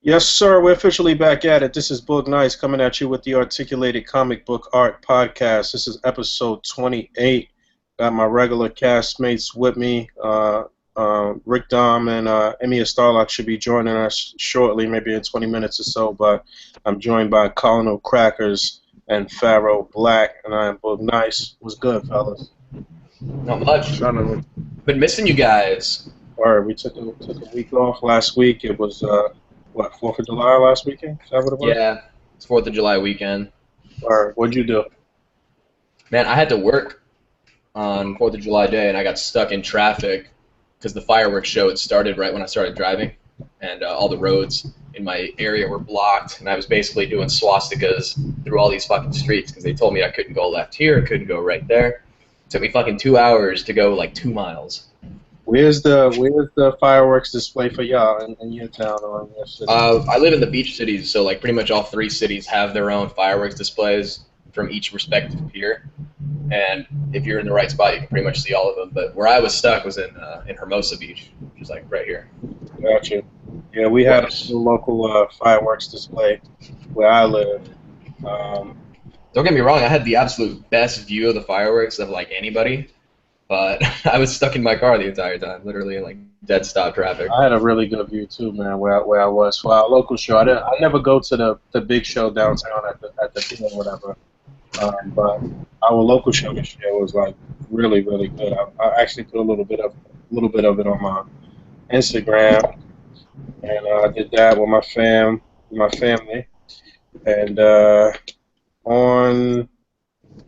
Yes, sir. We're officially back at it. This is Boog Nice coming at you with the Articulated Comic Book Art Podcast. This is episode 28. Got my regular castmates with me. Rick Dom and Emiya Starlock should be joining us shortly, maybe in 20 minutes or so. But I'm joined by Colonel Crackers and Pharaoh Black, and I am Boog Nice. What's good, fellas? Not much. Been missing you guys. All right, we took a week off last week. It was 4th of July last weekend? Is that what it was? Yeah, it's 4th of July weekend. Or what'd you do? Man, I had to work on 4th of July day, and I got stuck in traffic because the fireworks show had started right when I started driving, and all the roads in my area were blocked, and I was basically doing swastikas through all these fucking streets because they told me I couldn't go left here, I couldn't go right there. It took me fucking 2 hours to go like 2 miles. Where's the fireworks display for y'all in your town or in your city? I live in the beach cities, so like pretty much all 3 cities have their own fireworks displays from each respective pier. And if you're in the right spot, you can pretty much see all of them. But where I was stuck was in Hermosa Beach, which is like right here. Gotcha. Yeah, we had a local fireworks display where I live. Don't get me wrong, I had the absolute best view of the fireworks of like anybody. But I was stuck in my car the entire time, literally in like dead stop traffic. I had a really good view too, man. Where I was for our local show. I never go to the big show downtown at the theater or whatever. But our local show this year was like really good. I actually put a little bit of it on my Instagram, and I did that with my family, and on.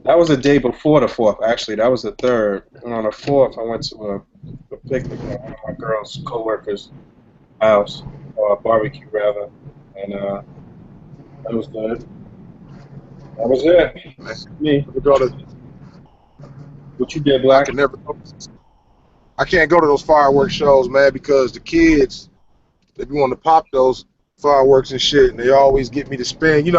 That was the day before the 4th, actually. That was the 3rd. And on the 4th, I went to a picnic at one of my girl's co-workers' house, or a barbecue, rather. And that was good. That was it. Me. What you did, Black? I can't go to those fireworks shows, man, because the kids, they be wanting to pop those fireworks and shit, and they always get me to spend,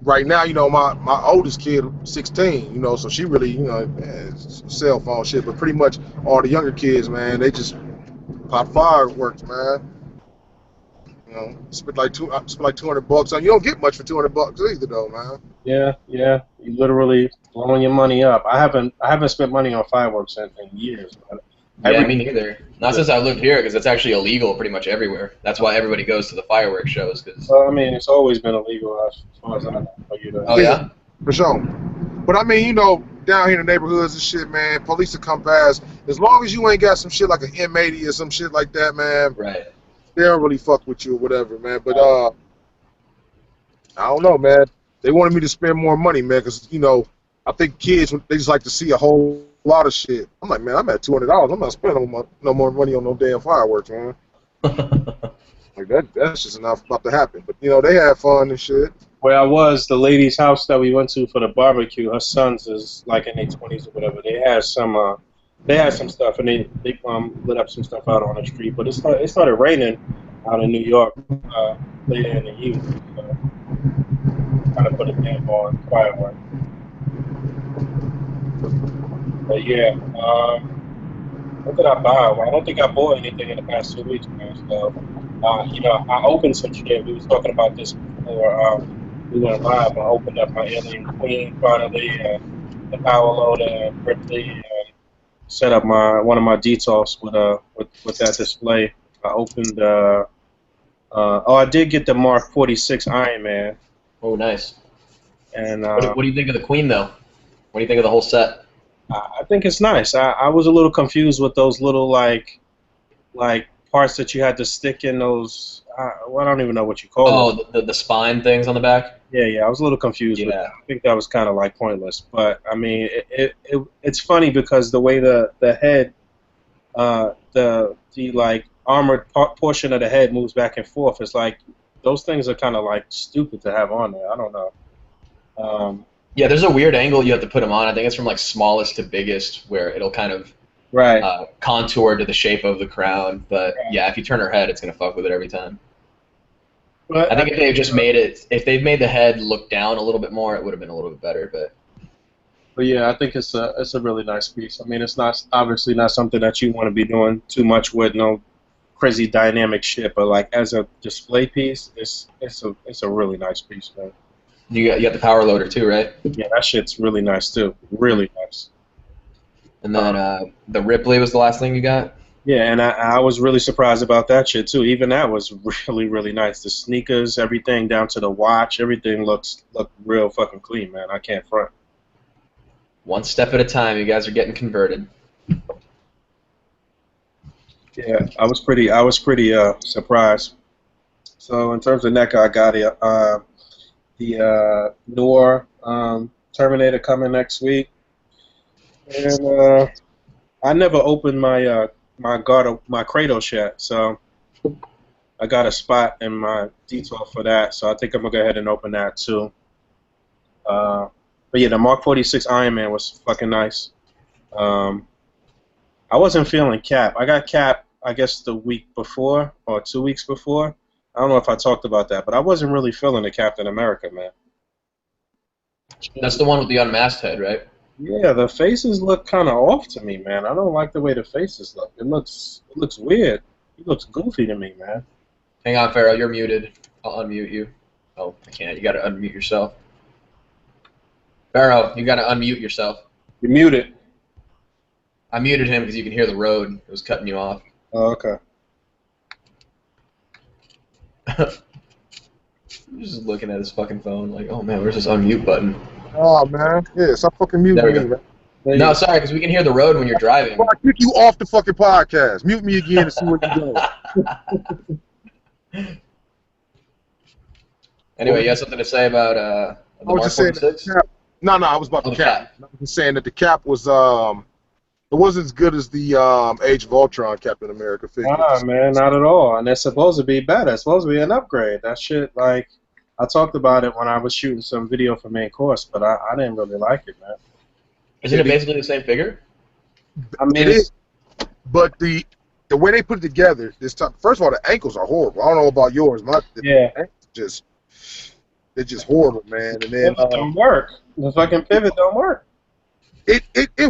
right now, my oldest kid, 16, so she really, it's cell phone shit. But pretty much all the younger kids, man, they just pop fireworks, man. Spend like $200 on. You don't get much for $200 either, though, man. Yeah, you literally blowing your money up. I haven't spent money on fireworks in years. Yeah, me neither. Not since I lived here, because it's actually illegal pretty much everywhere. That's why everybody goes to the fireworks shows. Well, I mean, it's always been illegal as far as I know. Oh, yeah? For sure. But, I mean, down here in the neighborhoods and shit, man, police will come past. As long as you ain't got some shit like an M80 or some shit like that, man, right? They don't really fuck with you or whatever, man. But, I don't know, man. They wanted me to spend more money, man, because, I think kids, they just like to see a whole lot of shit. I'm like, man, I'm at $200. I'm not spending no more money on no damn fireworks, man. Like that's just not about to happen. But they have fun and shit. Where I was, the lady's house that we went to for the barbecue, her sons is like in their 20s or whatever. They had some stuff, and they lit up some stuff out on the street. But it started raining out in New York later in the evening. So kind of put a damp on fireworks. But yeah, what did I buy? Well, I don't think I bought anything in the past 2 weeks, man. So, I opened some shit. We was talking about this before we went live. I opened up my Alien Queen finally, the Power Loader, and Ripley, and set up one of my detox with that display. I opened. I did get the Mark 46 Iron Man. Oh, nice. And what do you think of the Queen, though? What do you think of the whole set? I think it's nice. I was a little confused with those little like parts that you had to stick in those. I don't even know what you call them. Oh, the spine things on the back. Yeah. I was a little confused with that. I think that was kind of like pointless. But I mean, it's funny because the way the head, the like armored portion of the head moves back and forth. It's like those things are kind of like stupid to have on there. I don't know. Yeah, there's a weird angle you have to put them on. I think it's from like smallest to biggest, where it'll kind of contour to the shape of the crown. But yeah, if you turn her head, it's gonna fuck with it every time. But I think if they've made the head look down a little bit more, it would have been a little bit better. But yeah, I think it's a really nice piece. I mean, it's not obviously not something that you want to be doing too much with. No crazy dynamic shit, but like as a display piece, it's a really nice piece, man. You got the power loader too, right? Yeah, that shit's really nice too. Really nice. And then the Ripley was the last thing you got. Yeah, and I was really surprised about that shit too. Even that was really, really nice. The sneakers, everything down to the watch, everything looked real fucking clean, man. I can't front. One step at a time. You guys are getting converted. Yeah, I was pretty surprised. So in terms of NECA, I got the Noir Terminator coming next week, and I never opened my Kratos yet, so I got a spot in my detail for that. So I think I'm gonna go ahead and open that too. But yeah, the Mark 46 Iron Man was fucking nice. Um, I wasn't feeling Cap. I got Cap, I guess, the week before or 2 weeks before. I don't know if I talked about that, but I wasn't really feeling the Captain America, man. That's the one with the unmasked head, right? Yeah, the faces look kind of off to me, man. I don't like the way the faces look. It looks weird. He looks goofy to me, man. Hang on, Pharaoh. You're muted. I'll unmute you. Oh, I can't. You got to unmute yourself. Pharaoh, you got to unmute yourself. You're muted. I muted him because you can hear the road. It was cutting you off. Oh, okay. Just looking at his fucking phone like, oh man, where's this unmute button? Oh man, yeah, stop fucking muting There we me, go. man. No, sorry, because we can hear the road when you're driving. Well, I kick you off the fucking podcast. Mute me again and see where you go. Anyway, you have something to say about the I was Mark just saying 46? that no, I was about the cap. I was just saying that the cap was it wasn't as good as the Age of Ultron Captain America figure. Nah, man, not at all. And it's supposed to be better. It's supposed to be an upgrade. That shit, like, I talked about it when I was shooting some video for main course, but I didn't really like it, man. Isn't it basically the same figure? I mean, It is, but the way they put it together this time. First of all, the ankles are horrible. I don't know about yours. Yeah. Ankles they're just horrible, man. And then Pivot don't work. The fucking pivot don't work. It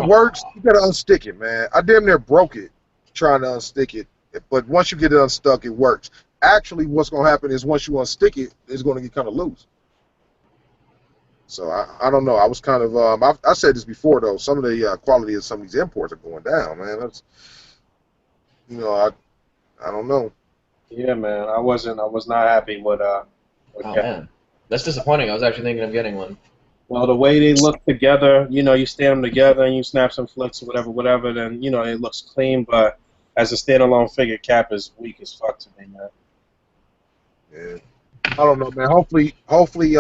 works. You gotta unstick it, man. I damn near broke it trying to unstick it, but once you get it unstuck, it works. Actually, what's gonna happen is once you unstick it, it's gonna get kind of loose. So I don't know. I was kind of I said this before though. Some of the quality of some of these imports are going down, man. That's I don't know. Yeah, man. I was not happy with Oh man, that's disappointing. I was actually thinking of getting one. Well, the way they look together, you stand them together and you snap some flicks or whatever, then, it looks clean, but as a standalone figure, Cap is weak as fuck to me, man. Yeah. I don't know, man. Hopefully,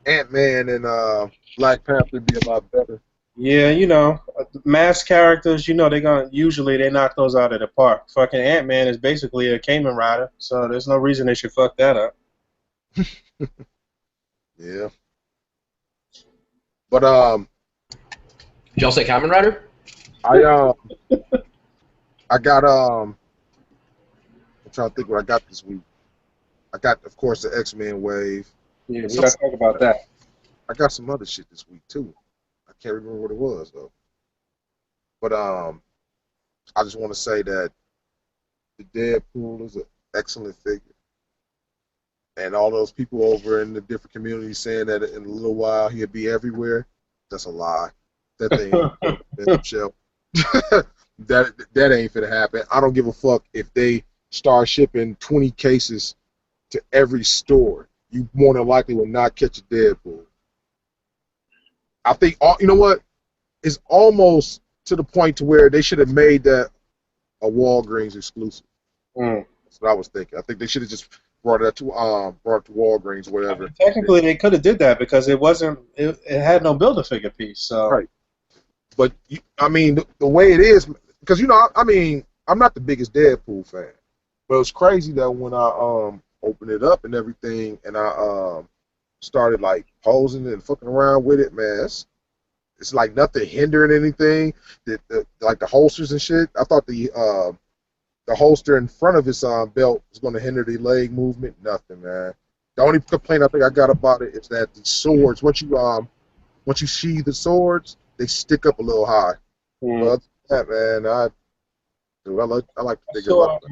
Ant-Man and Black Panther be a lot better. Yeah, mass characters, usually they knock those out of the park. Fucking Ant-Man is basically a Kamen Rider, so there's no reason they should fuck that up. Yeah. But Did y'all say Kamen Rider? I got I'm trying to think what I got this week. I got, of course, the X-Men wave. Yeah, we gotta talk about that. I got some other shit this week too. I can't remember what it was though. But I just want to say that the Deadpool is an excellent figure. And all those people over in the different communities saying that in a little while he'll be everywhere, that's a lie. That thing ain't shelf. that ain't finna happen. I don't give a fuck if they start shipping 20 cases to every store. You more than likely will not catch a Deadpool. I think you know what? It's almost to the point to where they should have made that a Walgreens exclusive. That's what I was thinking. I think they should have just brought it to Walgreens or whatever. I mean, technically, they could have did that because it had no Build-A-Figure piece. So. Right. But I mean, the way it is, because I mean, I'm not the biggest Deadpool fan, but it's crazy that when I opened it up and everything, and I started like posing and fucking around with it, man, it's like nothing hindering anything. Like the holsters and shit. I thought the holster in front of his belt was going to hinder the leg movement. Nothing, man. The only complaint I think I got about it is that the swords, once you sheathe the swords, they stick up a little high. But other than that, man, Dude, I like the I figure a lot.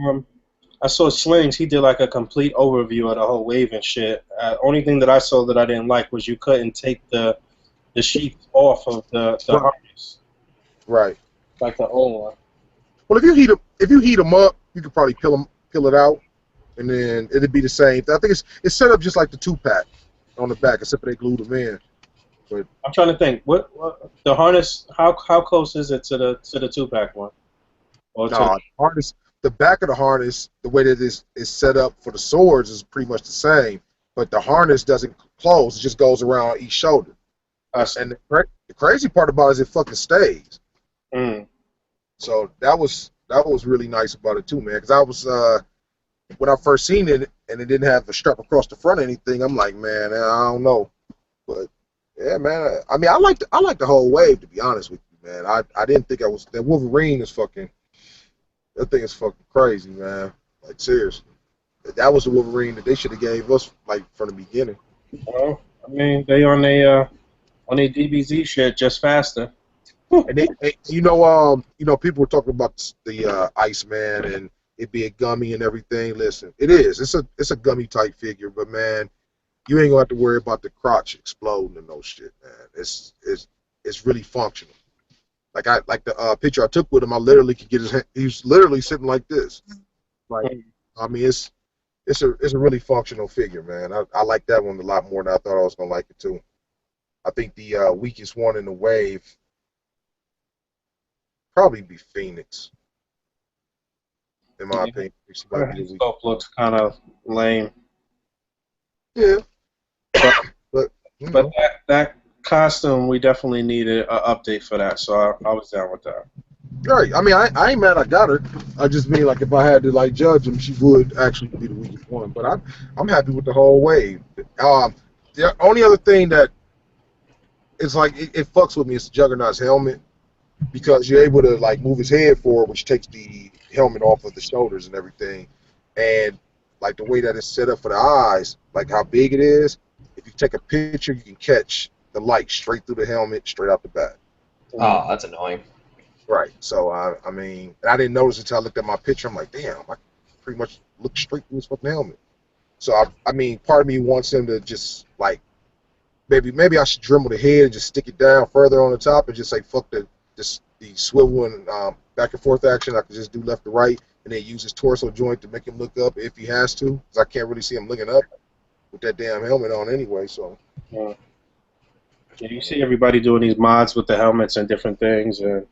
saw Slings. He did like a complete overview of the whole wave and shit. Only thing that I saw that I didn't like was you couldn't take the sheath off of the Right. harness, Right. like the old one. Well, if you heat them up, you could probably peel it out, and then it'd be the same. I think it's set up just like the 2-pack on the back, except for they glued them in. But I'm trying to think. What the harness? How close is it to the 2-pack one? Or to no, harness. The back of the harness, the way that is set up for the swords is pretty much the same, but the harness doesn't close; it just goes around each shoulder. And the crazy part about it is it fucking stays. Mm. So that was really nice about it too, man. Because I was when I first seen it and it didn't have a strap across the front or anything, I'm like, man, I don't know. But yeah, man. I mean, I like the whole wave, to be honest with you, man. I didn't think that Wolverine is fucking. That thing is fucking crazy, man. Like seriously, that was the Wolverine that they should have gave us like from the beginning. Well, I mean, they on a DBZ shit just faster. And you know, people were talking about the Iceman and it being gummy and everything. Listen, it is. It's a gummy type figure, but man, you ain't gonna have to worry about the crotch exploding and no shit, man. It's really functional. Like the picture I took with him, I literally could get his hand. He was literally sitting like this. Like, I mean, it's a really functional figure, man. I like that one a lot more than I thought I was gonna like it too. I think the weakest one in the wave probably be Phoenix, in my opinion. She might be the His weakest. sculpt looks kind of lame. Yeah, but you But know. that costume, we definitely needed an update for that, so I was down with that. Right. I mean, I ain't mad I got her. I just mean like if I had to like judge him, she would actually be the weakest one. But I'm happy with the whole wave. The only other thing that it's like it fucks with me is Juggernaut's helmet because you're able to like move his head forward, which takes the helmet off of the shoulders and everything. And like the way that it's set up for the eyes, like how big it is, if you take a picture, you can catch the light straight through the helmet, straight out the back. Oh, that's annoying. Right. So I mean, I didn't notice until I looked at my picture. I'm like, damn, I pretty much look straight through his fucking helmet. So I mean, part of me wants him to just like, maybe I should dremel the head and just stick it down further on the top and just say fuck the swivel and back and forth action. I could just do left to right and then use his torso joint to make him look up if he has to, because I can't really see him looking up with that damn helmet on anyway. So. Yeah. You see everybody doing these mods with the helmets and different things, and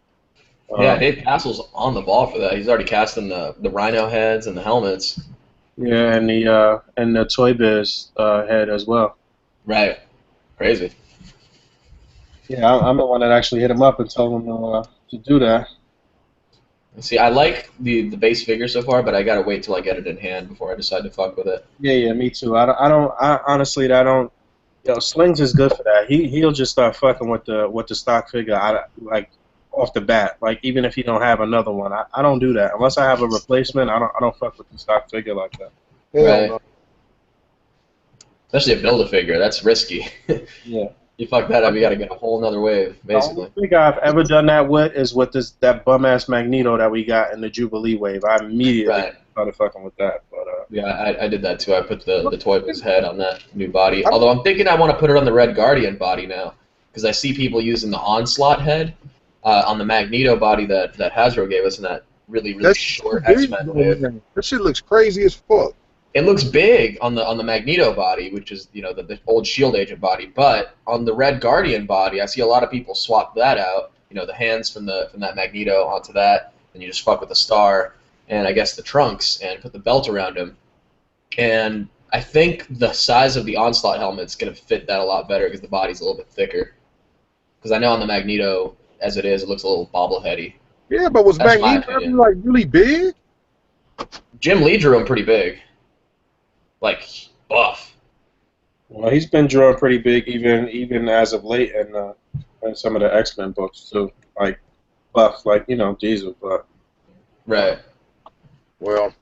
Yeah, Dave Castle's on the ball for that. He's already casting the rhino heads and the helmets. yeah, and the Toy Biz head as well. Right. Crazy. Yeah, I'm the one that actually hit him up and told him to do that. See, I like the base figure so far, but I gotta wait till I get it in hand before I decide to fuck with it. Yeah, me too. I honestly, I don't. Yo, Slings is good for that. He'll just start fucking with the stock figure. Like off the bat. Like even if he don't have another one, I don't do that unless I have a replacement. I don't fuck with the stock figure like that. Right. Especially a Build-A-Figure. That's risky. Yeah. You fuck that up, you gotta get a whole nother wave, basically. The only figure I've ever done that with is with that bum ass Magneto that we got in the Jubilee wave. I immediately started fucking with that. But yeah, I did that too. I put the Toy Biz head on that new body. Although I'm thinking I want to put it on the Red Guardian body now, because I see people using the Onslaught head on the Magneto body that Hasbro gave us in that really short X-Men wave. That shit looks crazy as fuck. It looks big on the Magneto body, which is the old Shield Agent body, but on the Red Guardian body, I see a lot of people swap that out. The hands from that Magneto onto that, and you just fuck with the star and I guess the trunks and put the belt around him. And I think the size of the Onslaught helmet's gonna fit that a lot better because the body's a little bit thicker. Because I know on the Magneto, as it is, it looks a little bobbleheady. Yeah, but was That's Magneto like really big? Jim Lee drew him pretty big. Like buff. well, he's been drawing pretty big even as of late in some of the X-Men books too. Like buff, like Diesel, but right. Well,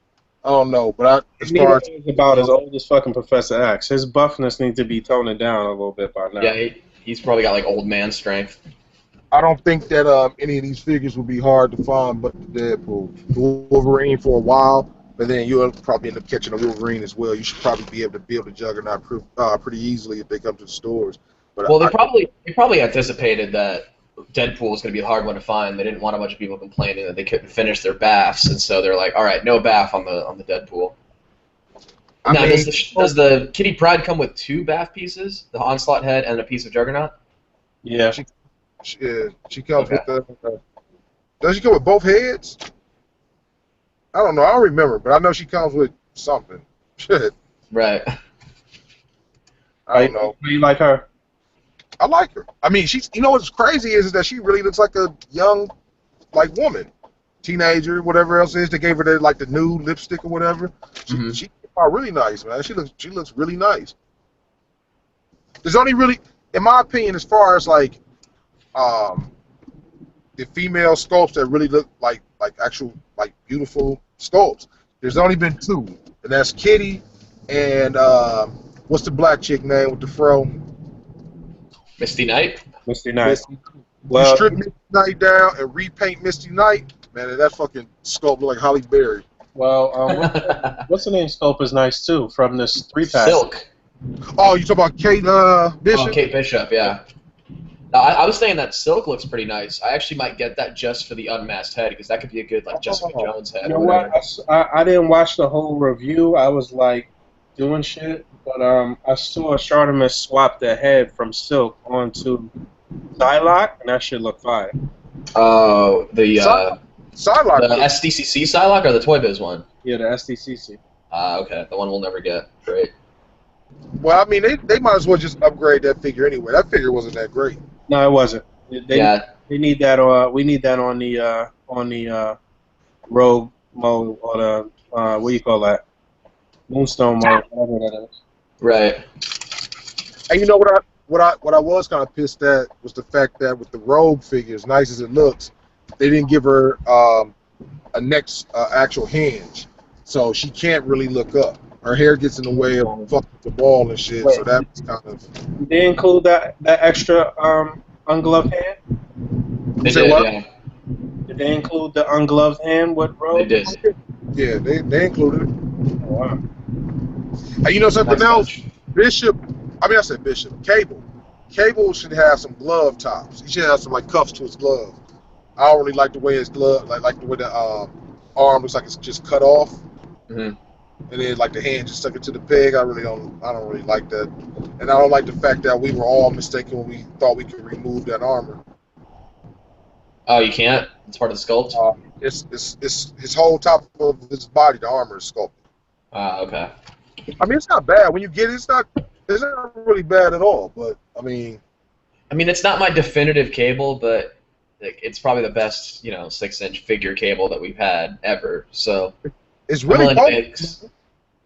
I don't know, but as far as about as old as fucking Professor X, his buffness needs to be toning down a little bit by now. Yeah, he's probably got like old man strength. I don't think that any of these figures would be hard to find, but the Deadpool, the Wolverine for a while, but then you'll probably end up catching a Wolverine as well. You should probably be able to build a Juggernaut pretty easily if they come to the stores. But Well, they probably anticipated that Deadpool was going to be a hard one to find. They didn't want a bunch of people complaining that they couldn't finish their baths, and so they're like, all right, no bath on the Deadpool. I Now, mean, does the Kitty Pryde come with 2 bath pieces, the Onslaught head and a piece of Juggernaut? Yeah. she comes Okay. with the. Does she come with both heads? I don't know. I don't remember, but I know she comes with something. Shit, Right. I don't know. Do you like her? I like her. I mean, she's. You know what's crazy is that she really looks like a young, like woman, teenager, whatever else it is. They gave her the nude lipstick or whatever. She came out really nice, man. She looks really nice. There's only really, in my opinion, as far as like, the female sculpts that really look like actual like beautiful sculpts. There's only been 2, and that's Kitty and what's the black chick name with the fro? Misty Knight? Misty Knight. Misty. You Well, strip Misty Knight down and repaint Misty Knight, man, and that fucking sculpt look like Halle Berry. well, what's the name? Scope is nice too from this 3-pack. Silk. Oh, you talking about Kate Bishop? Oh, Kate Bishop, yeah. No, I was saying that Silk looks pretty nice. I actually might get that just for the unmasked head, because that could be a good like Jessica Jones head. You know or what? whatever. I didn't watch the whole review. I was like doing shit, but I saw Charlemagne swap the head from Silk onto Starlock, and that shit looked fire. Oh, the Psylocke. SDCC Psylocke or the Toy Biz one? Yeah, the SDCC. Okay, the one we'll never get. Great. Well, I mean, they might as well just upgrade that figure anyway. That figure wasn't that great. No, it wasn't. Yeah. They need that. We need that on the rogue mode or the what do you call that? Moonstone mode, whatever that is. Right. And you know what I was kind of pissed at was the fact that with the Rogue figure, as nice as it looks, they didn't give her a next actual hinge, so she can't really look up. Her hair gets in the way of fucking the ball and shit. Wait. So that's kind of. Did they include that extra ungloved hand? They Say did, what? yeah. Did they include the ungloved hand with Rogue? They did. Yeah, they included it. Oh, wow. And you know something Nice else? touch. I said Bishop. Cable should have some glove tops. He should have some like cuffs to his glove. I don't really like the way his glove, like the way the arm looks like it's just cut off, Mhm. and then like the hand just stuck into the peg. I don't really like that, and I don't like the fact that we were all mistaken when we thought we could remove that armor. Oh, you can't? It's part of the sculpt? It's his whole top of his body. The armor is sculpted. Okay. I mean, it's not bad when you get it. It's not really bad at all. But I mean, it's not my definitive cable, but like, it's probably the best, 6-inch figure cable that we've had ever. So it's really I'm willing to make-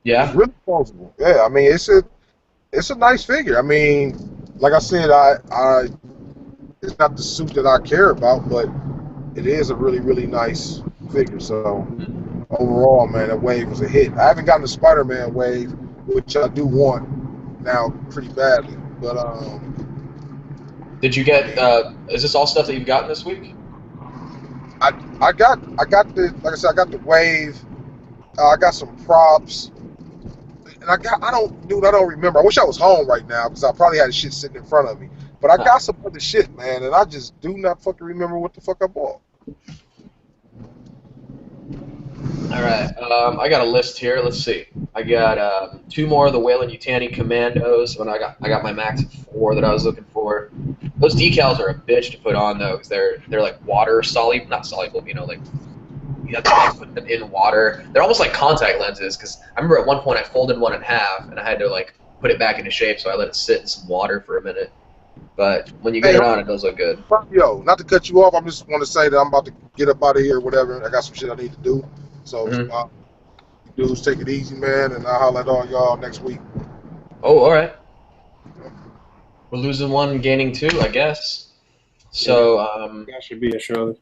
yeah. It's really plausible. Yeah, I mean, it's a nice figure. I mean, like I said, I it's not the suit that I care about, but it is a really, really nice figure. So overall, man, that wave was a hit. I haven't gotten the Spider-Man wave, which I do want now pretty badly. But Did you get? Is this all stuff that you've gotten this week? I got the, like I said, I got the wave. I got some props. And I don't remember. I wish I was home right now because I probably had shit sitting in front of me. But I got some other shit, man, and I just do not fucking remember what the fuck I bought. All right. I got a list here. Let's see. I got 2 more of the Wayland Yutani Commandos. When I got my max of 4 that I was looking for. Those decals are a bitch to put on though, because they're like water soluble, not soluble. Like you have to like, put them in water. They're almost like contact lenses. Because I remember at one point I folded one in half and I had to like put it back into shape, so I let it sit in some water for a minute. But when you get it on, it does look good. Yo, not to cut you off, I just want to say that I'm about to get up out of here or whatever. I got some shit I need to do. So, dudes, take it easy, man, and I'll holler at all y'all next week. Oh, all right. We're losing 1, gaining 2, I guess. So, That should be a surely.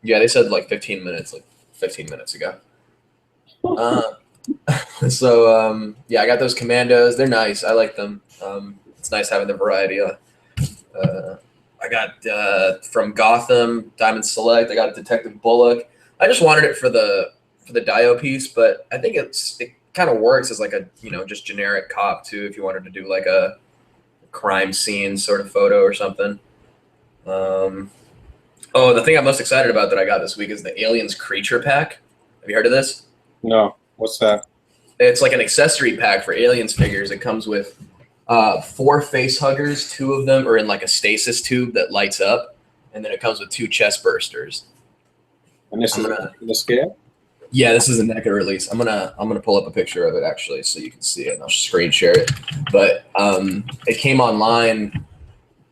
yeah, they said like 15 minutes ago. So, yeah, I got those Commandos. They're nice. I like them. It's nice having the variety. I got from Gotham Diamond Select. I got Detective Bullock. I just wanted it for the Dio piece, but I think it kind of works as like a just generic cop too. If you wanted to do like a crime scene sort of photo or something. Oh, the thing I'm most excited about that I got this week is the Aliens Creature Pack. Have you heard of this? No, what's that? It's like an accessory pack for Aliens figures. It comes with 4 face huggers. 2 of them are in like a stasis tube that lights up, and then it comes with 2 chest bursters. And this is the scale? Yeah, this is a NECA release. I'm gonna pull up a picture of it actually, so you can see it. And I'll screen share it. But it came online.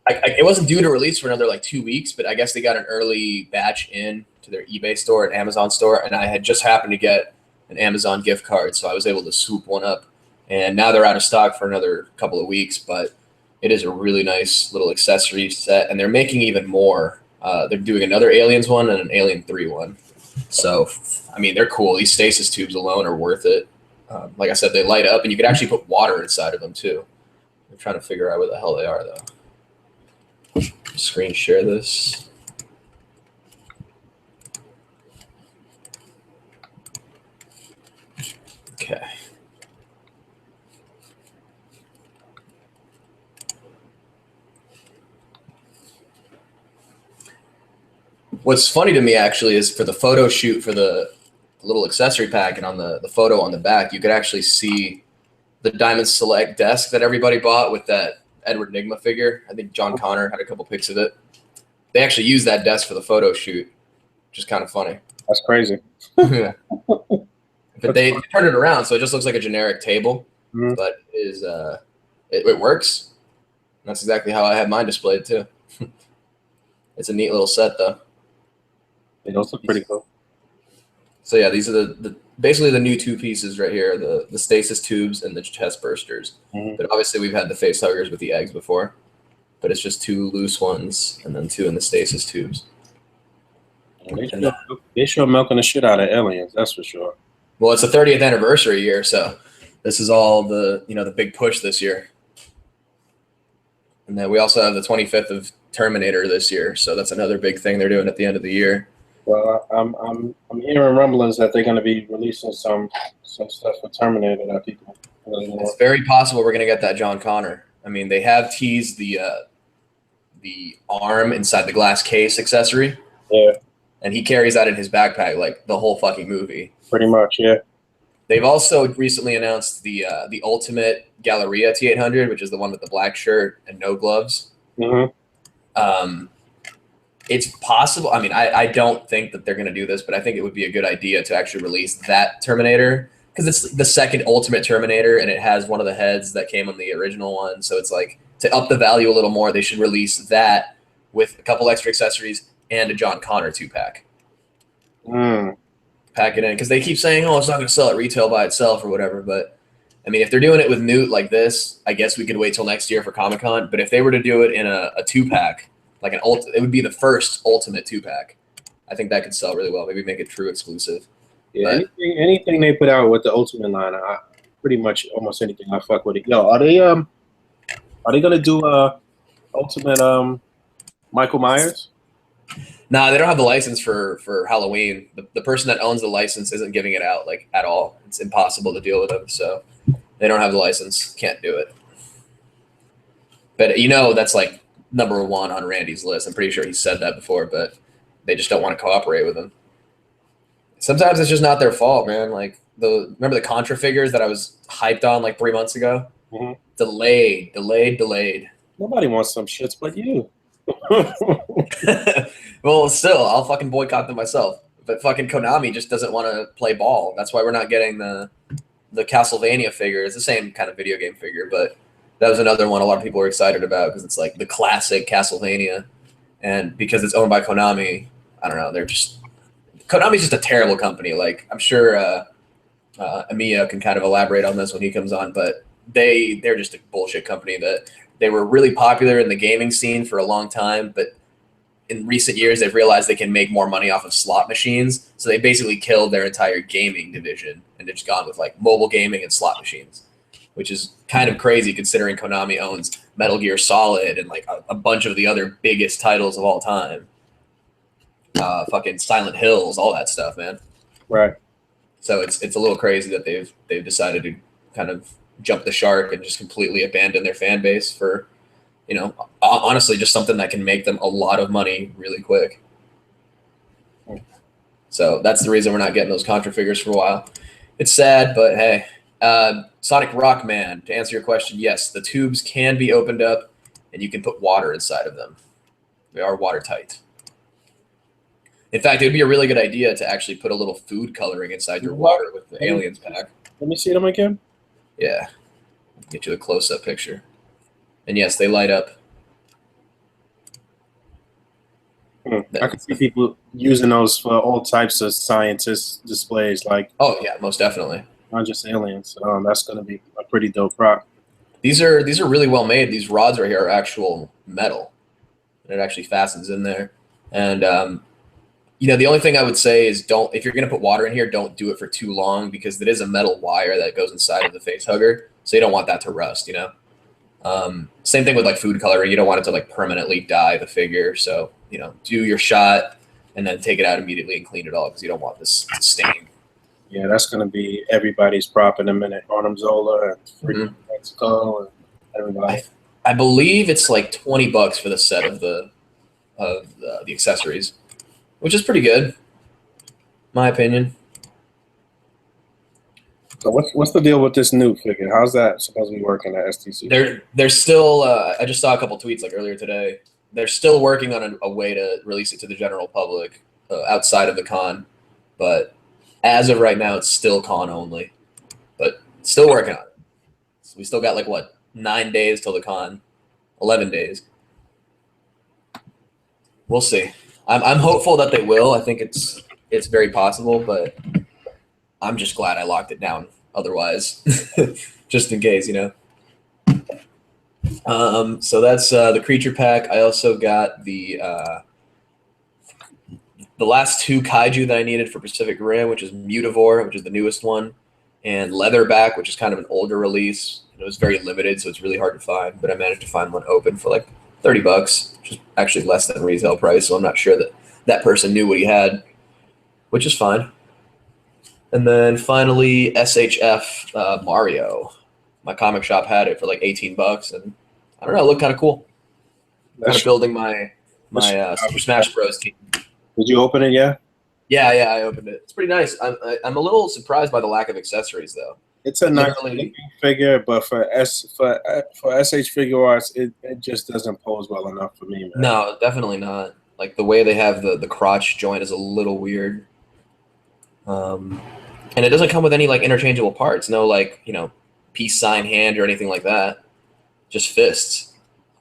It wasn't due to release for another like 2 weeks, but I guess they got an early batch in to their eBay store and Amazon store, and I had just happened to get an Amazon gift card, so I was able to swoop one up. And now they're out of stock for another couple of weeks, but it is a really nice little accessory set, and they're making even more. They're doing another Aliens one and an Alien 3 one. So, I mean, they're cool. These stasis tubes alone are worth it. Like I said, they light up, and you could actually put water inside of them too. I'm trying to figure out where the hell they are, though. Screen share this. Okay. What's funny to me actually is for the photo shoot for the little accessory pack and on the photo on the back, you could actually see the Diamond Select desk that everybody bought with that Edward Nygma figure. I think John Connor had a couple pics of it. They actually used that desk for the photo shoot, which is kind of funny. That's crazy. Yeah. But they turned it around, so it just looks like a generic table, but it works. And that's exactly how I have mine displayed too. It's a neat little set, though. They those look pretty cool. So yeah, these are the basically the new 2 pieces right here: the stasis tubes and the chest bursters. But obviously, we've had the face huggers with the eggs before, but it's just 2 loose ones and then 2 in the stasis tubes. They sure milking the shit out of Aliens, that's for sure. Well, it's the 30th anniversary year, so this is all the the big push this year. And then we also have the 25th of Terminator this year, so that's another big thing they're doing at the end of the year. Well, I'm hearing rumblings that they're going to be releasing some stuff for Terminator that people really want. It's very possible we're going to get that John Connor. I mean, they have teased the arm inside the glass case accessory. Yeah. And he carries that in his backpack like the whole fucking movie. Pretty much, yeah. They've also recently announced the Ultimate Galleria T800, which is the one with the black shirt and no gloves. It's possible. I mean, I don't think that they're going to do this, but I think it would be a good idea to actually release that Terminator because it's the second Ultimate Terminator, and it has one of the heads that came on the original one. So it's like to up the value a little more, they should release that with a couple extra accessories and a John Connor 2-pack. Pack it in because they keep saying, "Oh, it's not going to sell at retail by itself or whatever." But I mean, if they're doing it with Newt like this, I guess we could wait till next year for Comic-Con. But if they were to do it in a 2-pack, like it would be the first Ultimate 2-pack. I think that could sell really well. Maybe make it true exclusive. Yeah, anything they put out with the Ultimate line, pretty much almost anything I fuck with it. Yo, are they gonna do Ultimate Michael Myers? Nah, they don't have the license for Halloween. The person that owns the license isn't giving it out like at all. It's impossible to deal with them, so they don't have the license. Can't do it. But that's like number 1 on Randy's list. I'm pretty sure he said that before, but they just don't want to cooperate with him. Sometimes it's just not their fault, man. Like remember the Contra figures that I was hyped on like 3 months ago? Delayed. Nobody wants some shits but you. Well, still, I'll fucking boycott them myself. But fucking Konami just doesn't want to play ball. That's why we're not getting the Castlevania figure. It's the same kind of video game figure, but that was another one a lot of people were excited about because it's like the classic Castlevania. And because it's owned by Konami, I don't know, Konami's just a terrible company. Like, I'm sure Emiya can kind of elaborate on this when he comes on, but they're just a bullshit company that they were really popular in the gaming scene for a long time, but in recent years, they've realized they can make more money off of slot machines. So they basically killed their entire gaming division and they've just gone with like mobile gaming and slot machines, which is kind of crazy considering Konami owns Metal Gear Solid and like a bunch of the other biggest titles of all time. Fucking Silent Hills, all that stuff, man. Right. So it's a little crazy that they've decided to kind of jump the shark and just completely abandon their fan base for, honestly, just something that can make them a lot of money really quick. So that's the reason we're not getting those Contra figures for a while. It's sad, but hey. Sonic Rockman, to answer your question, yes, the tubes can be opened up and you can put water inside of them. They are watertight. In fact, it would be a really good idea to actually put a little food coloring inside your water with the Aliens pack. Let me see them again. Yeah. Get you a close-up picture. And yes, they light up. I can see people using those for all types of scientist displays, like oh yeah, most definitely. not just aliens. That's going to be a pretty dope prop. These are really well made. These rods right here are actual metal, and it actually fastens in there. And the only thing I would say is if you're going to put water in here, don't do it for too long because it is a metal wire that goes inside of the face hugger, so you don't want that to rust. Same thing with like food coloring. You don't want it to like permanently dye the figure. So do your shot and then take it out immediately and clean it all because you don't want this stain. Yeah, that's going to be everybody's prop in a minute. Arnim Zola and Freaking Mexico and everybody. I believe it's like $20 for the set of the accessories, which is pretty good, my opinion. So what's the deal with this new figure? How's that supposed to be working at STC? They're still. I just saw a couple tweets like earlier today. They're still working on a way to release it to the general public outside of the con, but as of right now, it's still con only. But still working on it. So we still got like 9 days till the con, 11 days. We'll see. I'm hopeful that they will. I think it's very possible, but I'm just glad I locked it down. Otherwise, just in case, So that's the creature pack. I also got the last two kaiju that I needed for Pacific Rim, which is Mutavore, which is the newest one, and Leatherback, which is kind of an older release. It was very limited, so it's really hard to find. But I managed to find one open for like $30, which is actually less than retail price. So I'm not sure that person knew what he had, which is fine. And then finally, SHF Mario. My comic shop had it for like $18, and I don't know, it looked kind of cool. Kind of building my Super Smash Bros. Team. Did you open it yet? Yeah, I opened it. It's pretty nice. I'm a little surprised by the lack of accessories, though. It's a nice figure, but for SH Figure Arts, it just doesn't pose well enough for me, man. No, definitely not. Like the way they have the crotch joint is a little weird. And it doesn't come with any like interchangeable parts. No like peace sign hand or anything like that. Just fists.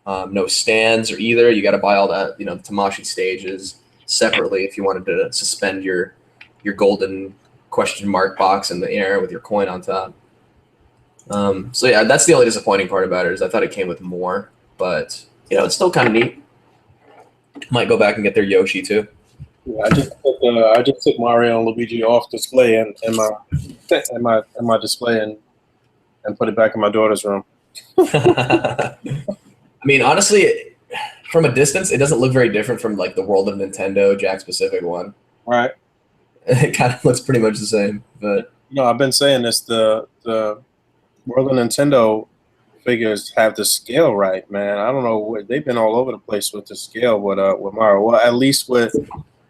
No stands or either. You got to buy all that Tamashii stages separately if you wanted to suspend your golden question mark box in the air with your coin on top. So yeah, that's the only disappointing part about it is I thought it came with more, but it's still kind of neat. Might go back and get their Yoshi too. Yeah, I just took Mario and Luigi off display and my display and put it back in my daughter's room. I mean, honestly, from a distance, it doesn't look very different from like the World of Nintendo Jack Pacific one. Right. It kind of looks pretty much the same, but I've been saying this. The World of Nintendo figures have the scale right, man. I don't know. They've been all over the place with the scale with Mario. Well, at least with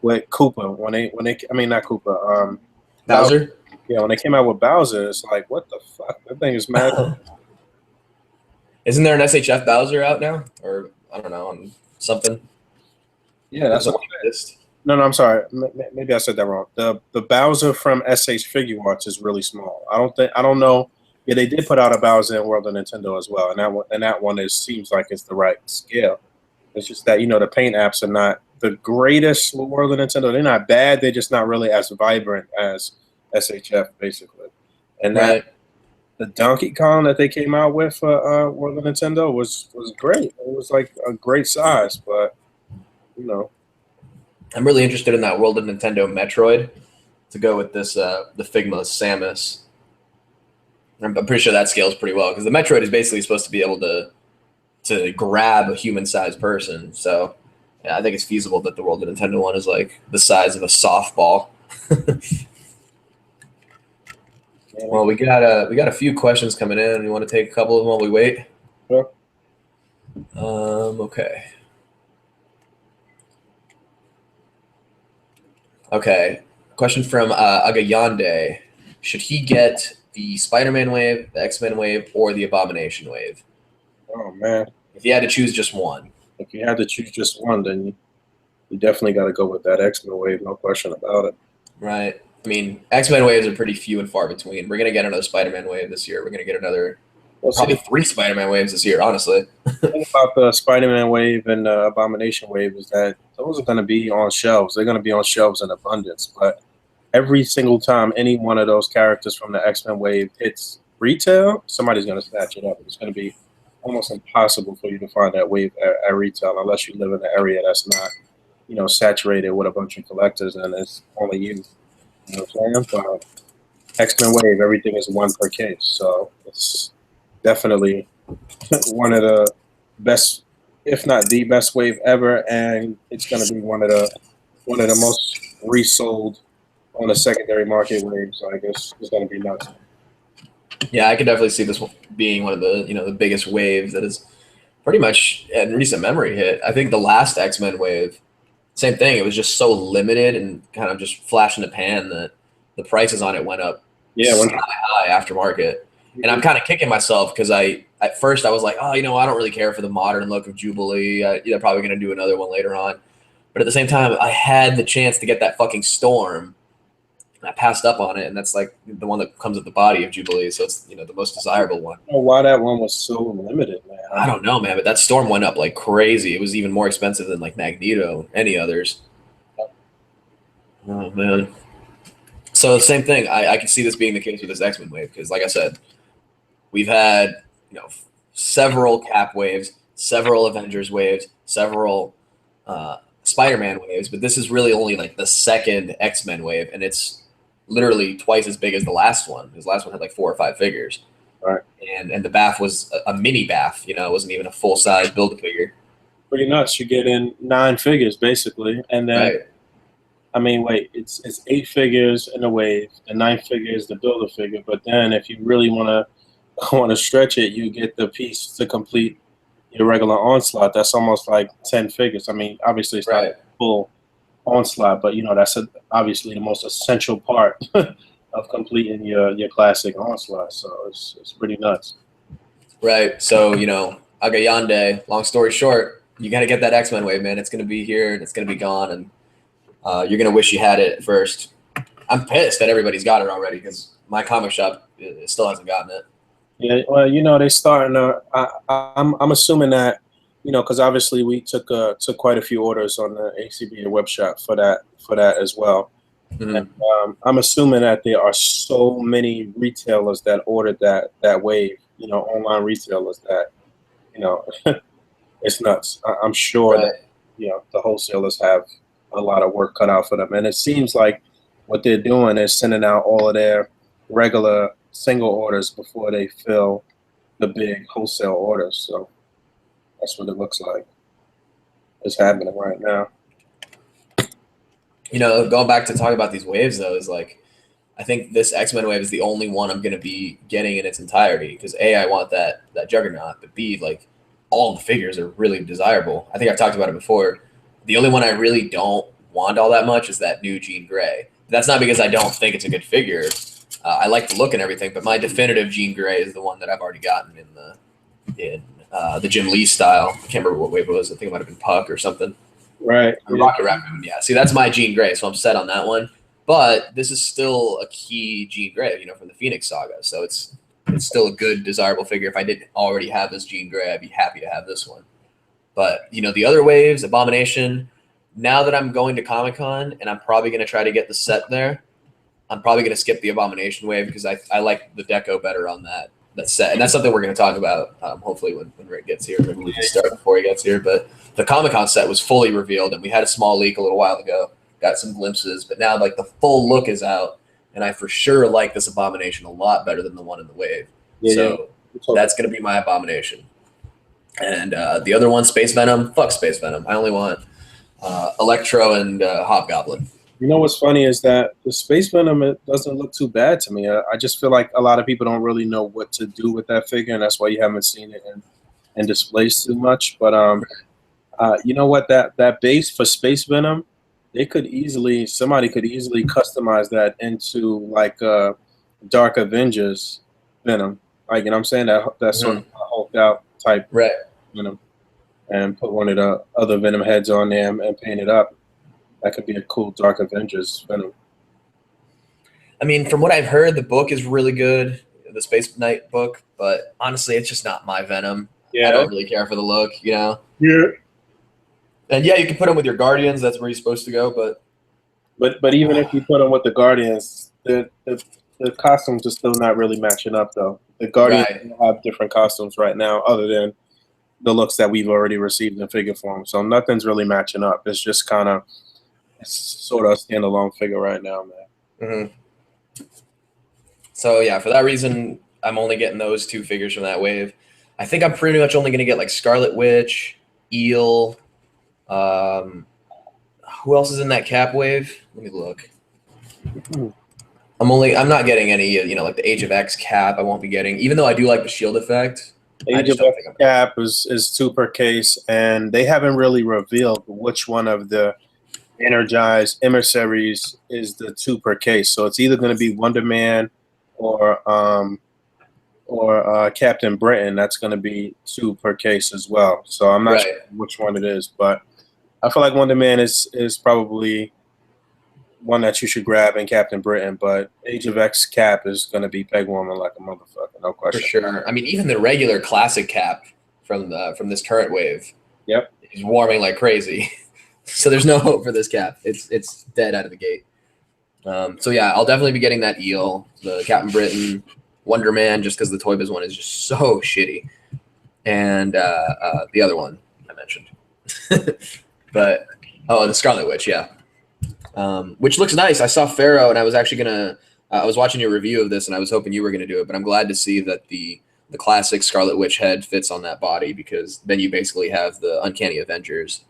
Koopa when they I mean not Koopa. Bowser. Yeah, when they came out with Bowser, it's like what the fuck? That thing is mad. Isn't there an SHF Bowser out now, or I don't know, on something? Yeah, that's what No, I'm sorry. Maybe I said that wrong. The Bowser from SH Figure Arts is really small. I don't know. Yeah, they did put out a Bowser in World of Nintendo as well, and that one seems like it's the right scale. It's just that the paint apps are not the greatest with World of Nintendo. They're not bad. They're just not really as vibrant as SHF basically. And that the Donkey Kong that they came out with for World of Nintendo was great. It was like a great size, but I'm really interested in that World of Nintendo Metroid to go with this the Figma Samus. I'm pretty sure that scales pretty well because the Metroid is basically supposed to be able to grab a human-sized person. So yeah, I think it's feasible that the World of Nintendo one is like the size of a softball. Well, we got a few questions coming in. You want to take a couple of them while we wait? Sure. Okay. Okay. Question from Agayande. Should he get the Spider-Man wave, the X-Men wave, or the Abomination wave? Oh man, If you had to choose just one. if you had to choose just one, then you definitely got to go with that X-Men wave, no question about it. Right. I mean, X-Men waves are pretty few and far between. We're going to get another Spider-Man wave this year. We're going to get another, probably 3 Spider-Man waves this year, honestly. The thing about the Spider-Man wave and the Abomination wave is that those are going to be on shelves. They're going to be on shelves in abundance. But every single time any one of those characters from the X-Men wave hits retail, somebody's going to snatch it up. It's going to be almost impossible for you to find that wave at retail unless you live in an area that's not, saturated with a bunch of collectors and it's only you. You know what I'm saying? But X-Men wave, everything is 1 per case. So it's definitely one of the best, if not the best wave ever, and it's going to be one of the most resold on the secondary market waves. So I guess it's going to be nuts. Yeah, I could definitely see this being one of the the biggest waves that is pretty much in recent memory hit. I think the last X-Men wave, same thing. It was just so limited and kind of just flash in the pan that the prices on it went up sky high aftermarket. And I'm kind of kicking myself because at first I was like, oh, I don't really care for the modern look of Jubilee. They're probably going to do another one later on. But at the same time, I had the chance to get that fucking Storm. And I passed up on it, and that's like the one that comes with the body of Jubilee. So it's the most desirable one. I don't know why that one was so limited, man. I don't know, man, but that Storm went up like crazy. It was even more expensive than like Magneto, any others. Oh man. So same thing. I can see this being the case with this X-Men wave because, like I said, we've had several Cap waves, several Avengers waves, several Spider-Man waves, but this is really only like the second X-Men wave, and it's literally twice as big as the last one. His last one had like 4 or 5 figures, right? And the BAF was a mini BAF. It wasn't even a full size Build-A-Figure. Pretty nuts. You get in 9 figures basically, and then. Right. I mean, wait, it's 8 figures in a wave, the 9th figure is the Build-A-Figure. But then, if you really want to stretch it, you get the piece to complete your regular Onslaught. That's almost like 10 figures. I mean, obviously it's not a full Onslaught, but that's obviously the most essential part of completing your classic Onslaught. So it's pretty nuts. Right. So Agayande. Long story short, you got to get that X-Men wave, man. It's gonna be here and it's gonna be gone, and you're going to wish you had it at first. I'm pissed that everybody's got it already because my comic shop still hasn't gotten it. Yeah, well, they're starting to. I'm assuming that, because obviously we took quite a few orders on the A.C.B.A web shop for that as well. Mm-hmm. And, I'm assuming that there are so many retailers that ordered that wave. Online retailers that, it's nuts. I'm sure that the wholesalers have a lot of work cut out for them, and it seems like what they're doing is sending out all of their regular single orders before they fill the big wholesale orders. So that's what it looks like. It's happening right now. Going back to talk about these waves though, is like I think this X-Men wave is the only one I'm going to be getting in its entirety because A, I want that Juggernaut, but B, like all the figures are really desirable. I think I've talked about it before. The only one I really don't want all that much is that new Jean Grey. That's not because I don't think it's a good figure. I like the look and everything, but my definitive Jean Grey is the one that I've already gotten in the Jim Lee style. I can't remember what wave it was. I think it might have been Puck or something. Right. Rocket Raccoon. Yeah. See, that's my Jean Grey, so I'm set on that one. But this is still a key Jean Grey, from the Phoenix Saga. So it's still a good, desirable figure. If I didn't already have this Jean Grey, I'd be happy to have this one. But, the other waves, Abomination, now that I'm going to Comic-Con and I'm probably going to try to get the set there, I'm probably going to skip the Abomination wave because I like the deco better on that set. And that's something we're going to talk about, hopefully, when Rick gets here. Maybe we can start before he gets here. But the Comic-Con set was fully revealed, and we had a small leak a little while ago. Got some glimpses. But now, like, the full look is out, and I for sure like this Abomination a lot better than the one in the Wave. Yeah, So that's going to be my Abomination. And the other one, Space Venom, fuck Space Venom. I only want Electro and Hobgoblin. You know what's funny is that the Space Venom, it doesn't look too bad to me. I just feel like a lot of people don't really know what to do with that figure, and that's why you haven't seen it in displays too much. But you know what? That base for Space Venom, somebody could easily customize that into like Dark Avengers Venom. Like, you know what I'm saying? That sort of hulked out type Venom, and put one of the other Venom heads on there and paint it up. That could be a cool Dark Avengers Venom. I mean, from what I've heard, the book is really good, the Space Knight book, but honestly, it's just not my Venom. Yeah. I don't really care for the look, you know? Yeah. And yeah, you can put him with your Guardians. That's where he's supposed to go, But even if you put him with the Guardians, the costumes are still not really matching up, though. The Guardians have different costumes right now other than the looks that we've already received in figure form. So nothing's really matching up. It's just kind of sort of a standalone figure right now, man. So yeah, for that reason, I'm only getting those two figures from that wave. I think I'm pretty much only going to get like Scarlet Witch, Eel. Who else is in that Cap wave? Let me look. I'm not getting any, like the Age of X Cap. I won't be getting, even though I do like the shield effect. Age of X Cap is 2 per case, and they haven't really revealed which one of the energized emissaries is the 2 per case. So it's either going to be Wonder Man or Captain Britain. That's going to be 2 per case as well. So I'm not sure which one it is, but I feel like Wonder Man is probably one that you should grab in Captain Britain, but Age of X Cap is going to be peg warming like a motherfucker, no question. For sure. I mean, even the regular classic Cap from this current wave, is warming like crazy. So there's no hope for this Cap. It's dead out of the gate. So yeah, I'll definitely be getting that Eel, the Captain Britain, Wonder Man, just because the Toy Biz one is just so shitty, and the other one I mentioned, but the Scarlet Witch, which looks nice. I saw Pharaoh, and I was actually I was watching your review of this, and I was hoping you were gonna do it, but I'm glad to see that the classic Scarlet Witch head fits on that body, because then you basically have the Uncanny Avengers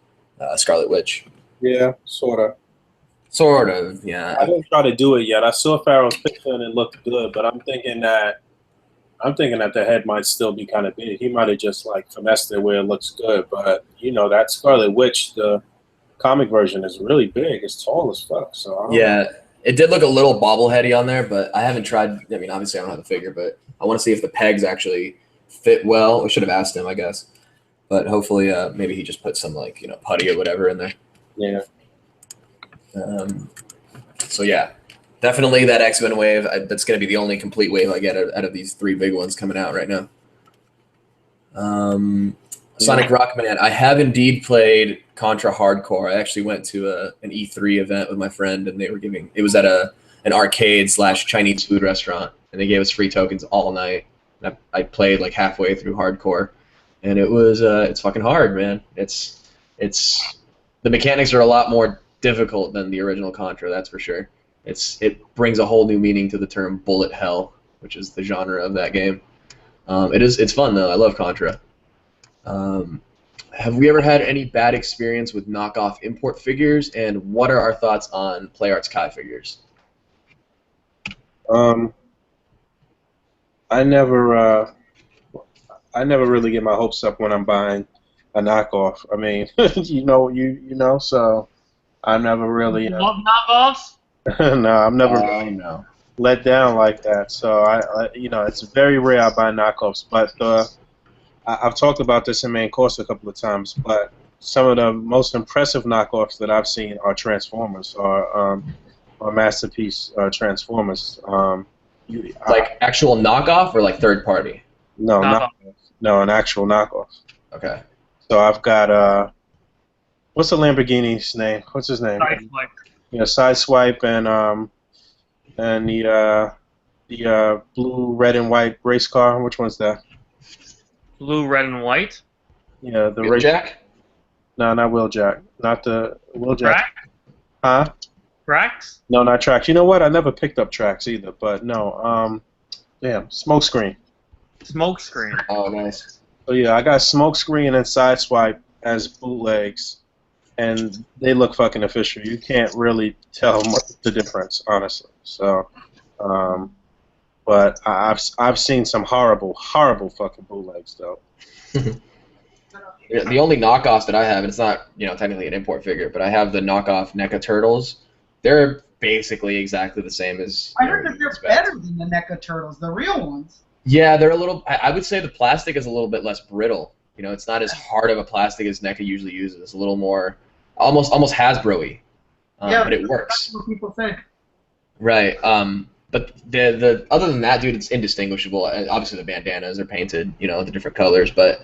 Scarlet Witch. Yeah, sort of. Sort of, yeah. I didn't try to do it yet. I saw Pharaoh's picture and it looked good, but I'm thinking that the head might still be kind of big. He might have just like finessed it where it looks good, but that Scarlet Witch, the comic version, is really big. It's tall as fuck. So it did look a little bobbleheady on there, but I haven't tried. I mean, obviously I don't have the figure, but I want to see if the pegs actually fit well. We should have asked him, I guess, but hopefully, maybe he just put some like putty or whatever in there. Yeah. So yeah, definitely that X-Men wave. That's going to be the only complete wave I get out of these 3 big ones coming out right now. Sonic Rockman. I have indeed played Contra Hardcore. I actually went to an E3 event with my friend, and it was at an arcade/Chinese food restaurant, and they gave us free tokens all night. And I played like halfway through Hardcore, and it's fucking hard, man. It's the mechanics are a lot more difficult than the original Contra, that's for sure. It brings a whole new meaning to the term bullet hell, which is the genre of that game. It's fun though. I love Contra. Have we ever had any bad experience with knockoff import figures, and what are our thoughts on PlayArt's Kai figures? I never really get my hopes up when I'm buying a knockoff. I mean, so I never really. Love knockoffs? No, I'm never let down like that. So it's very rare I buy knockoffs. But I've talked about this in main course a couple of times. But some of the most impressive knockoffs that I've seen are Transformers, or Masterpiece Transformers. Like actual knockoff or like third party? No, an actual knockoff. Okay. So I've got what's the Lamborghini's name? What's his name? Sideswipe. Sideswipe and the blue, red, and white race car. Which one's that? Blue, red, and white? Yeah, the race. Wheeljack? No, not Wheeljack. Not the Wheeljack. Track? Huh? Tracks? No, not tracks. You know what? I never picked up tracks either, but no. Damn, Smokescreen. Smokescreen. Oh, nice. So yeah, I got Smokescreen and Sideswipe as bootlegs, and they look fucking official. You can't really tell the difference, honestly. So, but I've seen some horrible fucking bootlegs though. Yeah, the only knockoffs that I have, and it's not technically an import figure, but I have the knockoff NECA Turtles. They're basically exactly the same as. I heard that they're better than the NECA Turtles, the real ones. Yeah, they're a little. I would say the plastic is a little bit less brittle. It's not as hard of a plastic as NECA usually uses. It's a little more, almost Hasbro-y, Yeah, but it works. That's what people say. Right. But the other than that, dude, it's indistinguishable. Obviously, the bandanas are painted, the different colors, but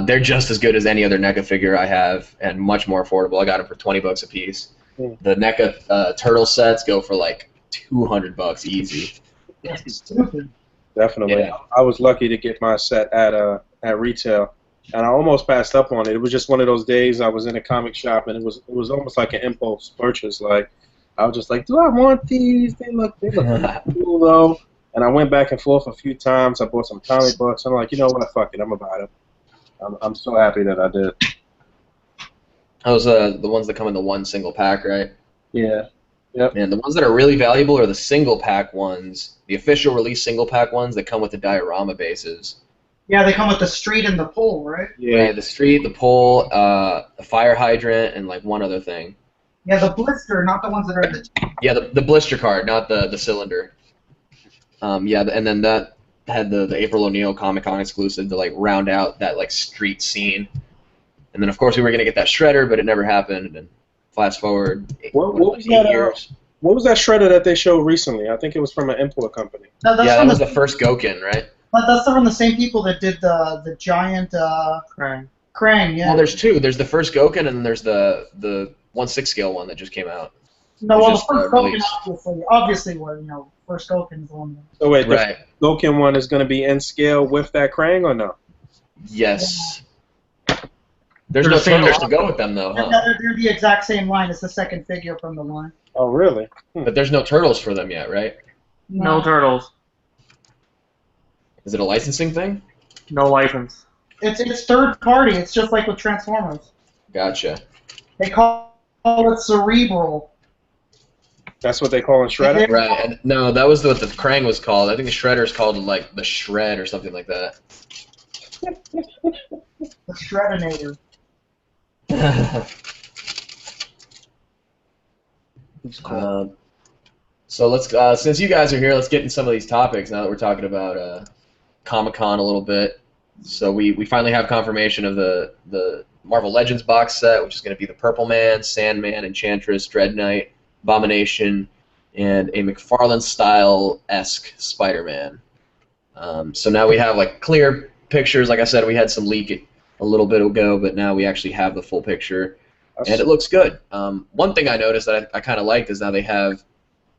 they're just as good as any other NECA figure I have, and much more affordable. I got them for $20 a piece. Mm. The NECA turtle sets go for like $200 easy. That's stupid. Definitely. Yeah. I was lucky to get my set at retail, and I almost passed up on it. It was just one of those days I was in a comic shop, and it was almost like an impulse purchase. Like I was just like, do I want these? They look cool though. And I went back and forth a few times. I bought some comic books. I'm like, you know what? Fuck it. I'm about it. I'm so happy that I did. Those the ones that come in the one single pack, right? Yeah. Yep. And the ones that are really valuable are the single pack ones, the official release single pack ones that come with the diorama bases. Yeah, they come with the street and the pole, right? Yeah. Right, the street, the pole, the fire hydrant, and like one other thing. Yeah, the blister, not the ones that are in the... Yeah, the blister card, not the cylinder. Yeah, and then that had the April O'Neil Comic-Con exclusive to like round out that like street scene. And then of course we were gonna get that shredder, but it never happened. And fast forward, What was 8 that? years. What was that shredder that they showed recently? I think it was from an import company. No, that's Yeah, that from was the first Gokin, right? That's from the same people that did the giant Right. Krang, yeah. Well, there's two. There's the first Gokin, and then there's the 1/6 scale one that just came out. No, well, the just, first released. Gokin, obviously, was, first Gokin is the one. So wait, the Right. Gokin one is going to be in scale with that Krang or no? Yes. There's They're no the same turtles to go with them, though, huh? They're the exact same line. It's the second figure from the line. Oh, really? But there's no turtles for them yet, right? No turtles. Is it a licensing thing? No license. It's third party. It's just like with Transformers. Gotcha. They call it cerebral. That's what they call in Shredder? Right. And no, that was what the Krang was called. I think the Shredder's called like the Shred or something like that. The Shredinator. So let's since you guys are here, let's get in some of these topics now that we're talking about Comic-Con a little bit. So we finally have confirmation of the Marvel Legends box set, which is going to be the Purple Man, Sandman, Enchantress, Dread Knight, Abomination, and a McFarlane-style-esque Spider-Man. So now we have like clear pictures. Like I said, we had some leak a little bit ago, but now we actually have the full picture, and it looks good. One thing I noticed that I kind of liked is now they have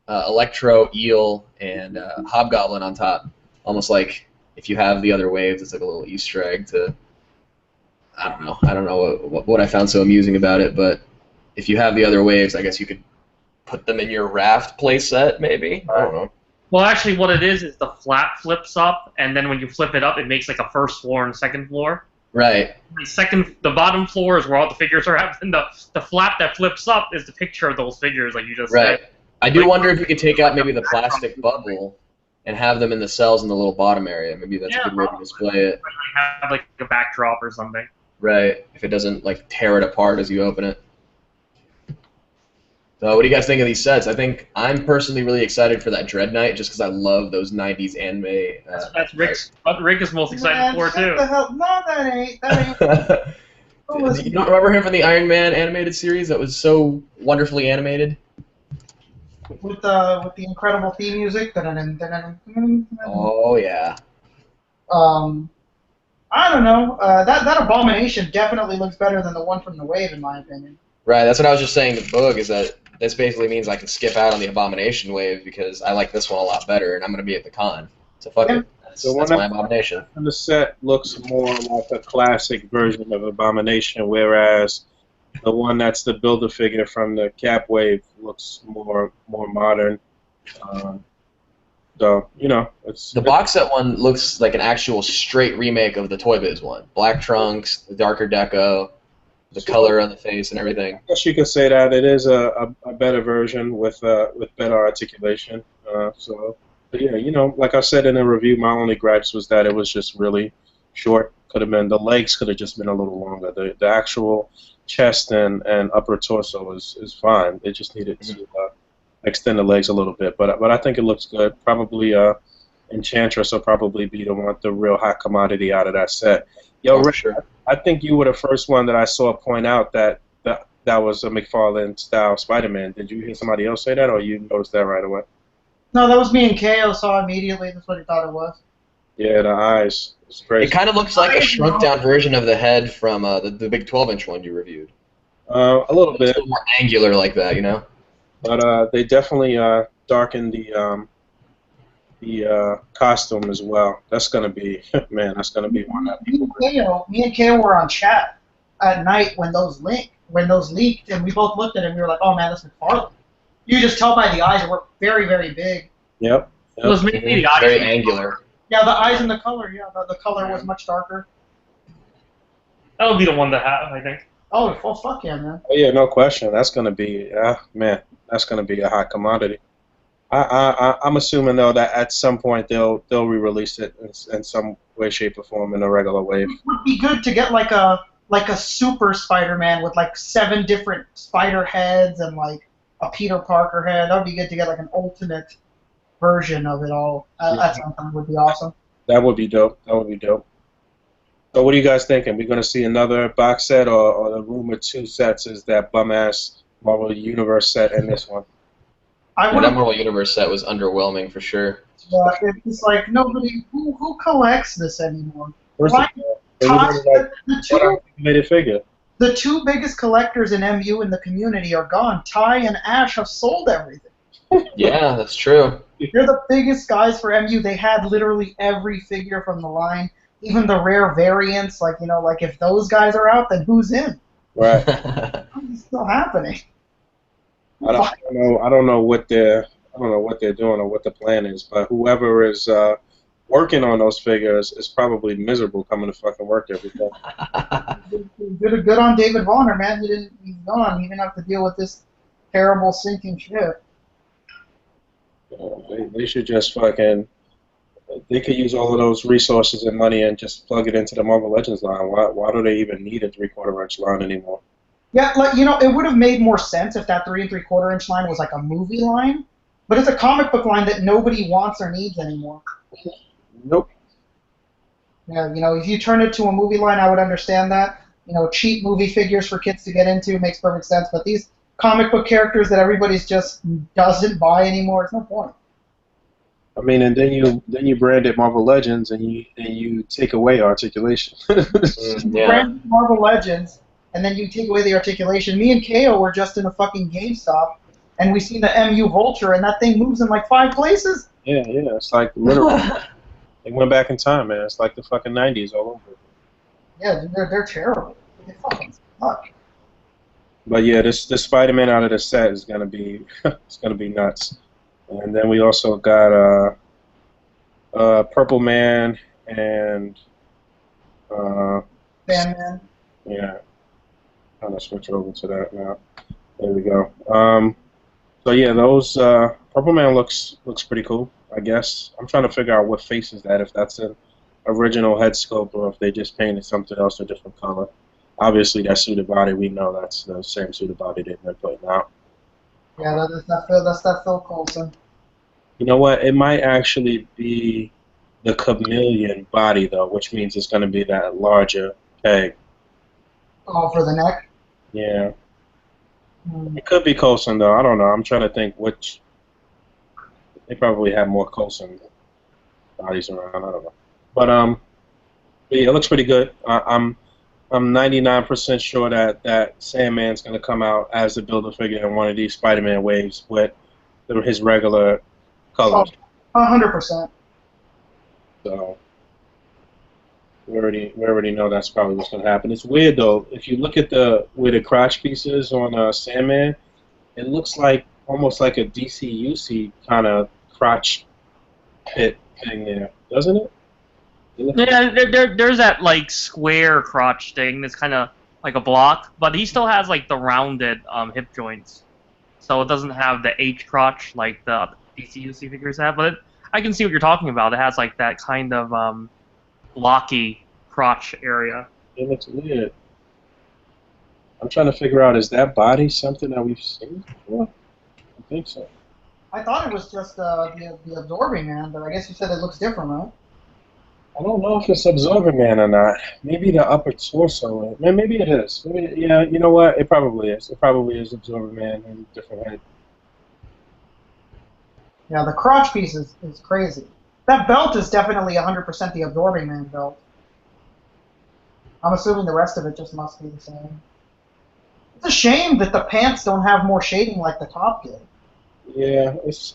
Electro, Eel, and Hobgoblin on top, almost like if you have the other waves, it's like a little Easter egg to. I don't know what I found so amusing about it, but if you have the other waves, I guess you could put them in your raft playset, maybe. I don't know. Well, actually, what it is the flap flips up, and then when you flip it up, it makes like a first floor and second floor. Right. The bottom floor is where all the figures are at, and the flap that flips up is the picture of those figures, like you just Right. said. I do wonder if you could take out maybe the plastic bubble and have them in the cells in the little bottom area. Maybe that's a good way to display it. Have like a backdrop or something. Right. If it doesn't like tear it apart as you open it. So what do you guys think of these sets? I think I'm personally really excited for that Dread Knight just because I love those 90s anime. That's Rick's. What Rick is most excited for too. No, that ain't. You don't remember him from the Iron Man animated series that was so wonderfully animated? With the incredible theme music. Oh yeah. I don't know. That Abomination definitely looks better than the one from the Wave, in my opinion. Right. That's what I was just saying to Boog. Is that this basically means I can skip out on the Abomination wave because I like this one a lot better, and I'm going to be at the con. So fuck it. That's my Abomination. And the set looks more like a classic version of Abomination, whereas The one that's the Build-A-Figure from the Cap Wave looks more modern. Uh, so it's The box set one looks like an actual straight remake of the Toy Biz one. Black trunks, the darker deco, the color on the face, and everything. I guess you could say that it is a better version with better articulation. But yeah, like I said in the review, my only gripes was that it was just really short. Could have been the legs could have just been a little longer. The actual chest and upper torso is fine. It just needed to extend the legs a little bit. But I think it looks good. Probably Enchantress will probably be the real hot commodity out of that set. Yo, Rick, Sure. I think you were the first one that I saw point out that was a McFarlane style Spider-Man. Did you hear somebody else say that, or you noticed that right away? No, that was me and Keiyo saw immediately. That's what he thought it was. Yeah, the eyes. It's crazy. It kind of looks like a shrunk down version of the head from the big 12-inch one you reviewed. A little It's bit, a little more angular like that, you know? but they definitely darkened the costume as well. That's gonna be that's gonna be one that people. Me and Keiyo were on chat at night when those leaked, and we both looked at it and we were like, "Oh man, that's McFarlane." You just tell by the eyes they were very, very big. Yep. It was maybe the eyes. Very angular. Yeah, the eyes and the color. Yeah, the color was much darker. That would be the one to have, I think. Oh, fuck yeah, man. Oh yeah, no question. That's gonna be that's gonna be a hot commodity. I'm assuming though that at some point they'll re-release it in some way, shape, or form in a regular wave. It would be good to get like a super Spider-Man with like 7 different spider heads and like a Peter Parker head. That would be good to get like an ultimate version of it all. At some time would be awesome. That would be dope. That would be dope. So what are you guys thinking? We're going to see another box set, or the rumored 2 sets is that bum-ass Marvel Universe set and this one? I That would. Marvel Universe set was underwhelming for sure. It's like nobody who collects this anymore. First Why? of all, it was like The animated figure. the 2 biggest collectors in MU in the community are gone. Ty and Ash have sold everything. Yeah, that's true. They're the biggest guys for MU. They had literally every figure from the line, even the rare variants. Like like if those guys are out, then who's in? Right. It's still happening. I don't know what they're doing or what the plan is, but whoever is working on those figures is probably miserable coming to fucking work every day. Good on David Vonner, man. He's gone. He didn't have to deal with this terrible sinking ship. They should just fucking. They could use all of those resources and money and just plug it into the Marvel Legends line. Why do they even need a 3/4-inch line anymore? Yeah, like it would have made more sense if that 3 3/4-inch line was like a movie line, but it's a comic book line that nobody wants or needs anymore. Nope. Yeah, if you turn it to a movie line, I would understand that. Cheap movie figures for kids to get into makes perfect sense, but these comic book characters that everybody's just doesn't buy anymore, it's no point. I mean, and then you brand it Marvel Legends, and you take away articulation. Yeah. Brand Marvel Legends, and then you take away the articulation. Me and Keiyo were just in a fucking GameStop, and we seen the MU Vulture, and that thing moves in like 5 places. Yeah, it's like literally. They went back in time, man. It's like the fucking 90s all over. Yeah, they're terrible. They fucking suck. But yeah, this Spider-Man out of the set is gonna be it's gonna be nuts. And then we also got Purple Man and Sandman. yeah. I'm gonna switch over to that now. There we go. So yeah, those Purple Man looks pretty cool, I guess. I'm trying to figure out what face is that, if that's an original head sculpt or if they just painted something else a different color. Obviously, that suited body, we know that's the same suited body they've been putting out. Yeah, that's that Phil Coulson. You know what? It might actually be the chameleon body, though, which means it's going to be that larger peg. Oh, for the neck? Yeah. It could be Coulson, though. I don't know. I'm trying to think which. They probably have more Coulson bodies around. I don't know. But yeah, it looks pretty good. I'm 99% sure that Sandman's going to come out as the Build-A-Figure in one of these Spider-Man waves with his regular colors. 100%. So, we already know that's probably what's gonna happen. It's weird though. If you look at where the crotch piece is on Sandman, it looks like almost like a DCUC kind of crotch pit thing there, doesn't it? Yeah, there's that like square crotch thing that's kind of like a block, but he still has like the rounded hip joints, so it doesn't have the H crotch like the DCUC figures have. But I can see what you're talking about. It has like that kind of blocky crotch area. It looks weird. I'm trying to figure out, is that body something that we've seen before? I think so. I thought it was just the absorbing man, but I guess you said it looks different, right? I don't know if it's Absorbing Man or not. Maybe the upper torso. Maybe it is. Maybe, yeah, you know what? It probably is. It probably is Absorbing Man in a different head. Yeah, the crotch piece is crazy. That belt is definitely 100% the absorbing man belt. I'm assuming the rest of it just must be the same. It's a shame that the pants don't have more shading like the top did. Yeah, it's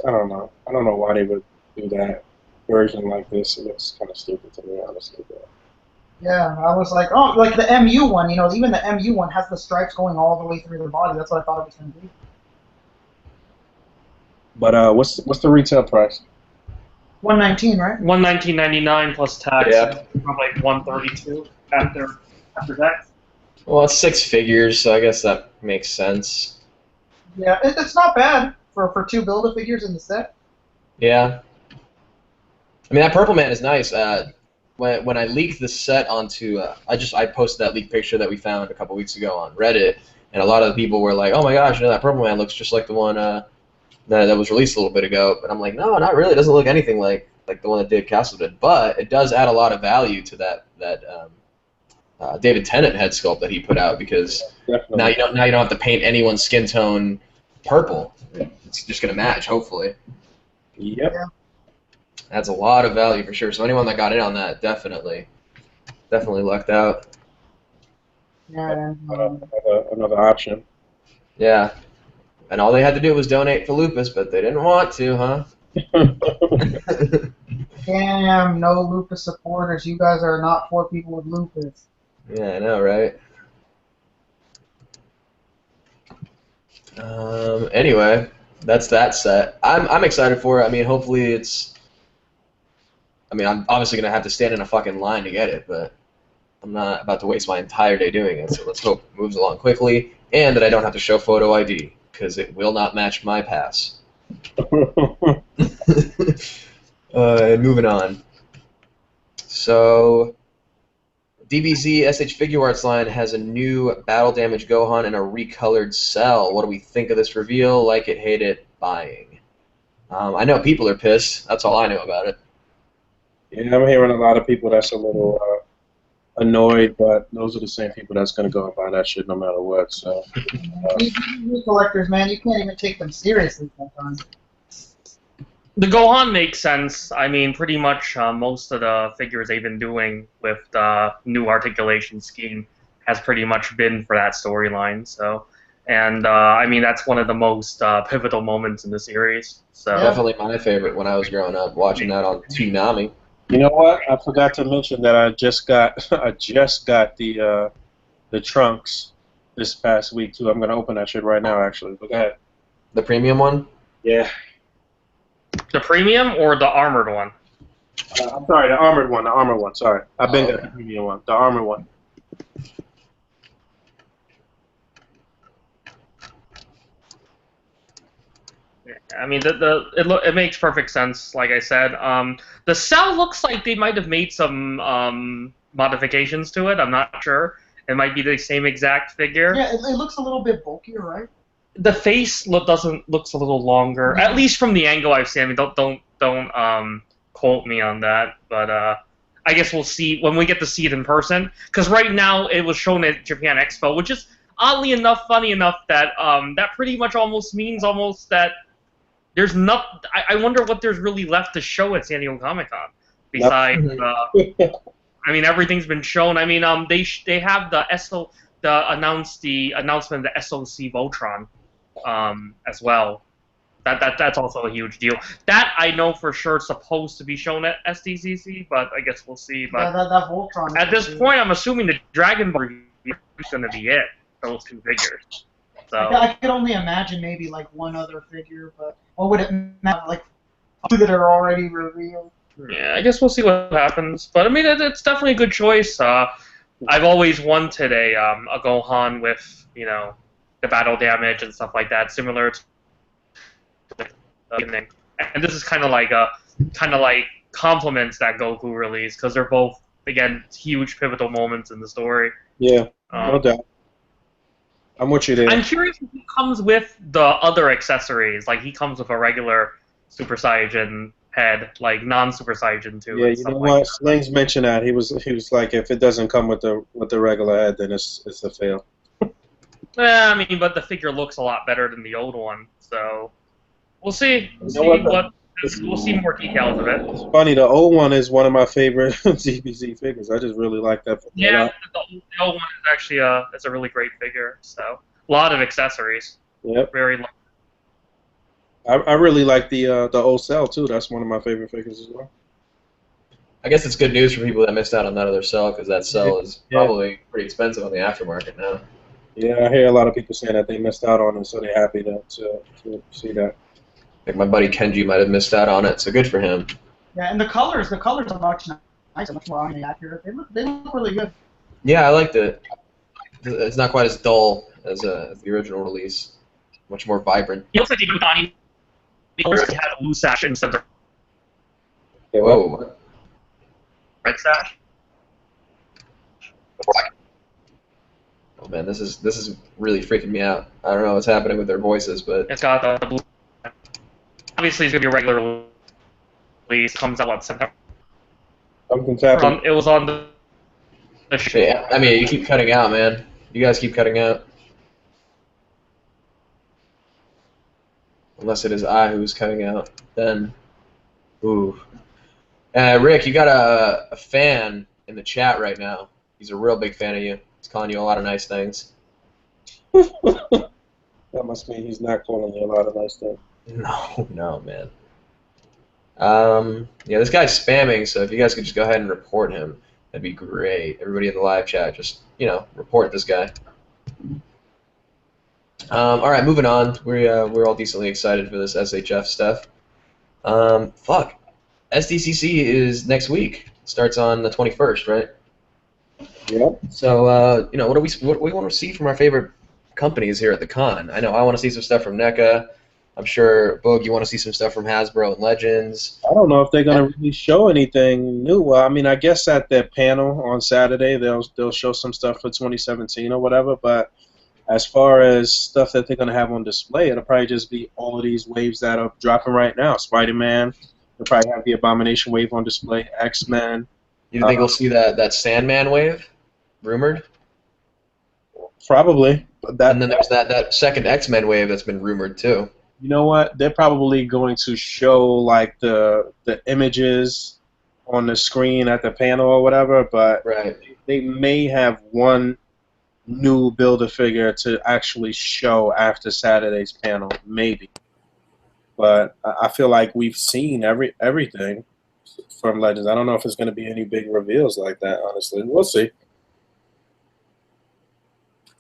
I don't know. I don't know why they would do that version like this. It looks kind of stupid to me, honestly. But Yeah, I was like, oh, like the MU one, you know, even the MU one has the stripes going all the way through their body. That's what I thought it was going to be. what's the retail price? 119, right? 119.99 plus tax. Yeah. Probably like 132 after tax. Well, it's 6 figures, so I guess that makes sense. Yeah, it's not bad for 2 Build-A-Figures in the set. Yeah. I mean, that Purple Man is nice. When I leaked the set onto, I posted that leaked picture that we found a couple weeks ago on Reddit, and a lot of the people were like, "Oh my gosh, you know that Purple Man looks just like the one that was released a little bit ago." But I'm like, no, not really. It doesn't look anything like the one that Dave Castle did. But it does add a lot of value to that David Tennant head sculpt that he put out, because Definitely. now you don't have to paint anyone's skin tone purple. It's just gonna match, hopefully. Yep. Yeah. Adds a lot of value for sure. So anyone that got in on that definitely lucked out. Yeah, and, Another option. Yeah. And all they had to do was donate for Lupus, but they didn't want to, huh? damn, no lupus supporters. You guys are not for people with lupus. Yeah, I know, right? Anyway, that's that set. I'm excited for it. I mean, hopefully it's... I mean, I'm obviously going to have to stand in a fucking line to get it, but I'm not about to waste my entire day doing it, so let's hope it moves along quickly, and that I don't have to show photo ID, because it will not match my pass. And moving on. So, DBZ SH Figure Arts line has a new Battle Damage Gohan and a recolored Cell. What do we think of this reveal? Like it, hate it, buying. I know people are pissed. That's all I know about it. Yeah, I'm hearing a lot of people that's a little annoyed, but those are the same people that's going to go and buy that shit no matter what. So, These collectors, man, you can't even take them seriously sometimes. The Gohan makes sense. I mean, pretty much most of the figures they've been doing with the new articulation scheme has pretty much been for that storyline. So, and I mean, that's one of the most pivotal moments in the series. So Definitely my favorite when I was growing up, watching that on Toonami. you know what? I forgot to mention that I just got the trunks this past week too. I'm gonna open that shit right now, actually. But go ahead. The premium one? Yeah. the premium or the armored one? I'm sorry, the armored one. The armored one. Sorry, I've been got the premium one. The armored one. I mean, it makes perfect sense. Like I said, the Cell looks like they might have made some modifications to it. I'm not sure. It might be the same exact figure. Yeah, it looks a little bit bulkier, right? The face looks a litlittle longer, at least from the angle I've seen. I mean, don't quote me on that, but I guess we'll see when we get to see it in person. Because right now it was shown at Japan Expo, which is oddly enough, funny enough that that pretty much almost means that there's not. I wonder what there's really left to show at San Diego Comic-Con besides. I mean, everything's been shown. I mean, they have the announcement of the SOC Voltron as well. That's also a huge deal. That I know for sure it's supposed to be shown at SDCC, but I guess we'll see. But that Voltron. at this point, I'm assuming the Dragon Ball is going to be it. Those 2 figures. So I could only imagine maybe like one other figure, but what would it matter? Like 2 that are already revealed. yeah, I guess we'll see what happens. But I mean, it's definitely a good choice. I've always wanted a Gohan with the battle damage and stuff like that, similar to the beginning. And this is kind of like complements that Goku release because they're both again huge pivotal moments in the story. Yeah, no doubt. I'm with you there. I'm curious if he comes with the other accessories. Like he comes with a regular Super Saiyan head, like non-Super Saiyan too. Yeah, you know what? Slings mentioned that he was like, if it doesn't come with the regular head, then it's a fail. I mean, but the figure looks a lot better than the old one, so we'll see. We'll see more details of it. It's funny. The old one is one of my favorite DBZ figures. I just really like that. Yeah, the old one is actually it's a really great figure. So a lot of accessories. Yep. Very. I really like the old cell too. That's one of my favorite figures as well. I guess it's good news for people that missed out on that other cell because that cell is probably pretty expensive on the aftermarket now. Yeah, I hear a lot of people saying that they missed out on it, so they're happy to see that. I think my buddy Kenji might have missed out on it, so good for him. Yeah, and the colors are much nicer, much more accurate. They look really good. Yeah, I liked it. It's not quite as dull as the original release. Much more vibrant. It looks like Utani. It looks like it had a blue sash instead of Okay, Whoa. red sash. Oh man, this is really freaking me out. I don't know what's happening with their voices, but It's got the blue. Obviously, it's gonna be a regular release. Comes out September. Something's happening. It was on the yeah, I mean, you keep cutting out, man. You guys keep cutting out. Unless it is I who's cutting out, then ooh. Rick, you got a fan in the chat right now. He's a real big fan of you. He's calling you a lot of nice things. That must mean he's not calling you a lot of nice things. No, man. Yeah, this guy's spamming, so if you guys could just go ahead and report him, that'd be great. Everybody in the live chat, just, report this guy. All right, moving on. We're all decently excited for this SHF stuff. Fuck. SDCC is next week. Starts on the 21st, right? Yep. So, what do we want to see from our favorite companies here at the con? I know I want to see some stuff from NECA. I'm sure, Boog, you want to see some stuff from Hasbro and Legends. I don't know if they're going to really show anything new. Well, I mean, I guess at their panel on Saturday, they'll show some stuff for 2017 or whatever, but as far as stuff that they're going to have on display, it'll probably just be all of these waves that are dropping right now. Spider-Man, they'll probably have the Abomination wave on display, X-Men. You think we'll see that Sandman wave, rumored? Probably. And then there's that second X-Men wave that's been rumored too. You know what? They're probably going to show like the images on the screen at the panel or whatever, but right. They may have one new Build-A-Figure to actually show after Saturday's panel, maybe. But I feel like we've seen everything from Legends. I don't know if it's going to be any big reveals like that, honestly. We'll see.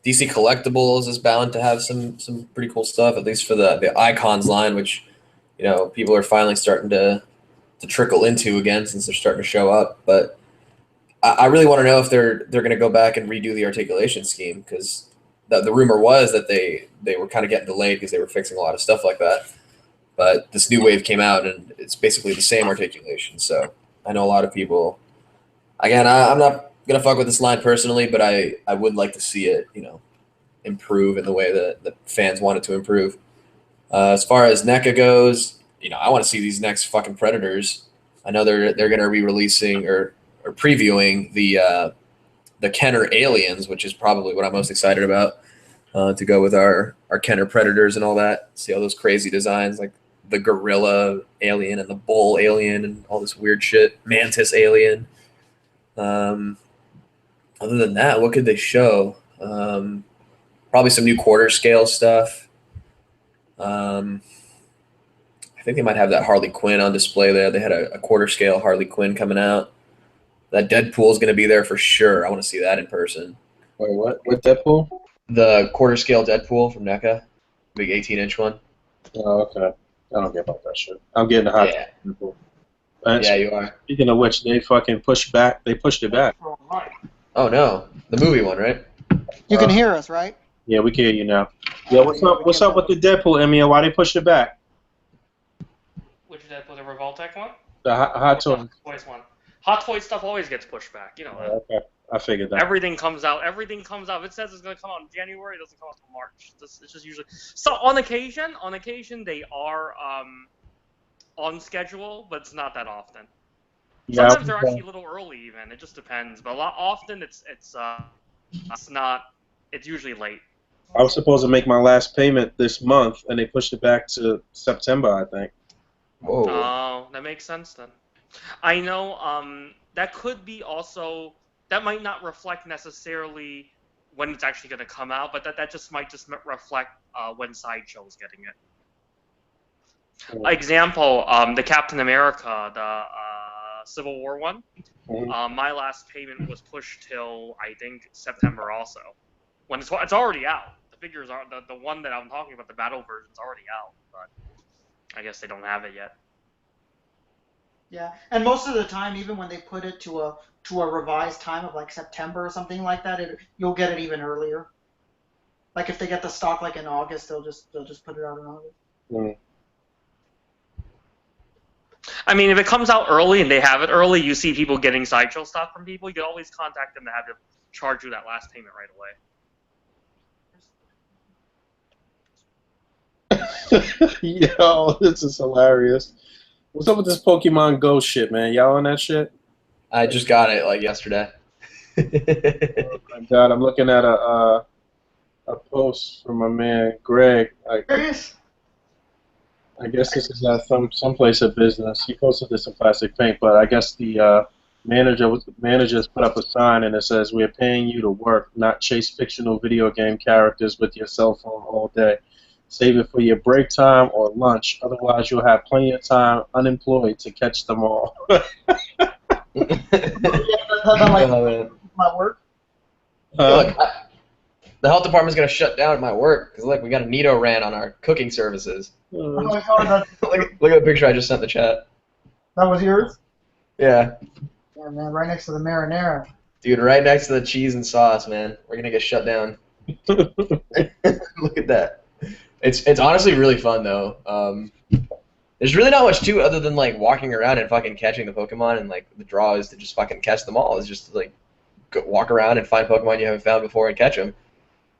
DC Collectibles is bound to have some pretty cool stuff, at least for the Icons line, which people are finally starting to trickle into again since they're starting to show up. But I really want to know if they're going to go back and redo the articulation scheme, because the rumor was that they were kind of getting delayed because they were fixing a lot of stuff like that. But this new wave came out and it's basically the same articulation. So I know a lot of people. Again, I'm not gonna fuck with this line personally, but I would like to see it, improve in the way that fans want it to improve. As far as NECA goes, I want to see these next fucking Predators. I know they're gonna be releasing or previewing the Kenner Aliens, which is probably what I'm most excited about, to go with our Kenner Predators and all that. See all those crazy designs like the gorilla alien and the bull alien and all this weird shit. Mantis alien. Other than that, what could they show? Probably some new quarter scale stuff. think they might have that Harley Quinn on display there. They had a quarter scale Harley Quinn coming out. That Deadpool's going to be there for sure. I want to see that in person. Wait, what? What Deadpool? The quarter scale Deadpool from NECA, big 18-inch one. Oh, okay. I don't care about that shit. I'm getting the hot Deadpool. Yeah, you are. Speaking of which, they fucking pushed back. They pushed it back. Oh no, the movie one, right? You can hear us, right? Yeah, we can hear you now. Yeah, what's up? What's up with the Deadpool, Emiya? Why they pushed it back? Which Deadpool, the Revoltech one? The Hot Toys. Hot Toys one. Hot Toy stuff always gets pushed back. You know that. Okay, I figured that. Everything comes out. Everything comes out. If it says it's going to come out in January, it doesn't come out until March. It's just usually. So on occasion they are on schedule, but it's not that often. Yeah, Sometimes they're actually a little early, even. It just depends. But often it's not. It's usually late. I was supposed to make my last payment this month, and they pushed it back to September, I think. Whoa. Oh, that makes sense then. I know that could be also, that might not reflect necessarily when it's actually going to come out, but that just might just reflect when Sideshow's getting it. Example, the Captain America, the Civil War one, my last payment was pushed till, I think, September also. When it's already out. The figures are, the one that I'm talking about, the battle version's already out, but I guess they don't have it yet. Yeah, and most of the time, even when they put it to a revised time of like September or something like that, you'll get it even earlier. Like if they get the stock like in August, they'll just put it out in August. Mm. I mean, if it comes out early and they have it early, you see people getting Sideshow stock from people, you can always contact them to have them charge you that last payment right away. Yo, this is hilarious. What's up with this Pokemon Go shit, man? Y'all on that shit? I just got it like yesterday. Oh my God, I'm looking at a post from my man Greg. Like, I guess this is at some place of business. He posted this in plastic paint, but I guess the managers put up a sign and it says, "We're paying you to work, not chase fictional video game characters with your cell phone all day. Save it for your break time or lunch. Otherwise, you'll have plenty of time unemployed to catch them all." My work. Look, the health department's gonna shut down at my work because look, we got a Nido ran on our cooking services. Oh my God, look at the picture I just sent in the chat. that was yours? Yeah. Yeah, man, right next to the marinara. Dude, right next to the cheese and sauce, man. We're gonna get shut down. Look at that. It's honestly really fun though. There's really not much to it other than like walking around and fucking catching the Pokemon, and like the draw is to just fucking catch them all. It's just to, like walk around and find Pokemon you haven't found before and catch them.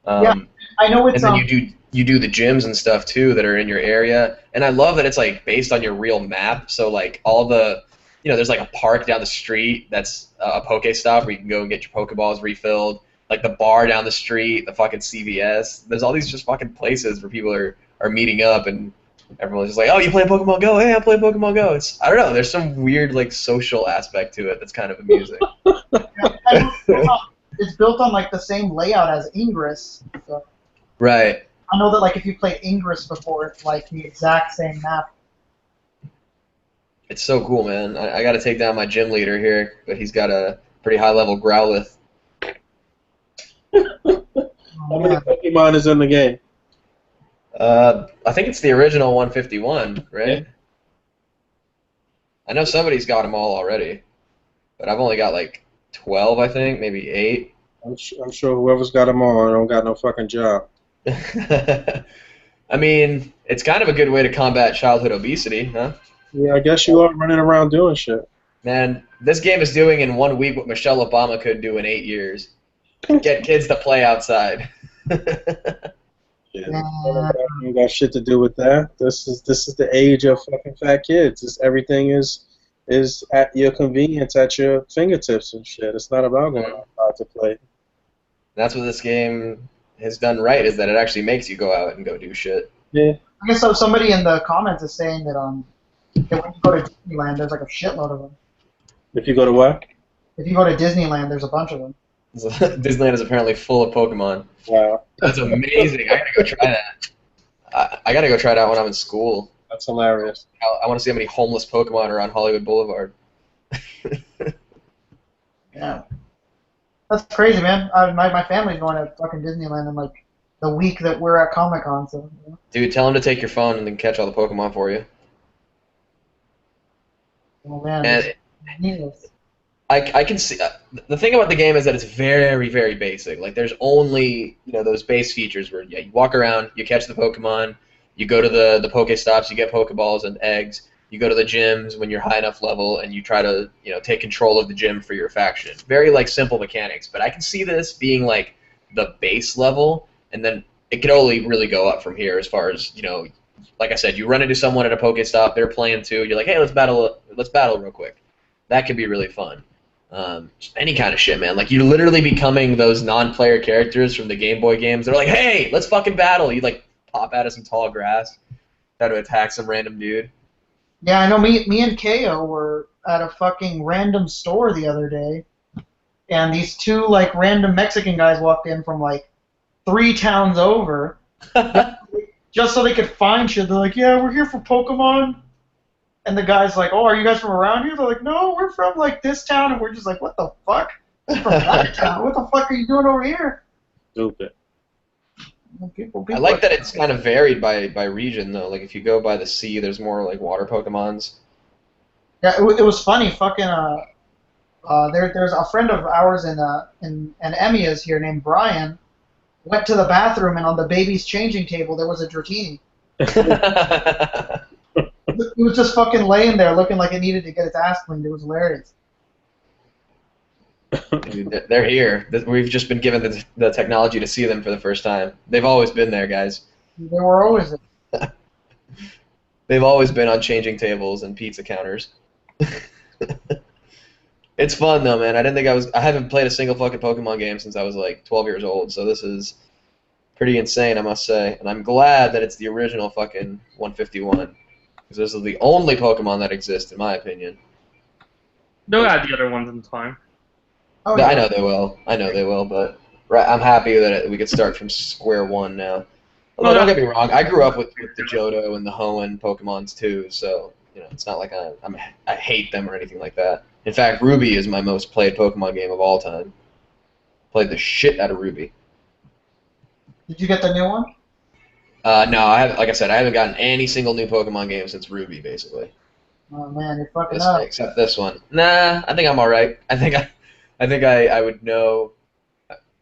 Yeah, I know it's. And then you do the gyms and stuff too that are in your area, and I love that it's like based on your real map. So like all the, there's like a park down the street that's a Pokestop where you can go and get your Pokeballs refilled. Like the bar down the street, the fucking CVS. There's all these just fucking places where people are meeting up, and everyone's just like, "Oh, you playing Pokemon Go? Hey, I'm playing Pokemon Go." I don't know. There's some weird like social aspect to it that's kind of amusing. Yeah, it's built on like the same layout as Ingress. So Right. I know that like if you played Ingress before, it's like the exact same map. It's so cool, man. I got to take down my gym leader here, but he's got a pretty high level Growlithe. How many Pokemon is in the game? I think it's the original 151, right? Yeah. I know somebody's got them all already, but I've only got like 12, I think, maybe 8. I'm sure whoever's got them all don't got no fucking job. I mean, it's kind of a good way to combat childhood obesity, huh? Yeah, I guess you are running around doing shit. Man, this game is doing in 1 week what Michelle Obama could do in 8 years. Get kids to play outside. Yeah, you got shit to do with that. This is the age of fucking fat kids. Everything is at your convenience, at your fingertips and shit. It's not about going out to play. That's what this game has done right, is that it actually makes you go out and go do shit. Yeah. I guess so. Somebody in the comments is saying that that when you go to Disneyland, there's like a shitload of them. If you go to what? If you go to Disneyland, there's a bunch of them. Disneyland is apparently full of Pokemon. Wow. That's amazing. I gotta go try that. I gotta go try it out when I'm in school. That's hilarious. I want to see how many homeless Pokemon are on Hollywood Boulevard. Yeah. That's crazy, man. My family's going to fucking Disneyland in like the week that we're at Comic-Con, so. Yeah. Dude, tell him to take your phone and then catch all the Pokemon for you. Oh man. And Genius. I can see the thing about the game is that it's very, very basic. Like there's only those base features where you walk around, you catch the Pokemon, you go to the Pokestops, you get Pokeballs and eggs, you go to the gyms when you're high enough level, and you try to take control of the gym for your faction. Very like simple mechanics, but I can see this being like the base level, and then it could only really go up from here as far as like I said, you run into someone at a Pokestop, they're playing too, you're like, hey, let's battle real quick. That could be really fun. Just any kind of shit, man. Like, you're literally becoming those non-player characters from the Game Boy games. They're like, hey, let's fucking battle. You, like, pop out of some tall grass, try to attack some random dude. Yeah, I know me and Keiyo were at a fucking random store the other day, and these two, like, random Mexican guys walked in from, like, 3 towns over, just so they could find shit. They're like, yeah, we're here for Pokemon. And the guy's like, oh, are you guys from around here? They're like, no, we're from, like, this town. And we're just like, what the fuck? We're from that town. What the fuck are you doing over here? Stupid. People I like that it's kind of varied by region, though. Like, if you go by the sea, there's more, like, water Pokemons. Yeah, it was funny. Fucking, there's a friend of ours in Emiya's here named Brian. Went to the bathroom, and on the baby's changing table, there was a Dratini. It was just fucking laying there looking like it needed to get its ass cleaned. It was hilarious. Dude, they're here. We've just been given the technology to see them for the first time. They've always been there, guys. They were always there. They've always been on changing tables and pizza counters. It's fun, though, man. I haven't played a single fucking Pokemon game since I was, like, 12 years old, so this is pretty insane, I must say. And I'm glad that it's the original fucking 151. Because this is the only Pokemon that exists, in my opinion. They'll add the other ones in time. Oh, I yeah. know they will, but I'm happy that we could start from square one now. Although, don't get me wrong, I grew up with the Johto and the Hoenn Pokemons too, so it's not like I hate them or anything like that. In fact, Ruby is my most played Pokemon game of all time. Played the shit out of Ruby. Did you get the new one? No, like I said, I haven't gotten any single new Pokemon game since Ruby, basically. Oh man, you're fucking up. Except this one. Nah, I think I'm all right. I think I would know.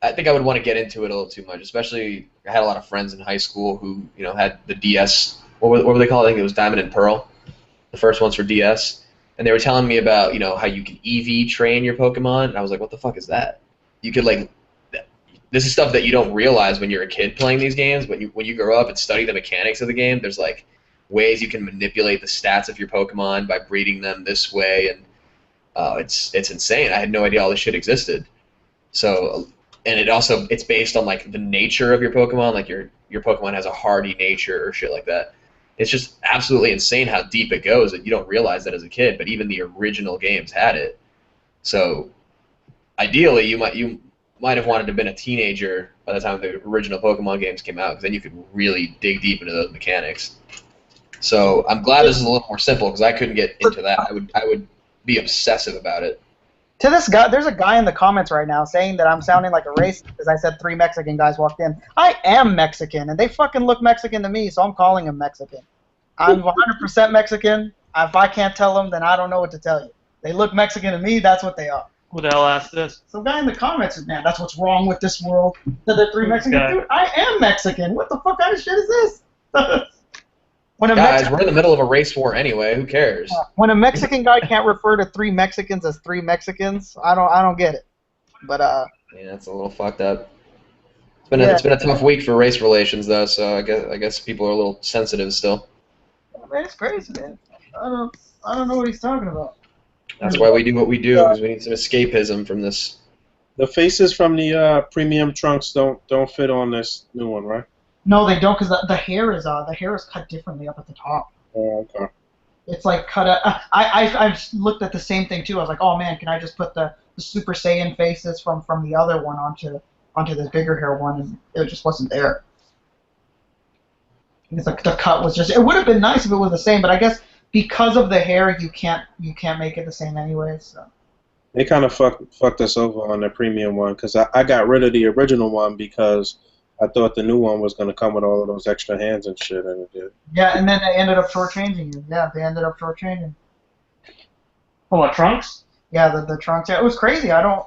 I think I would want to get into it a little too much, especially I had a lot of friends in high school who had the DS. What were they called? I think it was Diamond and Pearl, the first ones for DS, and they were telling me about how you can EV train your Pokemon, and I was like, what the fuck is that? You could like. This is stuff that you don't realize when you're a kid playing these games, but when you grow up and study the mechanics of the game, there's like ways you can manipulate the stats of your Pokemon by breeding them this way, and it's insane. I had no idea all this shit existed. So, and it's based on like the nature of your Pokemon, like your Pokemon has a hardy nature or shit like that. It's just absolutely insane how deep it goes, and you don't realize that as a kid, but even the original games had it. So, ideally, you might have wanted to have been a teenager by the time the original Pokemon games came out, because then you could really dig deep into those mechanics. So I'm glad this is a little more simple, because I couldn't get into that. I would be obsessive about it. To this guy, there's a guy in the comments right now saying that I'm sounding like a racist because I said 3 Mexican guys walked in. I am Mexican, and they fucking look Mexican to me, so I'm calling them Mexican. I'm 100% Mexican. If I can't tell them, then I don't know what to tell you. They look Mexican to me, that's what they are. Who the hell asked this? Some guy in the comments said, man, that's what's wrong with this world. That they're 3 Mexicans. Dude, I am Mexican. What the fuck kind of shit is this? Guys, we're in the middle of a race war anyway. Who cares? When a Mexican guy can't refer to 3 Mexicans as 3 Mexicans, I don't get it. But yeah, that's a little fucked up. It's been a tough week for race relations though, so I guess people are a little sensitive still. Man, it's crazy, man. I don't know what he's talking about. That's why we do what we do, because we need some escapism from this. The faces from the premium trunks don't fit on this new one, right? No, they don't, because the hair is cut differently up at the top. Oh, okay. It's like cut out. I've looked at the same thing too. I was like, oh man, can I just put the Super Saiyan faces from the other one onto this bigger hair one, and it just wasn't there. It's like the cut was just. It would have been nice if it was the same, but I guess because of the hair, you can't make it the same anyway. So. They kind of fucked us over on the premium one because I got rid of the original one because I thought the new one was going to come with all of those extra hands and shit, and it did. Yeah, and then they ended up shortchanging you. Yeah, they ended up shortchanging. Oh, what, trunks? Yeah, the trunks. Yeah, it was crazy. I don't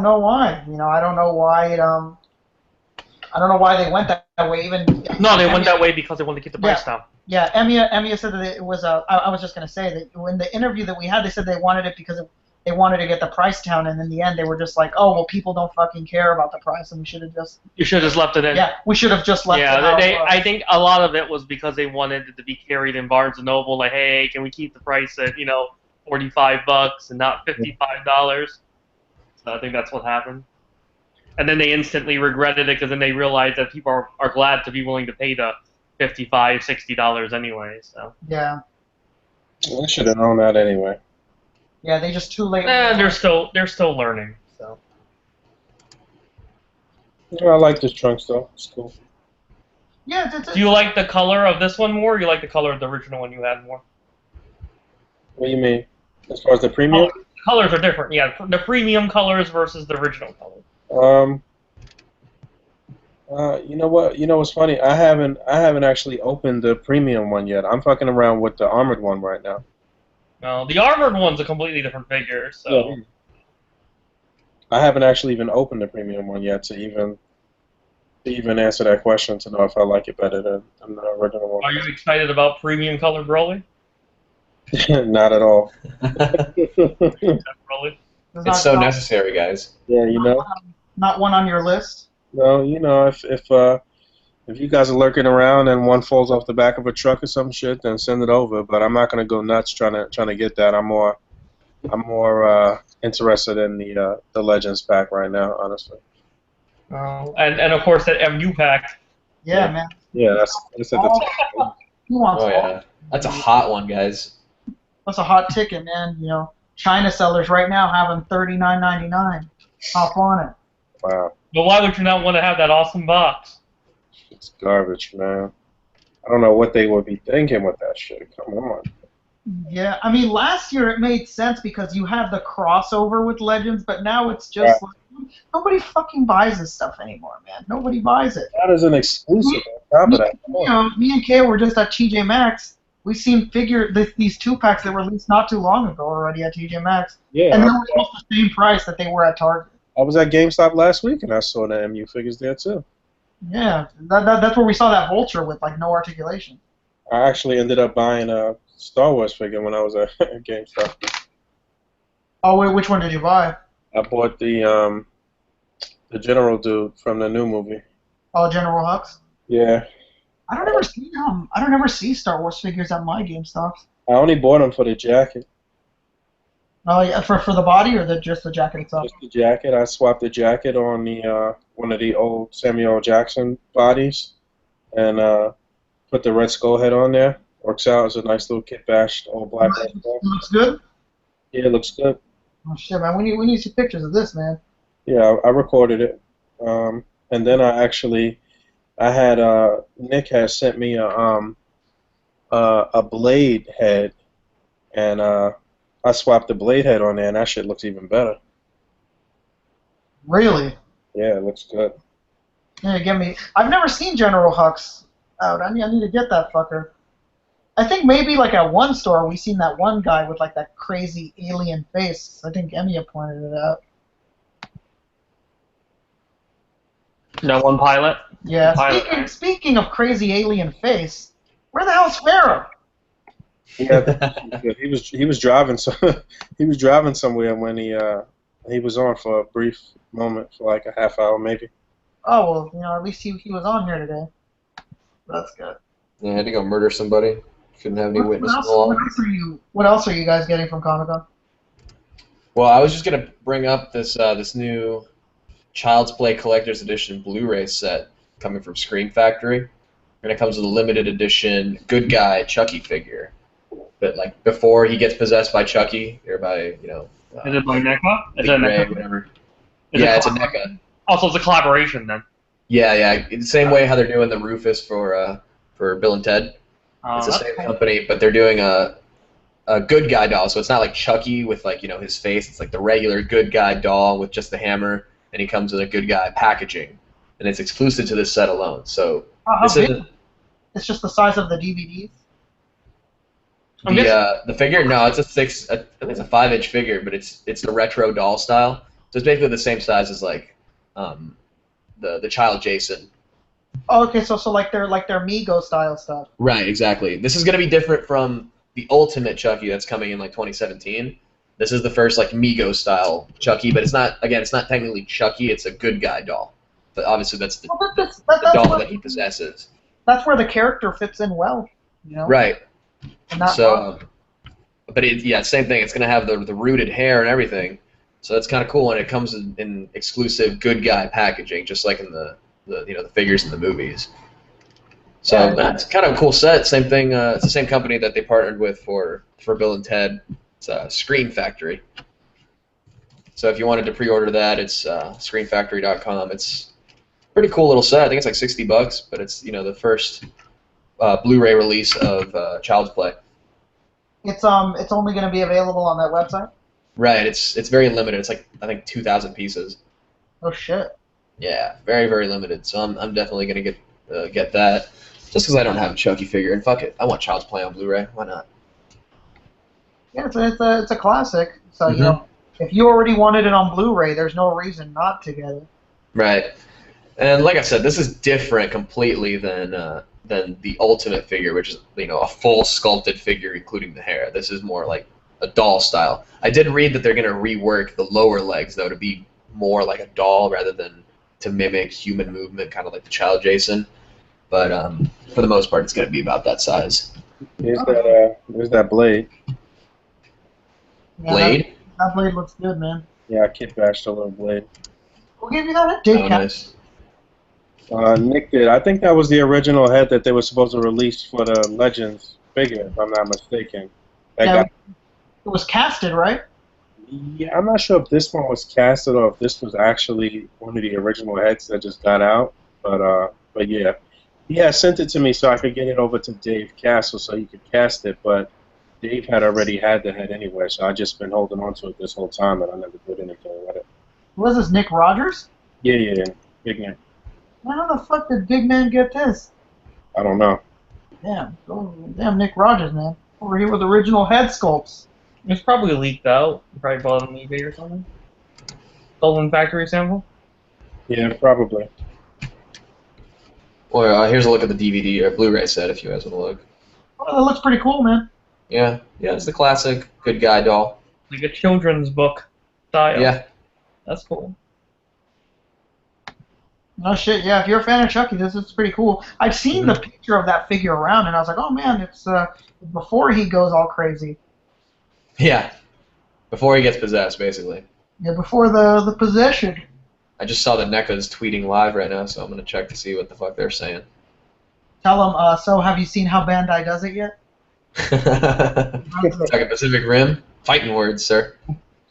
know why. I don't know why it I don't know why they went that way. Even no, they went that way because they wanted to keep the price down. Yeah, Emiya said that it was. I was just gonna say that in the interview that we had, they said they wanted it because they wanted to get the price down, and in the end, they were just like, oh well, people don't fucking care about the price, and we should have just. You should have just left it in. Yeah, we should have just left it. Yeah, I think a lot of it was because they wanted it to be carried in Barnes and Noble. Like, hey, can we keep the price at $45 and not $55? So I think that's what happened. And then they instantly regretted it because then they realized that people are glad to be willing to pay the $55, $60 anyway. So yeah, I should have known that anyway. Yeah, they just too late. They're still learning. So Yeah, I like this trunks though. It's cool. Yeah. Do you like the color of this one more, or you like the color of the original one you had more? What do you mean? As far as the premium? Colors are different. Yeah, the premium colors versus the original colors. You know what? You know what's funny? I haven't actually opened the premium one yet. I'm fucking around with the armored one right now. No, the armored one's a completely different figure. So yeah. I haven't actually even opened the premium one yet to even answer that question to know if I like it better than the original one. Are you excited about premium colored Broly? Not at all. Broly? It's so necessary, guys. Yeah, you know. Not one on your list. No, you know, if you guys are lurking around and one falls off the back of a truck or some shit, then send it over. But I'm not gonna go nuts trying to get that. I'm more interested in the Legends pack right now, honestly. And of course that MU pack. Yeah, man. Yeah, that's at the top. Who wants yeah, that's a hot one, guys. That's a hot ticket, man. China sellers right now having $39.99. Hop on it. Wow. But why would you not want to have that awesome box? It's garbage, man. I don't know what they would be thinking with that shit. Come on. Yeah, I mean, last year it made sense because you had the crossover with Legends, but now it's just like, nobody fucking buys this stuff anymore, man. Nobody buys it. That is an exclusive on top of that. Me and Keiyo were just at TJ Maxx. We've seen these 2-packs that were released not too long ago already at TJ Maxx. Yeah. And they were almost the same price that they were at Target. I was at GameStop last week and I saw the MU figures there too. Yeah, that's where we saw that vulture with like no articulation. I actually ended up buying a Star Wars figure when I was at GameStop. Oh wait, which one did you buy? I bought the General dude from the new movie. Oh, General Hux. Yeah. I don't ever see Star Wars figures at my GameStops. I only bought him for the jacket. Oh yeah, for the body or just the jacket itself? Just the jacket. I swapped the jacket on the one of the old Samuel L. Jackson bodies, and put the Red Skull head on there. Works out as a nice little kit bashed all black. Looks good. Yeah, it looks good. Oh shit, man! We need to see pictures of this, man. Yeah, I recorded it, and then I had Nick has sent me a blade head, and I swapped the blade head on there, and that shit looks even better. Really? Yeah, it looks good. Yeah, give me. I've never seen General Hux out. I need to get that fucker. I think maybe like at one store we seen that one guy with like that crazy alien face. I think Emiya pointed it out. No one pilot. Yeah. Speaking of crazy alien face, where the hell's Pharaoh? Yeah, he was driving somewhere when he was on for a brief moment for like a half hour maybe. Oh well, at least he was on here today. That's good. Yeah, I had to go murder somebody. Couldn't have any witnesses along. What else are you guys getting from Comic-Con? Well, I was just gonna bring up this new Child's Play Collector's Edition Blu-ray set coming from Scream Factory, and it comes with a limited edition good guy Chucky figure. But like before he gets possessed by Chucky, or by is it by NECA? Is it NECA? Whatever. It's a NECA. Also, it's a collaboration then. Yeah, yeah. The same way how they're doing the Rufus for Bill and Ted. It's the That's same cool. company, but they're doing a good guy doll. So it's not like Chucky with like his face. It's like the regular good guy doll with just the hammer, and he comes with a good guy packaging, and it's exclusive to this set alone. So How this big? isn't It's just the size of the DVDs. the figure. No, it's a six. I think it's a 5-inch figure, but it's the retro doll style. So it's basically the same size as like the child Jason. Oh, okay, so like their Mego style stuff. Right, exactly. This is going to be different from the Ultimate Chucky that's coming in like 2017. This is the first like Mego style Chucky, but it's not technically Chucky. It's a good guy doll. But obviously that's the, Well, the doll that he possesses. That's where the character fits in well, you know. Right. And not So, but same thing. It's going to have the rooted hair and everything. So that's kind of cool, and it comes in exclusive good guy packaging, just like in the figures in the movies. So Yeah. that's kind of a cool set. Same thing. It's the same company that they partnered with for Bill and Ted. It's Screen Factory. So if you wanted to pre-order that, it's screenfactory.com. It's a pretty cool little set. I think it's like $60, but it's the first Blu-ray release of Child's Play. It's only going to be available on that website. Right. It's very limited. It's like I think 2,000 pieces. Oh shit. Yeah, very very limited. So I'm definitely gonna get that. Just because I don't have a Chucky figure, and fuck it, I want Child's Play on Blu-ray. Why not? Yeah, it's a classic. So you know, if you already wanted it on Blu-ray, there's no reason not to get it. Right. And like I said, this is different completely than the Ultimate figure, which is a full sculpted figure including the hair. This is more like a doll style. I did read that they're gonna rework the lower legs though to be more like a doll rather than to mimic human movement, kind of like the Child Jason. But for the most part, it's gonna be about that size. There's that blade. Yeah, Blade? That blade looks good, man. Yeah, I kid bashed a little blade. Who gave you that? Dave Oh, Cap. nice. Nick did. I think that was the original head that they were supposed to release for the Legends figure, if I'm not mistaken. That Yeah, guy. it was casted, right? Yeah, I'm not sure if this one was casted or if this was actually one of the original heads that just got out. But yeah, he had sent it to me so I could get it over to Dave Castle so he could cast it. But Dave had already had the head anyway, so I just been holding on to it this whole time, and I never did anything with it. Was this Nick Rogers? Yeah, big man. How the fuck did Big Man get this? I don't know. Damn Nick Rogers, man. Over here with original head sculpts. It's probably leaked out. Probably bought it on eBay or something. Stolen factory sample. Yeah, probably. Well, here's a look at the DVD or Blu-ray set if you guys want to look. Oh, that looks pretty cool, man. Yeah, it's the classic good guy doll. Like a children's book style. Yeah. That's cool. No shit, yeah. If you're a fan of Chucky, this is pretty cool. I've seen the picture of that figure around, and I was like, oh man, it's before he goes all crazy. Yeah. Before he gets possessed, basically. Yeah, before the possession. I just saw the NECA's tweeting live right now, so I'm gonna check to see what the fuck they're saying. Tell him. So have you seen how Bandai does it yet? Talking Pacific Rim. Fighting words, sir.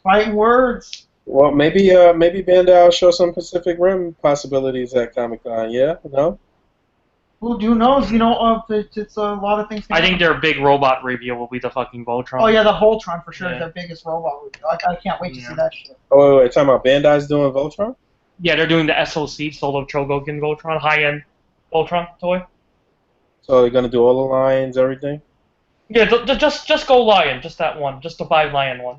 Fighting words. Well, maybe Bandai will show some Pacific Rim possibilities at Comic-Con. Yeah, no. Who knows? You know, it's a lot of things. I think their big robot reveal will be the fucking Voltron. Oh yeah, the Voltron for sure is Yeah. their biggest robot reveal. I can't wait to see that shit. Oh wait, talking about Bandai's doing Voltron? Yeah, they're doing the SOC, Solo Chogokin Voltron, high-end Voltron toy. So they're gonna do all the lines, everything. Yeah, just go Lion, just that one, just the 5 Lion one.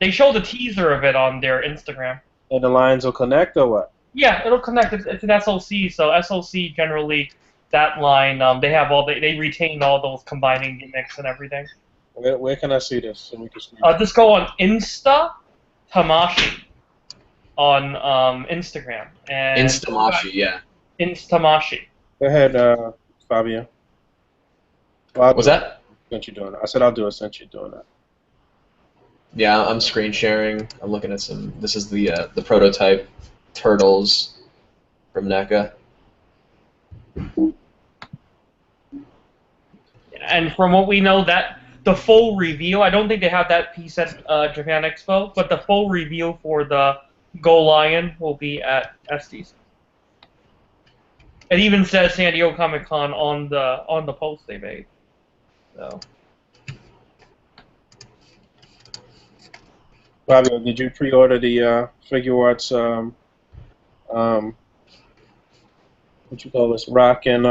They showed a teaser of it on their Instagram. And the lines will connect or what? Yeah, it'll connect. It's an SOC, so SOC generally that line they retain all those combining gimmicks and everything. Where can I see this? So we can see Just go on Insta Tamashi on Instagram and Instamashi, yeah. Instamashi. Go ahead, Fabio. Well, What's that? Since you're doing it, I said I'll do it since you're doing that. Yeah, I'm screen sharing. I'm looking at some. This is the prototype turtles from NECA. And from what we know, that the full reveal, I don't think they have that piece at Japan Expo, but the full reveal for the Go Lion will be at Estes. It even says San Diego Comic-Con on the post they made. So. Fabio, did you pre-order the Figure Arts? What you call this? Rock and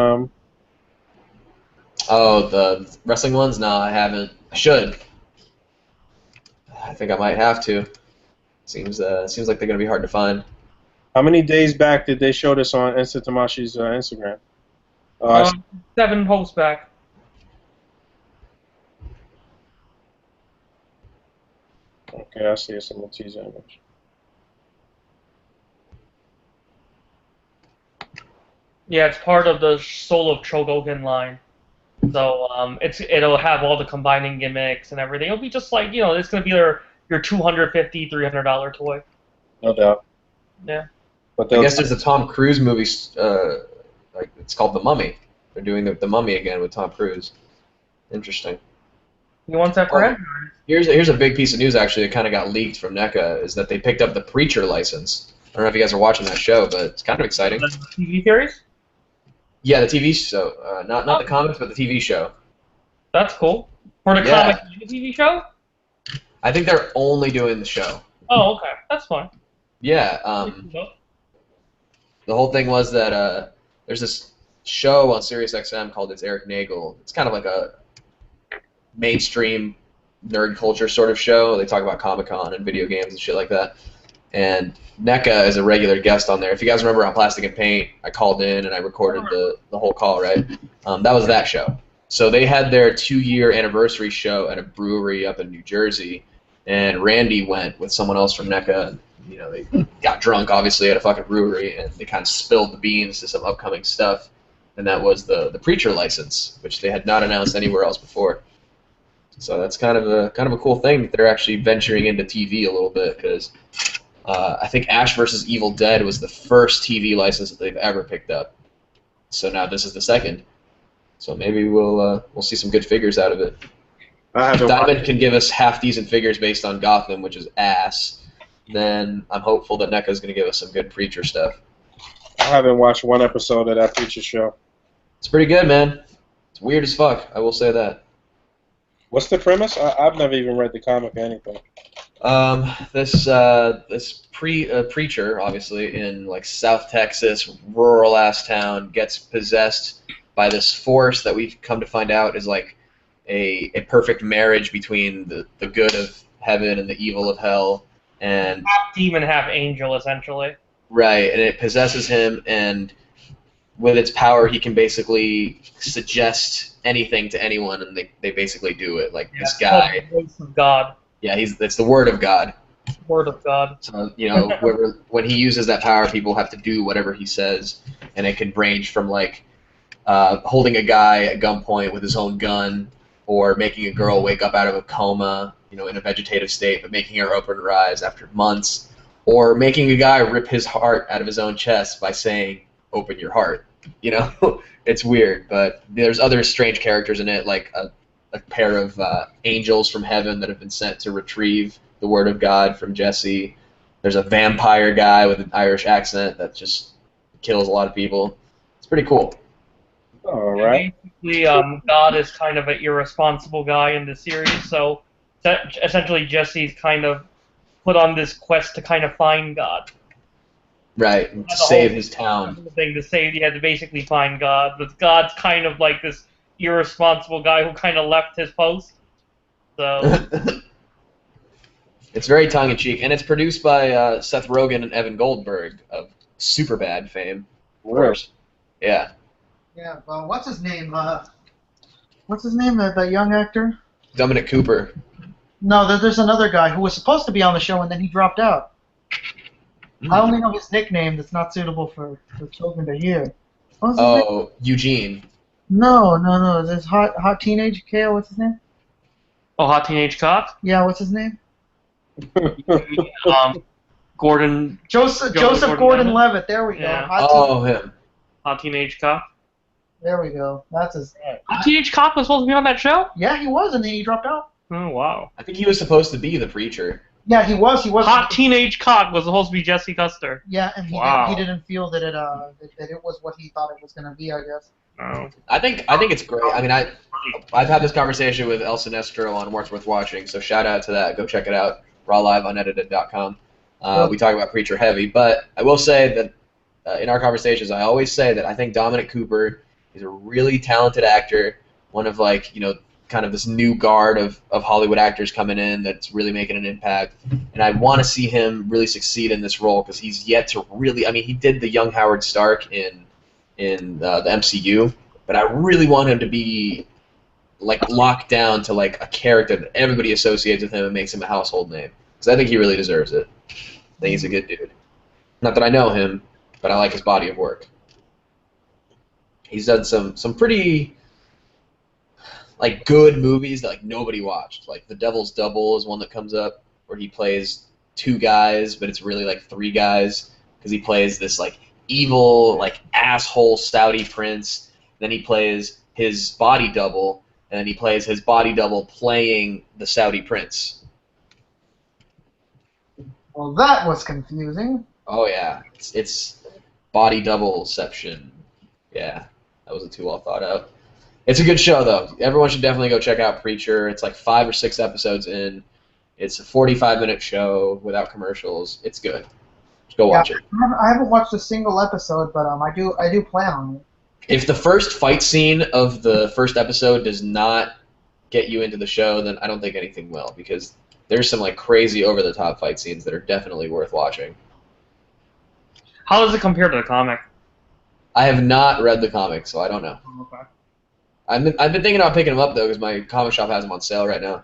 Oh, the wrestling ones? No, I haven't. I should. I think I might have to. Seems like they're gonna be hard to find. How many days back did they show this on Insta Tamashi's Instagram? 7 posts back. Okay, I see it's in the teaser image. Yeah, it's part of the Soul of Chogokin line. So it'll have all the combining gimmicks and everything. It'll be just like, it's gonna be your $250, $300 toy. No doubt. Yeah. But I guess there's a Tom Cruise movie. Like it's called The Mummy. They're doing the Mummy again with Tom Cruise. Interesting. You want that for him? Here's a big piece of news actually that kind of got leaked from NECA is that they picked up the Preacher license. I don't know if you guys are watching that show, but it's kind of exciting. The TV series? Yeah, the TV show. Not the comics, but the TV show. That's cool. For the comic and the TV show? I think they're only doing the show. Oh, okay. That's fine. Yeah. The whole thing was that there's this show on SiriusXM called It's Eric Nagel. It's kind of like a mainstream nerd culture sort of show. They talk about Comic-Con and video games and shit like that. And NECA is a regular guest on there. If you guys remember on Plastic and Paint, I called in and I recorded the whole call, right? That was that show. So they had their 2-year anniversary show at a brewery up in New Jersey, and Randy went with someone else from NECA. They got drunk, obviously, at a fucking brewery, and they kind of spilled the beans to some upcoming stuff, and that was the Preacher license, which they had not announced anywhere else before. So that's kind of a cool thing that they're actually venturing into TV a little bit, because I think Ash vs. Evil Dead was the first TV license that they've ever picked up. So now this is the second. So maybe we'll see some good figures out of it. If Diamond can give us half-decent figures based on Gotham, which is ass, then I'm hopeful that NECA's going to give us some good Preacher stuff. I haven't watched one episode of that Preacher show. It's pretty good, man. It's weird as fuck, I will say that. What's the premise? I've never even read the comic or anything. This preacher, obviously, in like South Texas, rural-ass town, gets possessed by this force that we've come to find out is like a perfect marriage between the good of heaven and the evil of hell. And half demon, half angel, essentially. Right, and it possesses him, and with its power, he can basically suggest anything to anyone, and they basically do it. Like this guy. The voice of God. Yeah, it's the word of God. Word of God. So when he uses that power, people have to do whatever he says, and it can range from like holding a guy at gunpoint with his own gun, or making a girl wake up out of a coma, in a vegetative state, but making her open her eyes after months, or making a guy rip his heart out of his own chest by saying, "Open your heart." It's weird, but there's other strange characters in it, like a pair of angels from heaven that have been sent to retrieve the word of God from Jesse. There's a vampire guy with an Irish accent that just kills a lot of people. It's pretty cool. All right. Basically, God is kind of an irresponsible guy in the series, so essentially Jesse's kind of put on this quest to kind of find God. Right, and to save his town. To basically find God. But God's kind of like this irresponsible guy who kind of left his post. So it's very tongue-in-cheek, and it's produced by Seth Rogen and Evan Goldberg of Superbad fame, of course. Yeah. Yeah, well, what's his name? That young actor? Dominic Cooper. No, there's another guy who was supposed to be on the show and then he dropped out. I only know his nickname that's not suitable for children to hear. Oh, Eugene. No. This hot teenage Keiyo, what's his name? Oh, Hot Teenage Cop? Yeah, what's his name? Gordon... Joseph Gordon-Levitt, there we go. Yeah. Him. Hot Teenage Cop? There we go. That's his name. Hot Teenage Cop was supposed to be on that show? Yeah, he was, and then he dropped out. Oh, wow. I think he was supposed to be the preacher. Yeah, he was. He was. Hot teenage cock was supposed to be Jesse Custer. Yeah, and Wow. he didn't feel that it was what he thought it was going to be, I guess. Oh. I think it's great. I mean, I've had this conversation with El Sinestro on What's Worth Watching, so shout out to that. Go check it out. rawliveunedited.com. We talk about Preacher heavy, but I will say that in our conversations, I always say that I think Dominic Cooper is a really talented actor, one of kind of this new guard of Hollywood actors coming in that's really making an impact. And I want to see him really succeed in this role because he's yet to really. I mean, he did the young Howard Stark in the MCU, but I really want him to be locked down to a character that everybody associates with him and makes him a household name. Because I think he really deserves it. I think he's a good dude. Not that I know him, but I like his body of work. He's done some pretty good movies that nobody watched. Like The Devil's Double is one that comes up where he plays two guys, but it's really three guys because he plays this evil asshole Saudi prince. Then he plays his body double, and then he plays his body double playing the Saudi prince. Well, that was confusing. Oh yeah, it's body doubleception. Yeah, that wasn't too well thought out. It's a good show, though. Everyone should definitely go check out Preacher. It's 5 or 6 episodes in. It's a 45-minute show without commercials. It's good. Just go watch it. I haven't watched a single episode, but I do plan on it. If the first fight scene of the first episode does not get you into the show, then I don't think anything will, because there's some crazy over-the-top fight scenes that are definitely worth watching. How does it compare to the comic? I have not read the comic, so I don't know. Okay. I've been thinking about picking them up, though, because my comic shop has them on sale right now.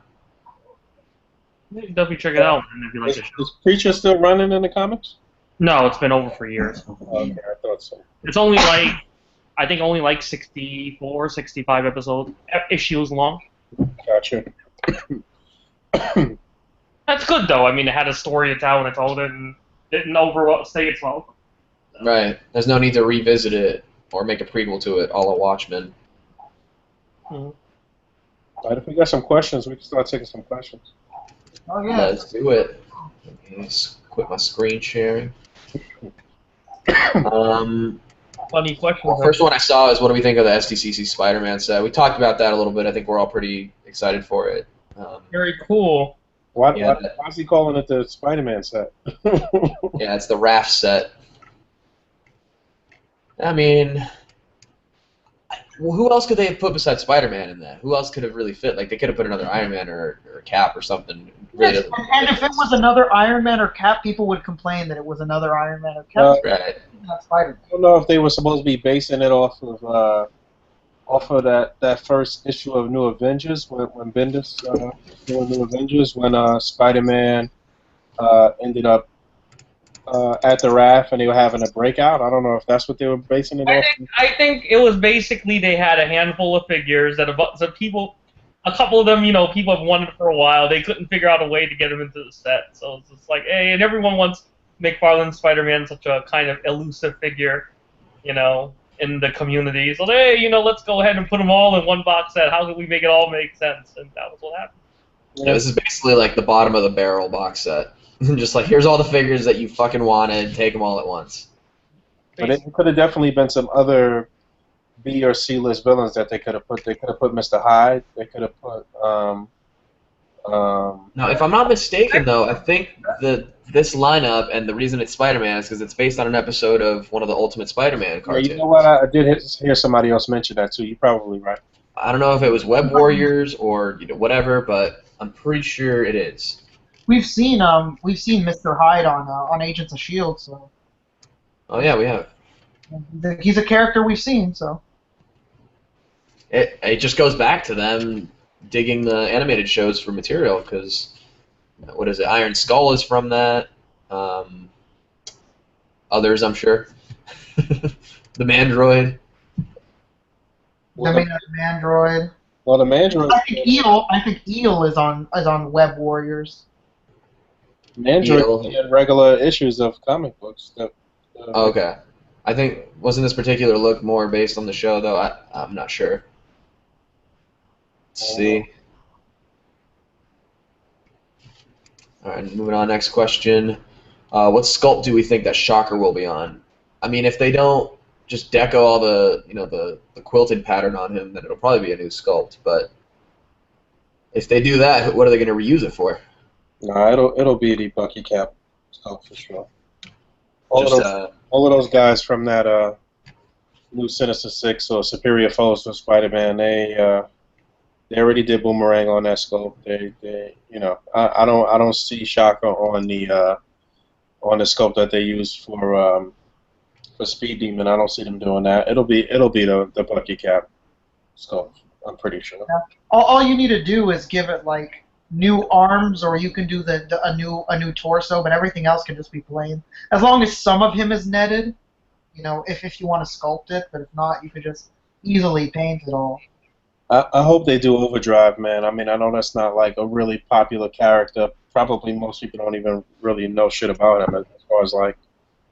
You can definitely check it out if you like the show. Is Preacher still running in the comics? No, it's been over for years. Okay, I thought so. It's only I think only 64, 65 issues long. Gotcha. That's good though. I mean, it had a story to tell and it told it and didn't overstay itself. Right. There's no need to revisit it or make a prequel to it, a la Watchmen. Mm-hmm. All right, if we got some questions, we can start taking some questions. Oh yeah. Let's do it. Let me just quit my screen sharing. Funny question. First one I saw is what do we think of the SDCC Spider-Man set? We talked about that a little bit. I think we're all pretty excited for it. Very cool. Why is he calling it the Spider-Man set? Yeah, it's the Raft set. I mean, who else could they have put besides Spider-Man in that? Who else could have really fit? They could have put another Iron Man or Cap or something. Really Yes, and if it was another Iron Man or Cap, people would complain that it was another Iron Man or Cap. Right. Not Spider-Man. I don't know if they were supposed to be basing it off of that first issue of New Avengers when Bendis doing New Avengers when Spider-Man ended up at the Raft and they were having a breakout. I don't know if that's what they were basing it off. I think it was basically they had a handful of figures that a couple of them, people have wanted for a while. They couldn't figure out a way to get them into the set, so it's just hey, and everyone wants McFarlane's Spider-Man such a kind of elusive figure, in the community. So let's go ahead and put them all in one box set. How can we make it all make sense? And that was what happened. Yeah, this is basically the bottom of the barrel box set. Just here's all the figures that you fucking wanted, take them all at once. But it could have definitely been some other B or C list villains that they could have put. They could have put Mr. Hyde. They could have put. Now, if I'm not mistaken, though, I think this lineup and the reason it's Spider-Man is because it's based on an episode of one of the Ultimate Spider-Man cartoons. Yeah, you know what? I did hear somebody else mention that too. You're probably right. I don't know if it was Web Warriors or whatever, but I'm pretty sure it is. We've seen Mr. Hyde on Agents of S.H.I.E.L.D. So. Oh yeah, we have. He's a character we've seen, so. It just goes back to them digging the animated shows for material, because what is it? Iron Skull is from that. Others, I'm sure. The Mandroid. The Mandroid. Well, the Mandroid. I think Eel is on Web Warriors. Mandroid in regular issues of comic books. Okay. I think, wasn't this particular look more based on the show, though? I'm not sure. Let's see. All right, moving on. Next question. What sculpt do we think that Shocker will be on? I mean, if they don't just deco all the the quilted pattern on him, then it'll probably be a new sculpt. But if they do that, what are they going to reuse it for? Nah, it'll be the Bucky Cap sculpt for sure. Just All of those guys from that new Sinister Six or Superior Foes for Spider-Man, they already did Boomerang on that sculpt. They I don't see Shocker on the sculpt that they used for Speed Demon. I don't see them doing that. It'll be the Bucky Cap sculpt. I'm pretty sure. Yeah. All you need to do is give it like new arms, or you can do a new torso, but everything else can just be plain. As long as some of him is netted, if you want to sculpt it, but if not, you could just easily paint it all. I hope they do Overdrive, man. I mean, I know that's not like a really popular character. Probably most people don't even really know shit about him as far as like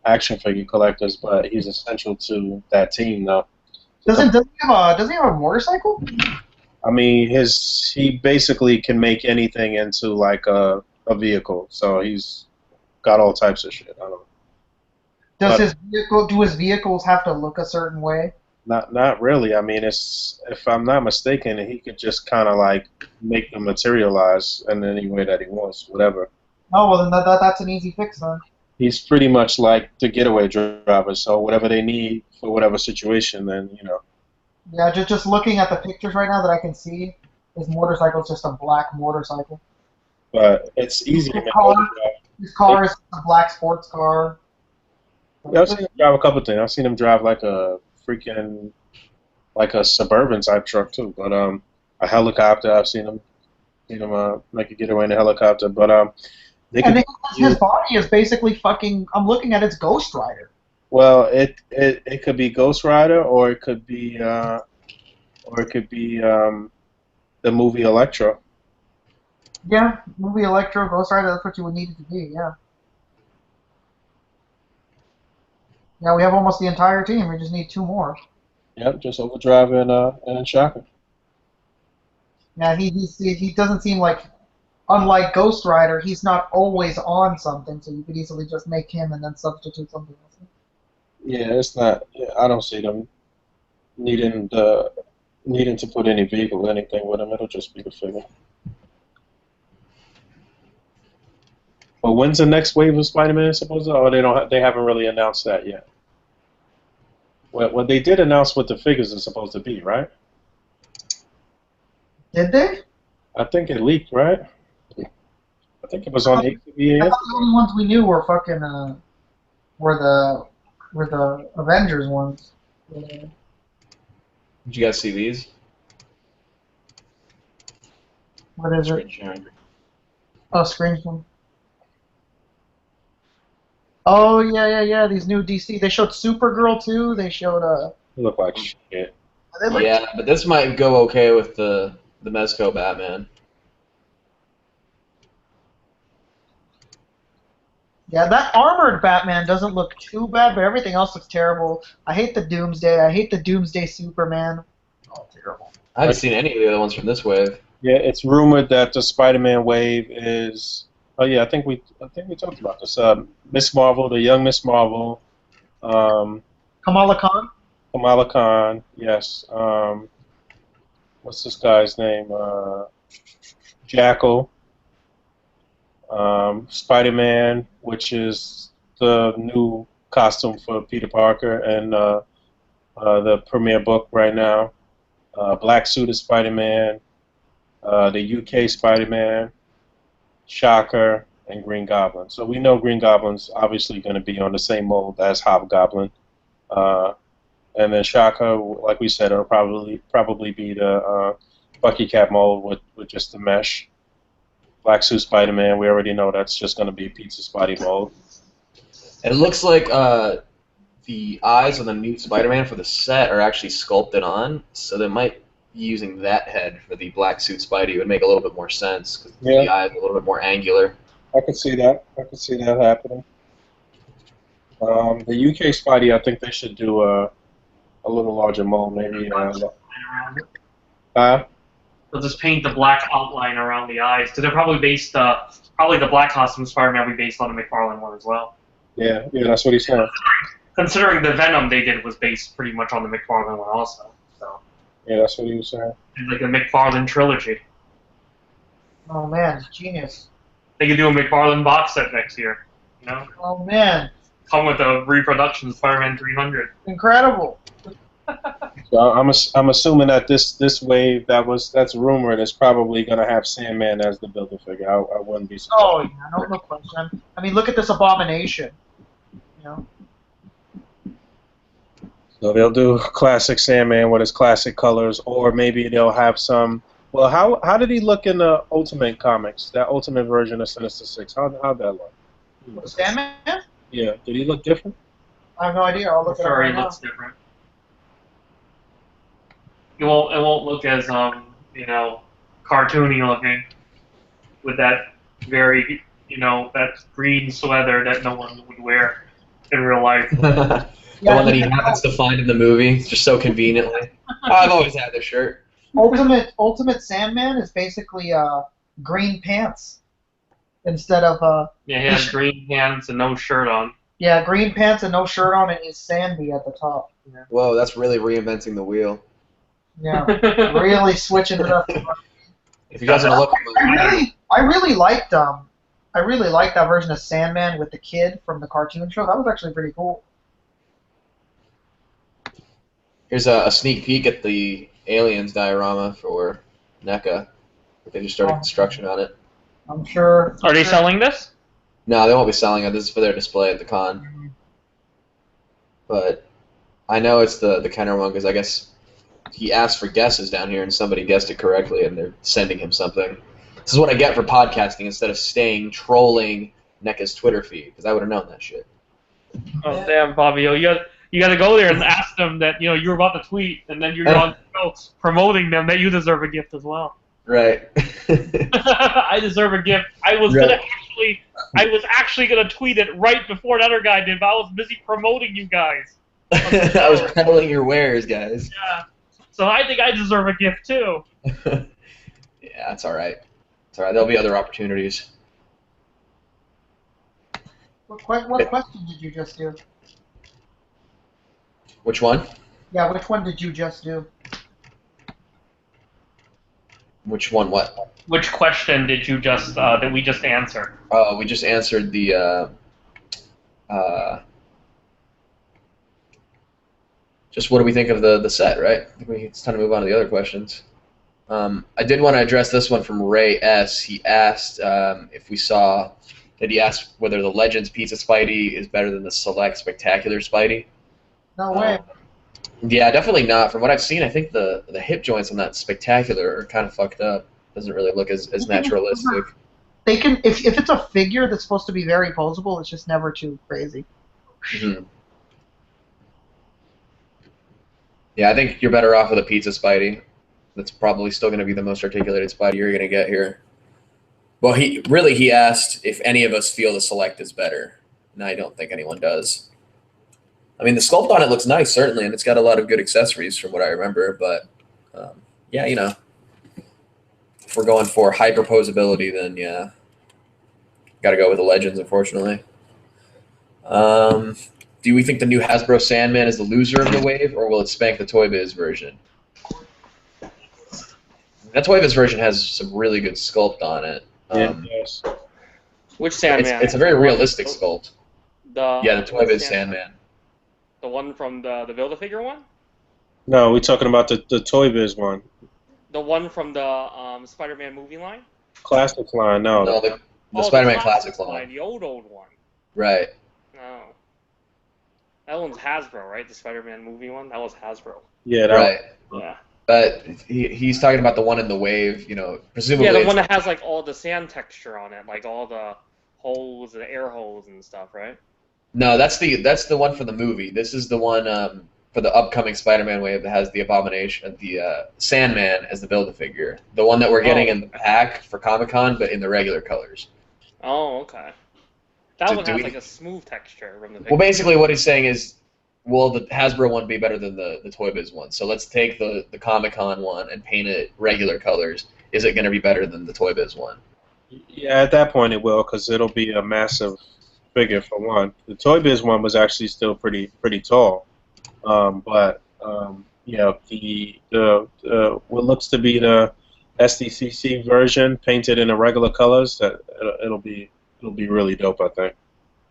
action figure collectors, but he's essential to that team, though. Doesn't he have a motorcycle? I mean, he basically can make anything into like a vehicle. So he's got all types of shit. I don't know. Do his vehicles have to look a certain way? Not really. I mean, if I'm not mistaken, he could just kind of like make them materialize in any way that he wants, whatever. Oh, well, then that's an easy fix then. He's pretty much like the getaway driver, so whatever they need for whatever situation, then, Yeah, just looking at the pictures right now that I can see, his motorcycle is just a black motorcycle. But it's easy to make overdrive. His car is a black sports car. Yeah, I've seen him drive a couple things. I've seen him drive like a freaking, like a Suburban type truck too. But a helicopter, I've seen him make a getaway in a helicopter. But his body is basically fucking. I'm looking at its Ghost Rider. Well, it could be Ghost Rider, or it could be the movie Electro. Yeah, movie Electro, Ghost Rider. That's what you would need it to be. Yeah. Yeah, we have almost the entire team. We just need two more. Yep, just Overdrive and Shocker. Yeah, he doesn't seem like, unlike Ghost Rider, he's not always on something, so you could easily just make him and then substitute something else. Yeah, it's not. Yeah, I don't see them needing to put any vehicle or anything with him. It'll just be the figure. But when's the next wave of Spider-Man supposed to? Oh, they haven't really announced that yet. Well, they did announce what the figures are supposed to be, right? Did they? I think it leaked, right? I think it was on A.C.B.A. I thought the only ones we knew were fucking were the Avengers ones. Yeah. Did you guys see these? What is it? Screen sharing. Oh, screen one. Oh yeah. These new DC. They showed Supergirl too. They showed They look like shit. Yeah, but this might go okay with the Mezco Batman. Yeah, that armored Batman doesn't look too bad, but everything else looks terrible. I hate the Doomsday. I hate the Doomsday Superman. Oh, terrible. I haven't seen any of the other ones from this wave. Yeah, it's rumored that the Spider-Man wave is. Oh yeah, I think we talked about this. Miss Marvel, the young Miss Marvel. Kamala Khan. Kamala Khan, yes. What's this guy's name? Jackal. Spider-Man, which is the new costume for Peter Parker and the premiere book right now. Black Suit of Spider-Man. The UK Spider-Man. Shocker, and Green Goblin. So we know Green Goblin's obviously going to be on the same mold as Hobgoblin. And then Shocker, like we said, it'll probably be the Bucky Cap mold with just the mesh. Black Suit Spider-Man, we already know that's just going to be Pizza Spidey mold. It looks like the eyes on the new Spider-Man for the set are actually sculpted on, so they might be using that head for the Black Suit Spidey. It would make a little bit more sense, because the eyes are a little bit more angular. I could see that. I could see that happening. The UK Spidey, I think they should do a little larger mold, maybe. They'll just paint the black outline around the eyes because they're probably based. Probably the black costume Spider-Man will be based on the McFarlane one as well. Yeah, that's what he said. Considering the Venom they did was based pretty much on the McFarlane one also. So. Yeah, that's what he was saying. It's like a McFarlane trilogy. Oh man, genius. They could do a McFarlane box set next year. You know, Oh man, come with a reproduction of Spider-Man 300. incredible. So I'm assuming that this wave that's rumored is probably gonna have Sandman as the builder figure. I wouldn't be surprised. Oh yeah, no question. I mean, look at this abomination. You know. So they'll do classic Sandman with his classic colors, or maybe they'll have some. Well, how did he look in the Ultimate comics? That Ultimate version of Sinister Six. How'd that look? Sandman? Yeah, did he look different? I have no idea. I'll look at it Sure, right he now. looks different. It won't look as cartoony looking with that very that green sweater that no one would wear in real life. The one that he happens to find in the movie, just so conveniently. I've always had this shirt. Ultimate Sandman is basically green pants instead of Yeah, he has green pants and no shirt on. yeah, green pants and no shirt on, and he's sandy at the top. Yeah, Whoa, that's really reinventing the wheel. yeah. Really switching it up. If you guys want to look, I really liked that version of Sandman with the kid from the cartoon show. That was actually pretty cool. here's a sneak peek at the Aliens diorama for NECA. They just started construction on it. I'm sure. Are they selling this? No, they won't be selling it. This is for their display at the con. But I know it's the Kenner one because I guess he asked for guesses down here and somebody guessed it correctly and they're sending him something. This is what I get for podcasting instead of trolling NECA's Twitter feed because I would have known that shit. Oh damn, Fabio, you got to go there and ask them that you were about to tweet and then you're on the show promoting them that you deserve a gift as well. Right. I deserve a gift. I was actually gonna tweet it right before that other guy did, but I was busy promoting you guys. I was peddling your wares, guys. Yeah. So I think I deserve a gift too. Yeah, it's all right. It's all right. There'll be other opportunities. What question did you just do? Which one? Yeah, which one did you just do? Which one? What? Which question did you just that we just answer? We just answered the. Just what do we think of the set, right? I think it's time to move on to the other questions. I did want to address this one from Ray S. He asked if we saw. He asked whether the Legends Pizza Spidey is better than the Select Spectacular Spidey. No way. Yeah, definitely not. From what I've seen, I think the hip joints on that Spectacular are kind of fucked up. Doesn't really look as naturalistic. They can if it's a figure that's supposed to be very posable, it's just never too crazy. Mm-hmm. Yeah, I think you're better off with a Pizza Spidey. That's probably still going to be the most articulated Spidey you're going to get here. Well, he asked if any of us feel the Select is better, and I don't think anyone does. I mean, the sculpt on it looks nice, certainly, and it's got a lot of good accessories from what I remember, but yeah, if we're going for hyperposability, then yeah, got to go with the Legends, unfortunately. Do we think the new Hasbro Sandman is the loser of the wave, or will it spank the Toy Biz version? That Toy Biz version has some really good sculpt on it. Yes. Which Sandman? It's a very realistic sculpt. The Toy Biz Sandman. The one from the Build-A-Figure one? No, we're talking about the Toy Biz one. The one from the Spider-Man movie line? Classic line, no. No, the Spider-Man Classics line. The old one. Right. No. That one's Hasbro, right? The Spider-Man movie one? That was Hasbro. Yeah, right. Yeah. But he's talking about the one in the wave, presumably. Yeah, the one that has like all the sand texture on it, like all the holes, the air holes and stuff, right? No, that's the one for the movie. This is the one for the upcoming Spider-Man wave that has the Abomination, the Sandman as the Build-A-Figure. The one that we're getting in the pack for Comic-Con, but in the regular colors. Oh, okay. That one has like a smooth texture from the picture. Well, basically what he's saying is, will the Hasbro one be better than the Toy Biz one? So let's take the Comic-Con one and paint it regular colors. Is it going to be better than the Toy Biz one? Yeah, at that point it will, because it'll be a massive figure for one. The Toy Biz one was actually still pretty tall, but yeah, the what looks to be the SDCC version painted in the regular colors, that it'll be really dope. I think.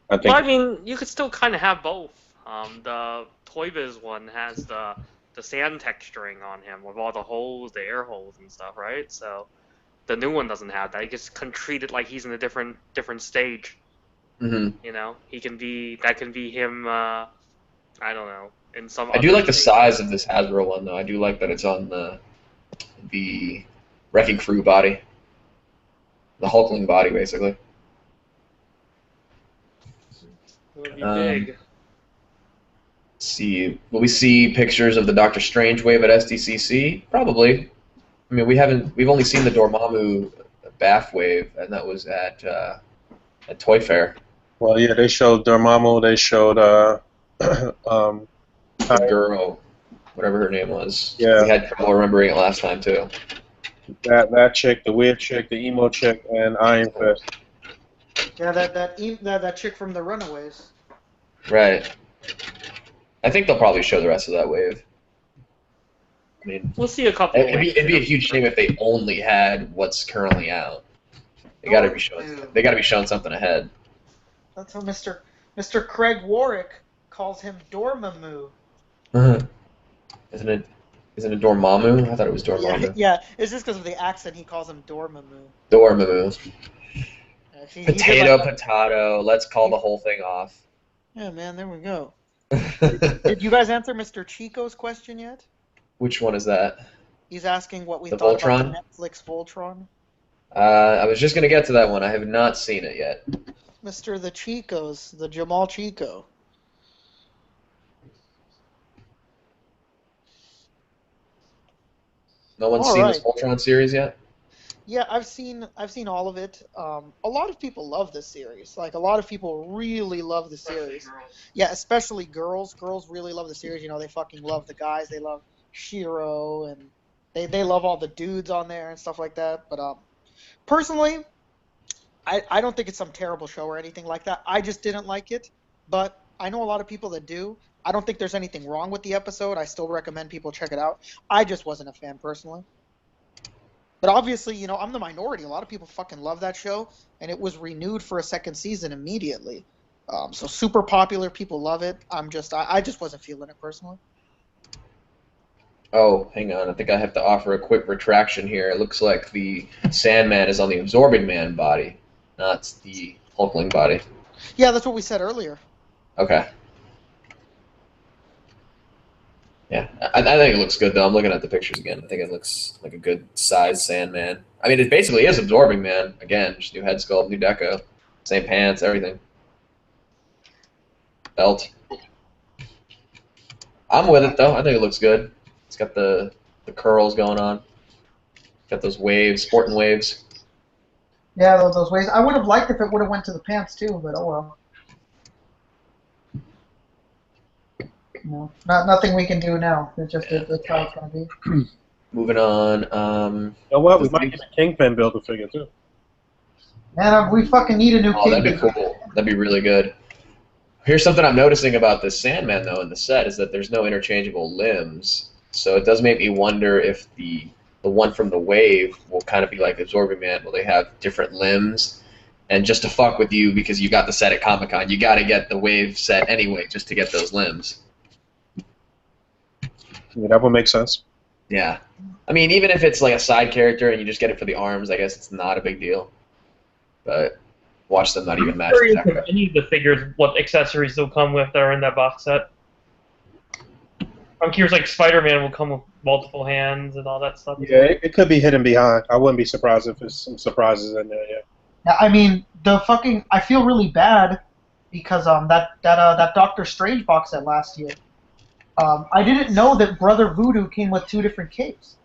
Well, I mean, you could still kind of have both. The Toy Biz one has the sand texturing on him with all the holes, the air holes and stuff, right? So the new one doesn't have that. You just can treat it like he's in a different stage. Mm-hmm. You know, that can be him. I don't know. In some. I do like the size of this Hasbro one, though. I do like that it's on the Wrecking Crew body, the Hulkling body, basically. It would be big. Let's see, will we see pictures of the Doctor Strange wave at SDCC? Probably. I mean, we've only seen the Dormammu Bath wave, and that was at Toy Fair. Well, yeah, they showed Dormammu. They showed The girl, whatever her name was. Yeah. We had trouble remembering it last time too. that chick, the weird chick, the emo chick, and Iron Fist. Yeah, that chick from the Runaways. Right. I think they'll probably show the rest of that wave. I mean, We'll see a couple. it'd be a huge shame if they only had what's currently out. They got to be showing. They got to be showing something ahead. That's how Mr. Craig Warwick calls him Dormammu. Isn't it Dormammu? I thought it was Dormammu. Yeah, it's just because of the accent he calls him Dormammu. Dormammu. Potato. Potato. Let's call the whole thing off. Yeah, man, there we go. Did you guys answer Mr. Chico's question yet? Which one is that? He's asking what we The thought Voltron? about the Netflix Voltron. I was just gonna get to that one. I have not seen it yet. Mr. The Chicos, the Jamal Chico. No one's All seen right. this Voltron series yet? Yeah, I've seen all of it. A lot of people love this series. Like, a lot of people really love the series. Yeah, especially girls. Girls really love the series. You know, they fucking love the guys. They love Shiro, and they love all the dudes on there and stuff like that. But personally, I don't think it's some terrible show or anything like that. I just didn't like it. But I know a lot of people that do. I don't think there's anything wrong with the episode. I still recommend people check it out. I just wasn't a fan personally. But obviously, you know, I'm the minority. A lot of people fucking love that show, and it was renewed for a second season immediately. So super popular. People love it. I just wasn't feeling it personally. Oh, hang on. I think I have to offer a quick retraction here. It looks like the Sandman is on the Absorbing Man body, not the Hulkling body. Yeah, that's what we said earlier. Okay. Yeah, I think it looks good, though. I'm looking at the pictures again. I think it looks like a good size Sandman. I mean, it basically is Absorbing Man. Again, just new head sculpt, new deco, same pants, everything. Belt. I'm with it, though. I think it looks good. It's got the curls going on. Got those waves, sporting waves. Yeah, those ways. I would have liked if it would have went to the pants too, but oh well. No, nothing we can do now. It's just that's how it's gonna be. Moving on. You know what? We might get a Kingpin build a figure too. Man, we fucking need a new Oh, that'd be Kingpin. cool. That'd be really good. Here's something I'm noticing about this Sandman, though, in the set, is that there's no interchangeable limbs. So it does make me wonder if the one from the wave will kind of be like Absorbing Man. Will they have different limbs? And just to fuck with you, because you got the set at Comic-Con, you got to get the wave set anyway just to get those limbs. Yeah, that would make sense. Yeah. I mean, even if it's like a side character and you just get it for the arms, I guess it's not a big deal. But watch them not even match the Curious deco. if any of the figures, what accessories they'll come with that are in that box set. I'm curious, like Spider-Man will come with multiple hands and all that stuff. Yeah, it could be hidden behind. I wouldn't be surprised if there's some surprises in there. Yeah. Yeah, I mean, I feel really bad because that Doctor Strange box set last year. I didn't know that Brother Voodoo came with 2 different capes.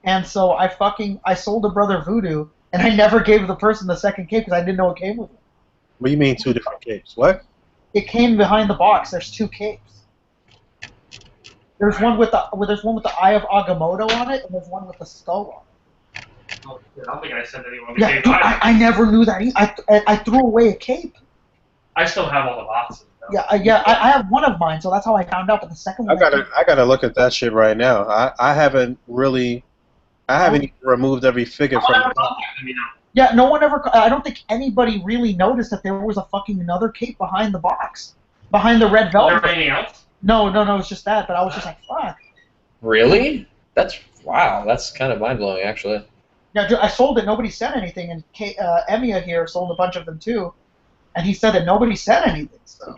And so I sold a Brother Voodoo, and I never gave the person the second cape because I didn't know it came with it. What do you mean 2 different capes? What? It came behind the box. There's 2 capes. There's one with the Eye of Agamotto on it, and there's one with the skull on it. Oh, shit, I don't think I sent anyone. Yeah, dude, I never knew that. I threw away a cape. I still have all the boxes. Though. Yeah, I have one of mine, so that's how I found out. But the second one, I gotta look at that shit right now. I haven't even removed every figure from. Yeah, no one ever. I don't think anybody really noticed that there was a fucking another cape behind the box, behind the red velvet. Was there anything else? No, it's just that. But I was just like, fuck. Really? Wow. That's kind of mind blowing, actually. Yeah, dude, I sold it. Nobody said anything, and Emiya here sold a bunch of them too, and he said that nobody said anything. So.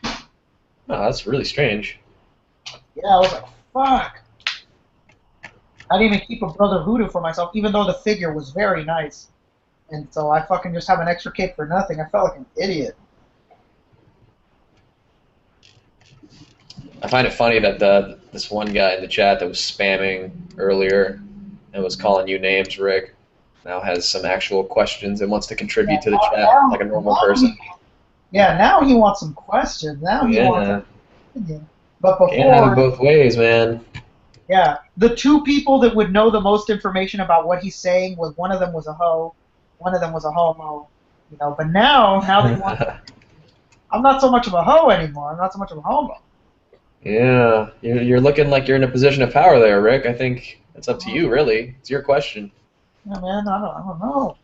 Oh, that's really strange. Yeah, I was like, fuck. I didn't even keep a Brother Voodoo for myself, even though the figure was very nice. And so I fucking just have an extra cape for nothing. I felt like an idiot. I find it funny that this one guy in the chat that was spamming earlier and was calling you names, Rick, now has some actual questions and wants to contribute to the chat like a normal person. Yeah, now he wants some questions. Now he wants an opinion. But before... Can't have it both ways, man. Yeah, the 2 people that would know the most information about what he's saying was one of them was a hoe, one of them was a homo, you know. But now they want. I'm not so much of a hoe anymore. I'm not so much of a homo. Yeah, you're looking like you're in a position of power there, Rick. I think it's up to you, really. It's your question. Yeah, man, I don't know.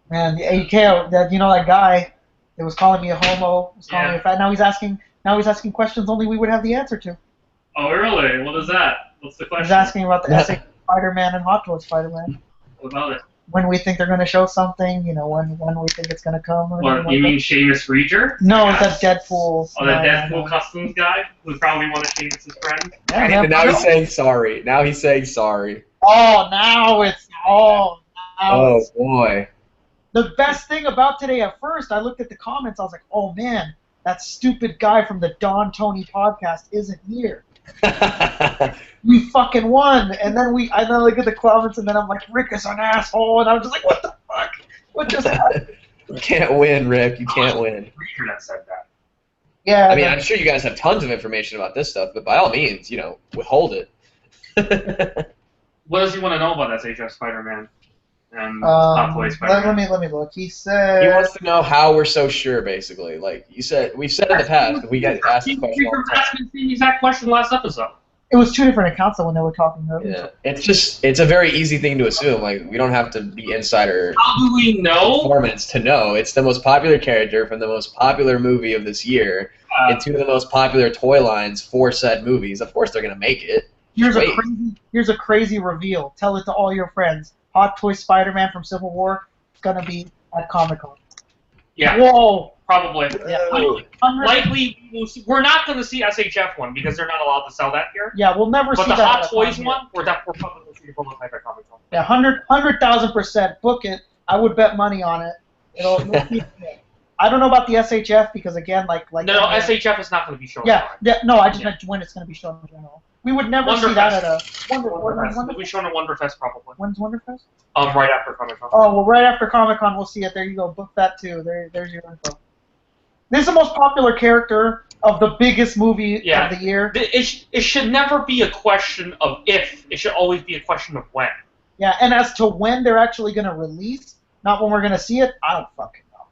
Man, the Keiyo, that guy that was calling me a homo, was calling me a fat. Now he's asking questions only we would have the answer to. Oh, really? What is that? What's the question? He's asking about the S.A. Spider-Man and Hot Toys Spider-Man. What about it? When we think they're going to show something, when we think it's going to come. What, you mean Seamus Reacher? No, it's that Deadpool. Oh, that Deadpool Customs guy who's probably one of Seamus' friends? Yeah, and now he's saying sorry. Now he's saying sorry. Oh, now it's... Oh, boy. The best thing about today, at first, I looked at the comments, I was like, oh, man, that stupid guy from the Don Tony podcast isn't here. We fucking won, and then I look at the comments, and then I'm like, Rick is an asshole, and I'm just like, what the fuck? What just happened? You can't win, Rick. You can't win. Reacher that said that. Yeah. I mean, I'm sure you guys have tons of information about this stuff, but by all means, withhold it. What does he want to know about SHF Spider-Man and Hot Toys Spider-Man? Let me look. He said... He wants to know how we're so sure, basically. Like you said, we've said in the past, we got asked the question all the time. The exact question last episode. It was 2 different accounts when they were talking earlier. Yeah, it's a very easy thing to assume. Like, we don't have to be insider. How do we know? Performance to know it's the most popular character from the most popular movie of this year, and 2 of the most popular toy lines for said movies. Of course, they're gonna make it. Here's a crazy reveal. Tell it to all your friends. Hot Toy Spider-Man from Civil War is gonna be at Comic-Con. Yeah. Whoa. Probably. Yeah. Likely, we're not going to see SHF one because they're not allowed to sell that here. Yeah, we'll never see that. But the Hot Toys one, we're probably going to see the prototype at Comic-Con. Yeah, 100,000%. Book it. I would bet money on it. I don't know about the SHF because again, like. No, SHF is not going to be shown. Yeah. No, I just meant when it's going to be shown in general. We would never see that at a Wonderfest. It'll be shown at Wonderfest probably. When's Wonderfest? Right after Comic-Con. Oh, well, right after Comic-Con, we'll see it. There you go. Book that too. There's your info. This is the most popular character of the biggest movie of the year. It should never be a question of if. It should always be a question of when. Yeah, and as to when they're actually going to release, not when we're going to see it, I don't fucking know.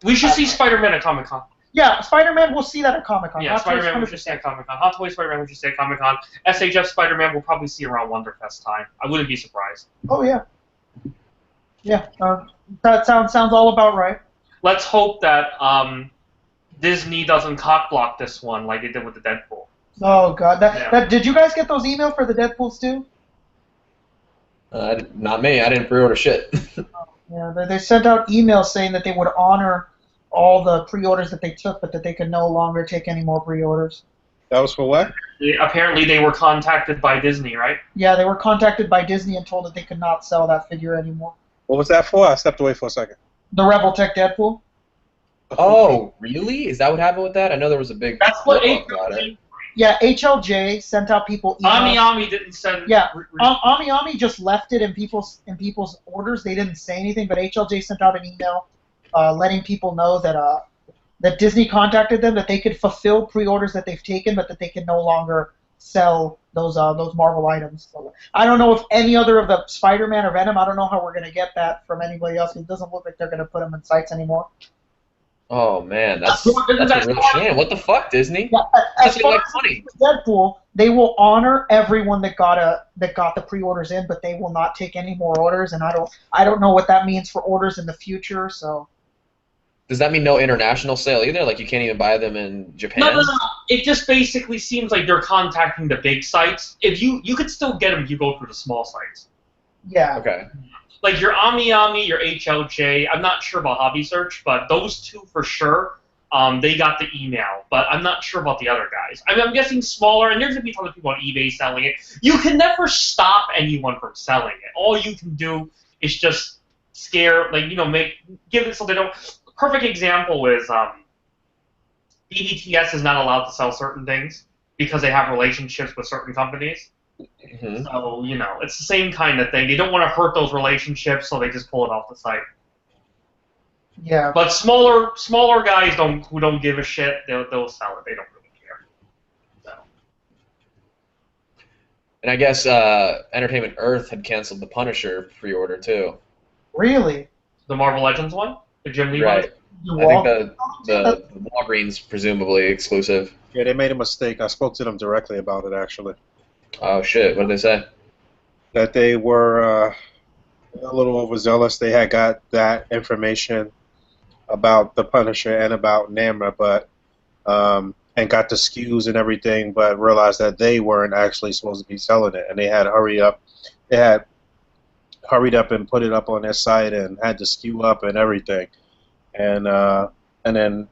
We should see Spider-Man at Comic-Con. Yeah, Spider-Man, we'll see that at Comic-Con. Yeah, Spider-Man, we should see at Comic-Con. Hot Toys Spider-Man, we should see at Comic-Con. SHF Spider-Man, we'll probably see around Wonderfest time. I wouldn't be surprised. Oh, yeah. Yeah, that sounds all about right. Let's hope that Disney doesn't cock-block this one like it did with the Deadpool. Oh, God. Did you guys get those emails for the Deadpools, too? Not me. I didn't pre-order shit. Yeah, they sent out emails saying that they would honor all the pre-orders that they took, but that they could no longer take any more pre-orders. That was for what? Apparently they were contacted by Disney, right? Yeah, they were contacted by Disney and told that they could not sell that figure anymore. What was that for? I stepped away for a second. The Revoltech Deadpool? Oh, really? Is that what happened with that? I know there was a big... That's what HLJ... Yeah, HLJ sent out people emails. Ami didn't send... Yeah, Ami just left it in people's orders. They didn't say anything, but HLJ sent out an email letting people know that Disney contacted them, that they could fulfill pre-orders that they've taken, but that they can no longer sell those Marvel items. So I don't know if any other of the Spider-Man or Venom. I don't know how we're gonna get that from anybody else. It doesn't look like they're gonna put them in sites anymore. Oh man, that's Isn't that a real shame. What the fuck, Disney? Yeah, as Such a far like as money. Deadpool, they will honor everyone that got the pre-orders in, but they will not take any more orders. And I don't know what that means for orders in the future. So Does that mean no international sale either? Like you can't even buy them in Japan? No. It just basically seems like they're contacting the big sites. If you could still get them if you go through the small sites. yeah, Okay. Like your Emiya, your HLJ. I'm not sure about Hobby Search, but those two for sure. They got the email, but I'm not sure about the other guys. I mean, I'm guessing smaller, and there's gonna be tons of people on eBay selling it. You can never stop anyone from selling it. All you can do is just scare, like give it so they don't. Perfect example is BBTS is not allowed to sell certain things because they have relationships with certain companies. Mm-hmm. So it's the same kind of thing. They don't want to hurt those relationships, so they just pull it off the site. yeah. But smaller guys who don't give a shit, they'll sell it. They don't really care. So. And I guess Entertainment Earth had canceled the Punisher pre-order too. Really? The Marvel Legends one, the Jim Lee Right. one. I think the Walgreens presumably exclusive. Yeah, they made a mistake. I spoke to them directly about it, actually. Oh shit! What did they say? That they were a little overzealous. They had got that information about the Punisher and about Namor, but and got the SKUs and everything, but realized that they weren't actually supposed to be selling it, and they had hurried up and put it up on their site and had the SKU up and everything, and then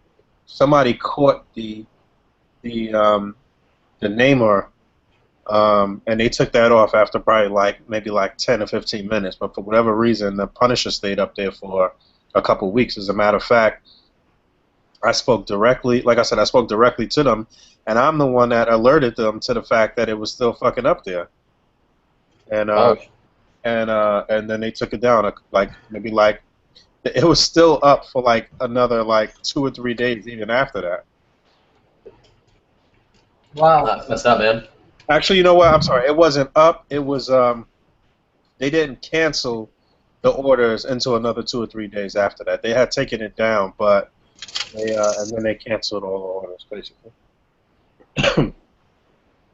somebody caught the Namor. And they took that off after probably maybe 10 or 15 minutes. But for whatever reason, the Punisher stayed up there for a couple of weeks. As a matter of fact, I spoke directly to them, and I'm the one that alerted them to the fact that it was still fucking up there. And and then they took it down. It was still up for another 2 or 3 days even after that. Wow. That's messed up, man. Actually, you know what? I'm sorry. It wasn't up. It was they didn't cancel the orders until another 2 or 3 days after that. They had taken it down, but and then they canceled all the orders basically.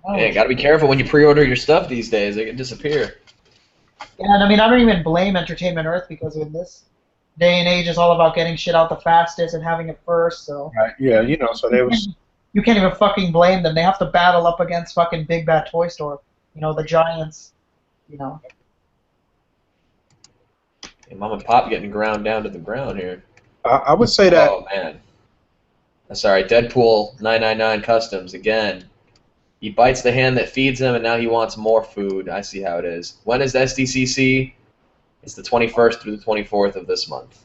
Man, gotta be careful when you pre-order your stuff these days. They can disappear. Yeah, and I mean, I don't even blame Entertainment Earth because in this day and age, it's all about getting shit out the fastest and having it first. So. Right. Yeah. So they was. You can't even fucking blame them. They have to battle up against fucking Big Bad Toy Store. The giants. Hey, Mom and Pop getting ground down to the ground here. I would say that. Oh man. Sorry, Deadpool 999 Customs again. He bites the hand that feeds him, and now he wants more food. I see how it is. When is SDCC? It's the 21st through the 24th of this month.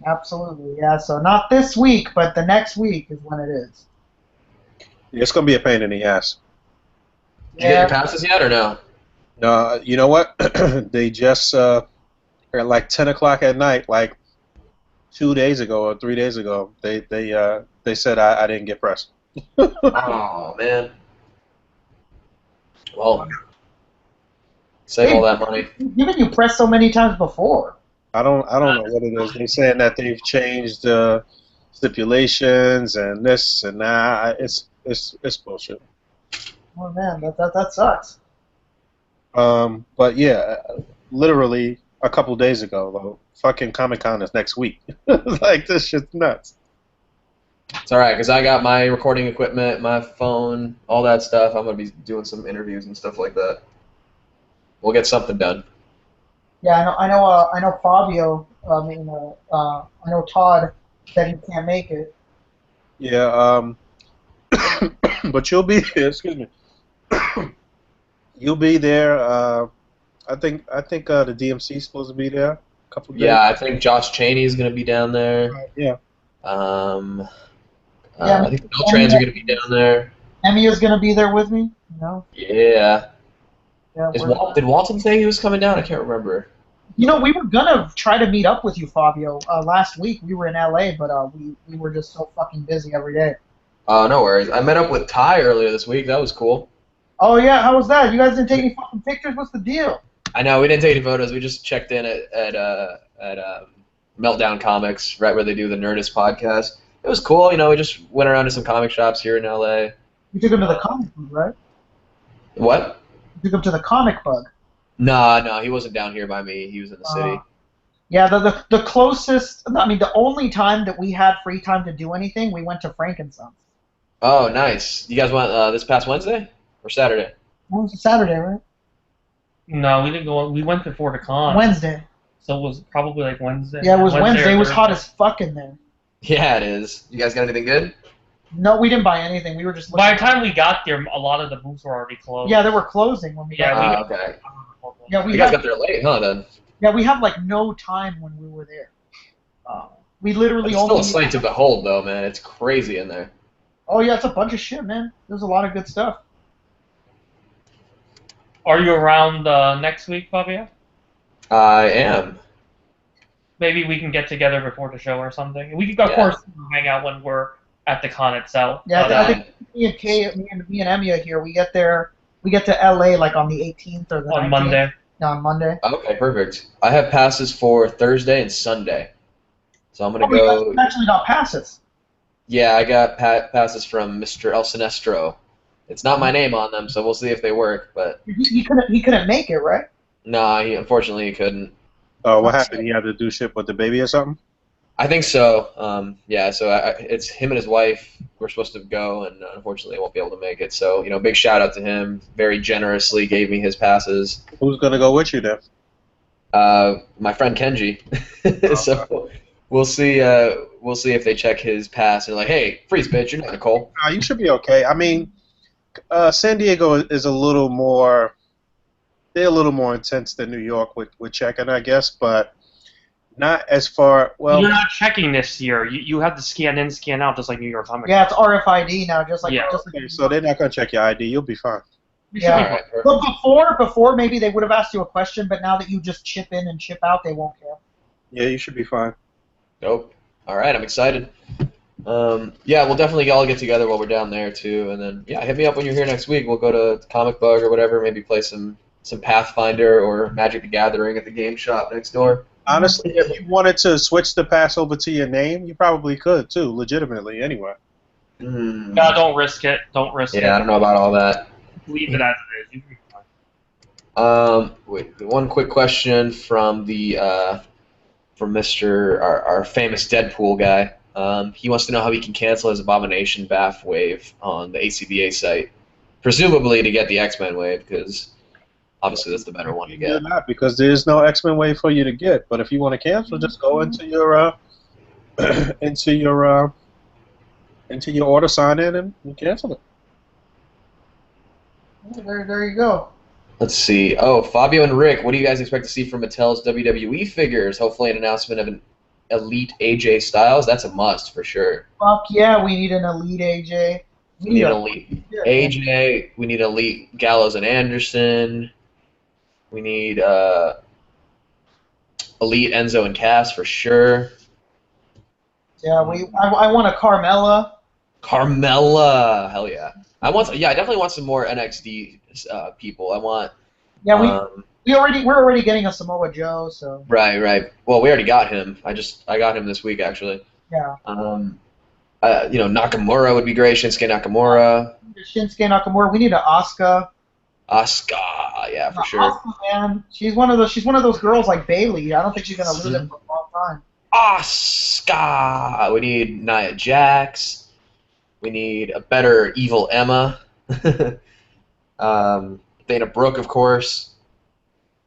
Absolutely, yeah. So not this week, but the next week is when it is. It's gonna be a pain in the ass. Did you get your passes yet or no? No, you know what? They just at 10 o'clock at night, 2 days ago or 3 days ago, they said I didn't get pressed. Oh man. Well, save all that money. Given you press so many times before. I don't know what it is. They're saying that they've changed stipulations and this and that. It's bullshit. Oh man, that sucks. But yeah, literally a couple days ago, though, fucking Comic-Con is next week. This shit's nuts. It's alright, because I got my recording equipment, my phone, all that stuff. I'm going to be doing some interviews and stuff like that. We'll get something done. Yeah, I know Fabio, I know Todd said he can't make it. Yeah, but you'll be there, excuse me. You'll be there, I think the DMC is supposed to be there a couple days. Yeah, I think Josh Chaney is going to be down there. Yeah. I think the Beltrans are going to be down there. Emiya's going to be there with me, Yeah. Yeah, Did Walton say he was coming down? I can't remember. You know, we were gonna try to meet up with you, Fabio. Last week we were in LA, but we were just so fucking busy every day. Oh, no worries. I met up with Ty earlier this week. That was cool. Oh yeah, how was that? You guys didn't take any fucking pictures? What's the deal? I know, we didn't take any photos. We just checked in at Meltdown Comics, right where they do the Nerdist podcast. It was cool. We just went around to some comic shops here in LA. You took him to the comic bug, right? What? You took him to the comic bug. No, he wasn't down here by me. He was in the city. Yeah, the closest. I mean, the only time that we had free time to do anything, we went to Frankenstein's. Oh, nice. You guys went this past Wednesday or Saturday? What was it, Saturday, right? No, we didn't go. We went before the con. Wednesday. So it was probably like Wednesday. Yeah, it was Wednesday. or It was hot Thursday. as fuck in there. Yeah, it is. You guys got anything good? No, we didn't buy anything. We were just looking. By the time we got there, a lot of the booths were already closed. Yeah, they were closing when we got Yeah, there. Okay. Yeah, You guys got there late, huh, then? Yeah, we have like no time when we were there. We literally It's only. still a sight to behold, though, man. It's crazy in there. Oh yeah, it's a bunch of shit, man. There's a lot of good stuff. Are you around next week, Fabio? I am. Maybe we can get together before the show or something. We could, of Yeah. course, hang out when we're at the con itself. Yeah, But, I think me and Emiya here. We get there. We get to LA like on the 18th or the 19th. on Monday. Yeah, on Monday. Okay, perfect. I have passes for Thursday and Sunday. So I'm going to Oh, go. you actually got passes. Yeah, I got passes from Mr. El Sinestro. It's not my name on them, so we'll see if they work. But He couldn't make it, right? nah, unfortunately he couldn't. What happened? He had to do shit with the baby or something? I think so. Yeah, so it's him and his wife. We're supposed to go, and unfortunately, I won't be able to make it. So, big shout out to him. Very generously gave me his passes. Who's going to go with you then? My friend Kenji. So we'll see. We'll see if they check his pass and like, hey, freeze, bitch, you're not Nicole. You should be okay. I mean, San Diego is a little more. They're a little more intense than New York with checking, I guess, but not as far. Well, You're not checking this year. You have to scan in, scan out, just like New York Comic Con. Yeah, it's RFID now, just like. Yeah. okay, so they're not going to check your ID. You'll be fine. Yeah. All right, perfect. But before maybe they would have asked you a question, but now that you just chip in and chip out, they won't care. Yeah, you should be fine. Nope. All right, I'm excited. Yeah, we'll definitely all get together while we're down there too, and then hit me up when you're here next week. We'll go to Comic Bug or whatever, maybe play some Pathfinder or Magic the Gathering at the game shop next door. Honestly, if you wanted to switch the pass over to your name, you probably could too, legitimately. Anyway. Mm. No, don't risk it. Don't risk it. Yeah, I don't know about all that. Leave it as it is. You can be fine. Wait, one quick question from from Mr. Our famous Deadpool guy. He wants to know how he can cancel his Abomination Bath wave on the A.C.B.A. site, presumably to get the X-Men wave, because obviously that's the better one to get. You're not, because there's no X-Men wave for you to get. But if you want to cancel, just go into your into your order, sign in, and you cancel it. There you go. Let's see. Oh, Fabio and Rick, what do you guys expect to see from Mattel's WWE figures? Hopefully an announcement of an Elite AJ Styles. That's a must for sure. Fuck yeah, we need an Elite AJ. We need an Elite AJ. We need Elite Gallows and Anderson. We need Elite Enzo and Cass for sure. Yeah, I want a Carmella. Carmella, hell yeah. I definitely want some more NXT people. I want. Yeah, we're already getting a Samoa Joe, so. Right. Well, we already got him. I got him this week actually. Yeah. Nakamura would be great. Shinsuke Nakamura. Shinsuke Nakamura. We need an Asuka. Asuka, yeah, for sure. Asuka, man, she's one of those girls like Bailey. I don't think she's gonna lose it for a long time. Asuka. We need Nia Jax. We need a better evil Emma. Dana Brooke, of course.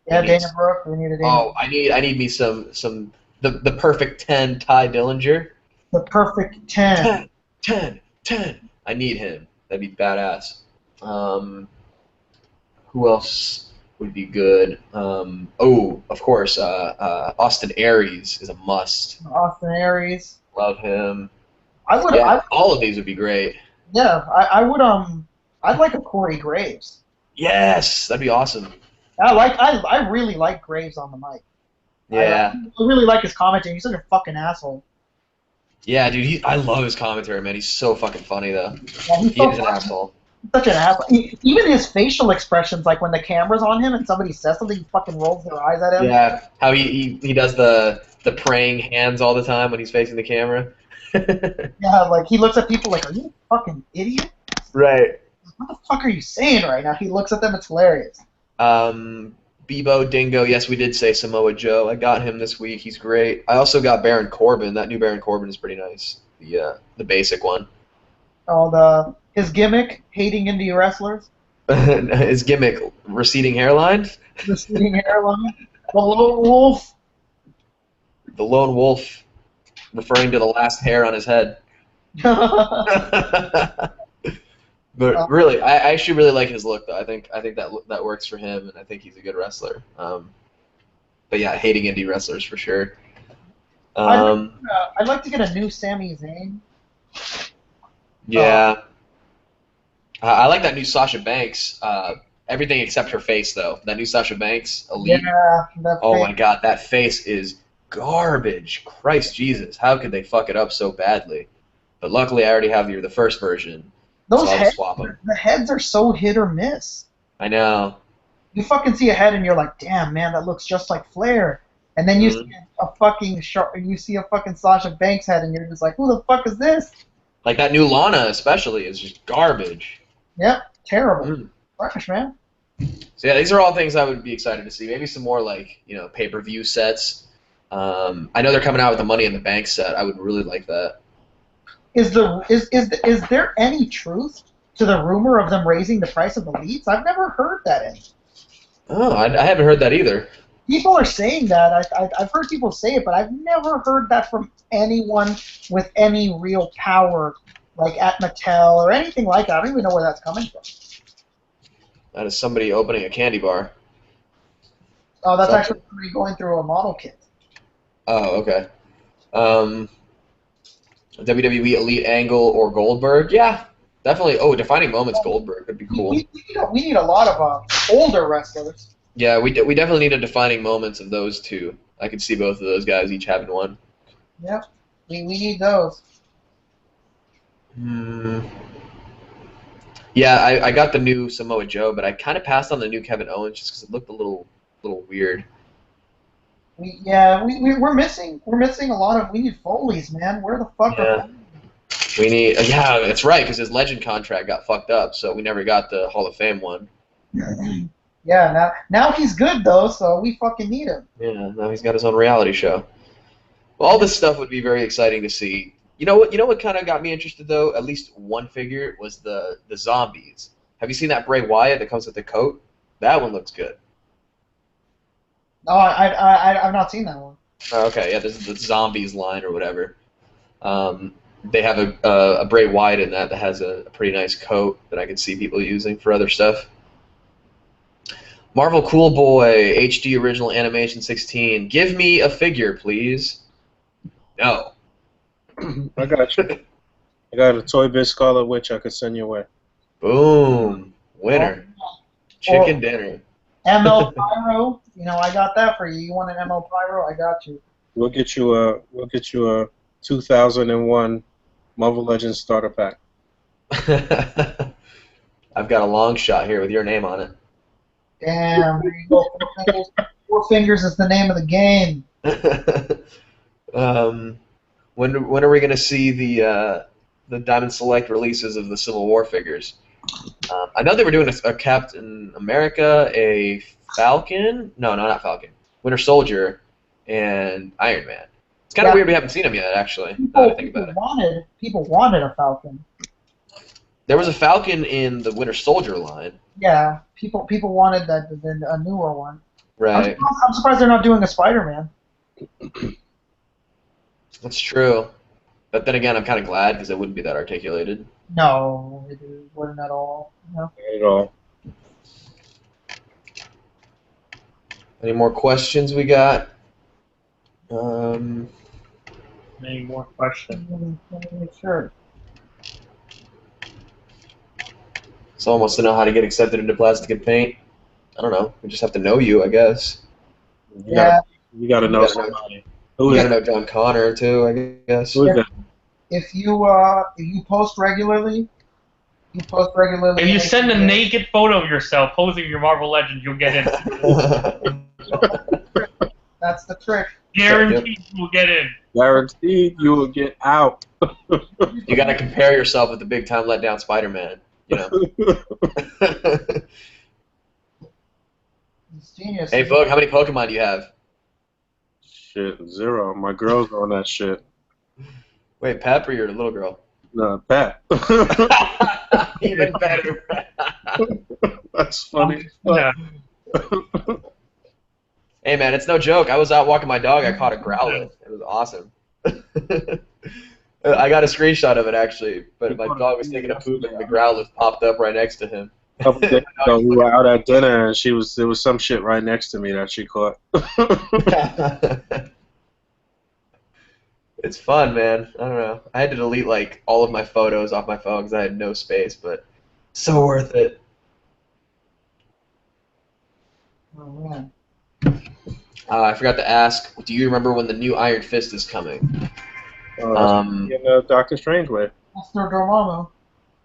Yeah, Dana Brooke. We need a Dana. Oh, I need me some the perfect 10 Ty Dillinger. The perfect 10. 10. I need him. That'd be badass. Who else would be good? Of course, Austin Aries is a must. Austin Aries. Love him. All of these would be great. Yeah, I would. I'd like a Corey Graves. Yes, that'd be awesome. I really like Graves on the mic. Yeah. I really like his commentary. He's such a fucking asshole. Yeah, dude. I love his commentary, man. He's so fucking funny, though. Yeah, he's He so is an asshole. such an asshole. Even his facial expressions, like when the camera's on him and somebody says something, he fucking rolls their eyes at him. Yeah, how he does the praying hands all the time when he's facing the camera. Yeah, like he looks at people like, "Are you a fucking idiot? Right. What the fuck are you saying right now?" He looks at them. It's hilarious. Bebo Dingo, yes, we did say Samoa Joe. I got him this week. He's great. I also got Baron Corbin. That new Baron Corbin is pretty nice. The basic one. Oh, his gimmick, hating indie wrestlers, His gimmick, receding hairline. receding hairline, the lone wolf. The lone wolf, referring to the last hair on his head. But really, I actually really like his look, though. I think that works for him, and I think he's a good wrestler. But yeah, hating indie wrestlers for sure. I'd like to get a new Sami Zayn. Yeah. I like that new Sasha Banks. Everything except her face, though. That new Sasha Banks, Elite. Yeah. Oh my God, that face is garbage. Christ Jesus, how could they fuck it up so badly? But luckily, I already have the first version. Those so I'll heads, swap them. the heads are so hit or miss. I know. You fucking see a head and you're like, damn, man, that looks just like Flair. And then you see a fucking Sasha Banks head and you're just like, who the fuck is this? Like that new Lana, especially, is just garbage. Yep, terrible. Trash, man. So yeah, these are all things I would be excited to see. Maybe some more like pay-per-view sets. I know they're coming out with the Money in the Bank set. I would really like that. Is there any truth to the rumor of them raising the price of Elites? I've never heard that any. Oh, I haven't heard that either. People are saying that. I've heard people say it, but I've never heard that from anyone with any real power, like at Mattel or anything like that. I don't even know where that's coming from. That is somebody opening a candy bar. Oh, that's actually somebody going through a model kit. Oh, okay. WWE Elite Angle or Goldberg? Yeah, definitely. Oh, Defining Moments Goldberg could be cool. We need a lot of older wrestlers. Yeah, we definitely need a Defining Moments of those two. I could see both of those guys each having one. Yep, we need those. Yeah, I got the new Samoa Joe, but I kind of passed on the new Kevin Owens just because it looked a little weird. We're missing a lot of. We need Foleys, man. Where the fuck are Foleys? We need. Yeah, that's right, because his Legend contract got fucked up, so we never got the Hall of Fame one. Yeah, now he's good though, so we fucking need him. Yeah, now he's got his own reality show. Well, all this stuff would be very exciting to see. You know what kind of got me interested though? At least one figure was the zombies. Have you seen that Bray Wyatt that comes with the coat? That one looks good. No, I've not seen that one. Oh, okay, yeah, this is the zombies line or whatever. They have a Bray Wyatt in that has a pretty nice coat that I could see people using for other stuff. Marvel Cool Boy HD Original Animation 16. Give me a figure, please. No. I got you. I got a Toy Biz Scarlet Witch I could send your way. Boom. Winner. Chicken dinner. ML Pyro, I got that for you. You want an ML Pyro? I got you. We'll get you a 2001 Marvel Legends starter pack. I've got a long shot here with your name on it. Damn, there you go. Four fingers is the name of the game. When are we going to see the Diamond Select releases of the Civil War figures? I know they were doing a Captain America, a Falcon. No, not Falcon. Winter Soldier, and Iron Man. It's kind of weird we haven't seen them yet, actually. Now that I think about it. People wanted a Falcon. There was a Falcon in the Winter Soldier line. Yeah, people wanted a newer one. Right. I'm surprised they're not doing a Spider-Man. That's true. But then again, I'm kind of glad because it wouldn't be that articulated. No, it wouldn't at all. No. Not at all. Any more questions we got? Any more questions? Sure. Someone wants to know how to get accepted into Plastic and Paint. I don't know. We just have to know you, I guess. Yeah. You got to know somebody. Who You is gotta know John Connor too, I guess. Who is that? If you post regularly, If you send a naked photo of yourself posing your Marvel Legends, you'll get in. That's the trick. Guaranteed you will get in. Guaranteed you will get out. You gotta compare yourself with the big time letdown Spider-Man. You know. It's genius. Hey, Boog, how many Pokemon do you have? Shit, 0. My girl's on that shit. Wait, Pep or your little girl? No, Pat. Even better. That's funny. Yeah. Hey man, it's no joke. I was out walking my dog. I caught a Growlithe. It was awesome. I got a screenshot of it actually, but my dog was taking a poop and the Growlithe popped up right next to him. A couple days ago, we were out at dinner and there was some shit right next to me that she caught. It's fun, man. I don't know. I had to delete like all of my photos off my phone because I had no space, but so worth it. Oh man. I forgot to ask. Do you remember when the new Iron Fist is coming? In Doctor Strange way. That's their Dormammu.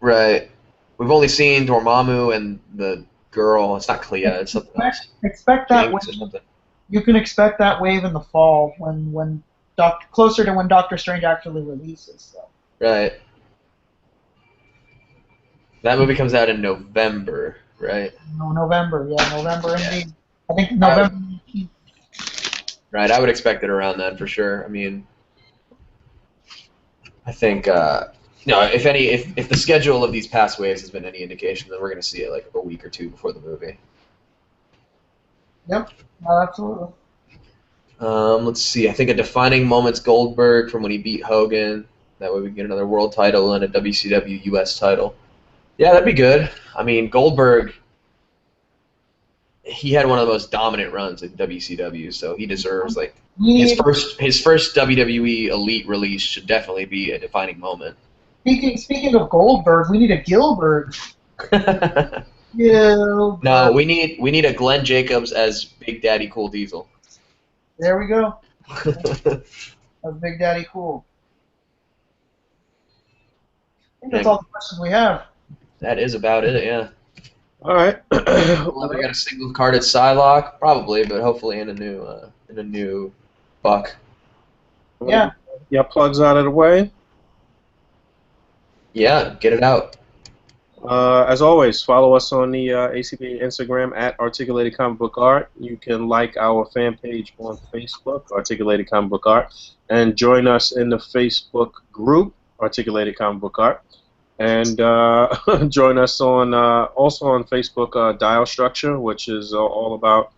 Right. We've only seen Dormammu and the girl. It's not Clea. It's something else. Expect that Jinx or wave. something. You can expect that wave in the fall when closer to when Doctor Strange actually releases. So. Right. That movie comes out in November, right? No, November. Yeah, November indeed. I think November. Right. I would expect it around then for sure. I mean, I think if the schedule of these past waves has been any indication, then we're going to see it like a week or two before the movie. Yep. Absolutely. Let's see. I think a defining moment's Goldberg from when he beat Hogan. That way we can get another world title and a WCW US title. Yeah, that'd be good. I mean, Goldberg, he had one of the most dominant runs in WCW, so he deserves like his first WWE Elite release should definitely be a defining moment. Speaking of Goldberg, we need a Gilbert. Gilbert. No, we need a Glenn Jacobs as Big Daddy Cool Diesel. There we go. That's Big Daddy Cool. I think that's all the questions we have. That is about it, yeah. All right. Well, we got a single carded Starlock, probably, but hopefully in a new buck. Yeah. Yeah, plugs out of the way. Yeah, get it out. As always, follow us on the A.C.B.A. Instagram at Articulated Comic Book Art. You can like our fan page on Facebook, Articulated Comic Book Art, and join us in the Facebook group, Articulated Comic Book Art. And join us on also on Facebook, Dial Structure, which is all about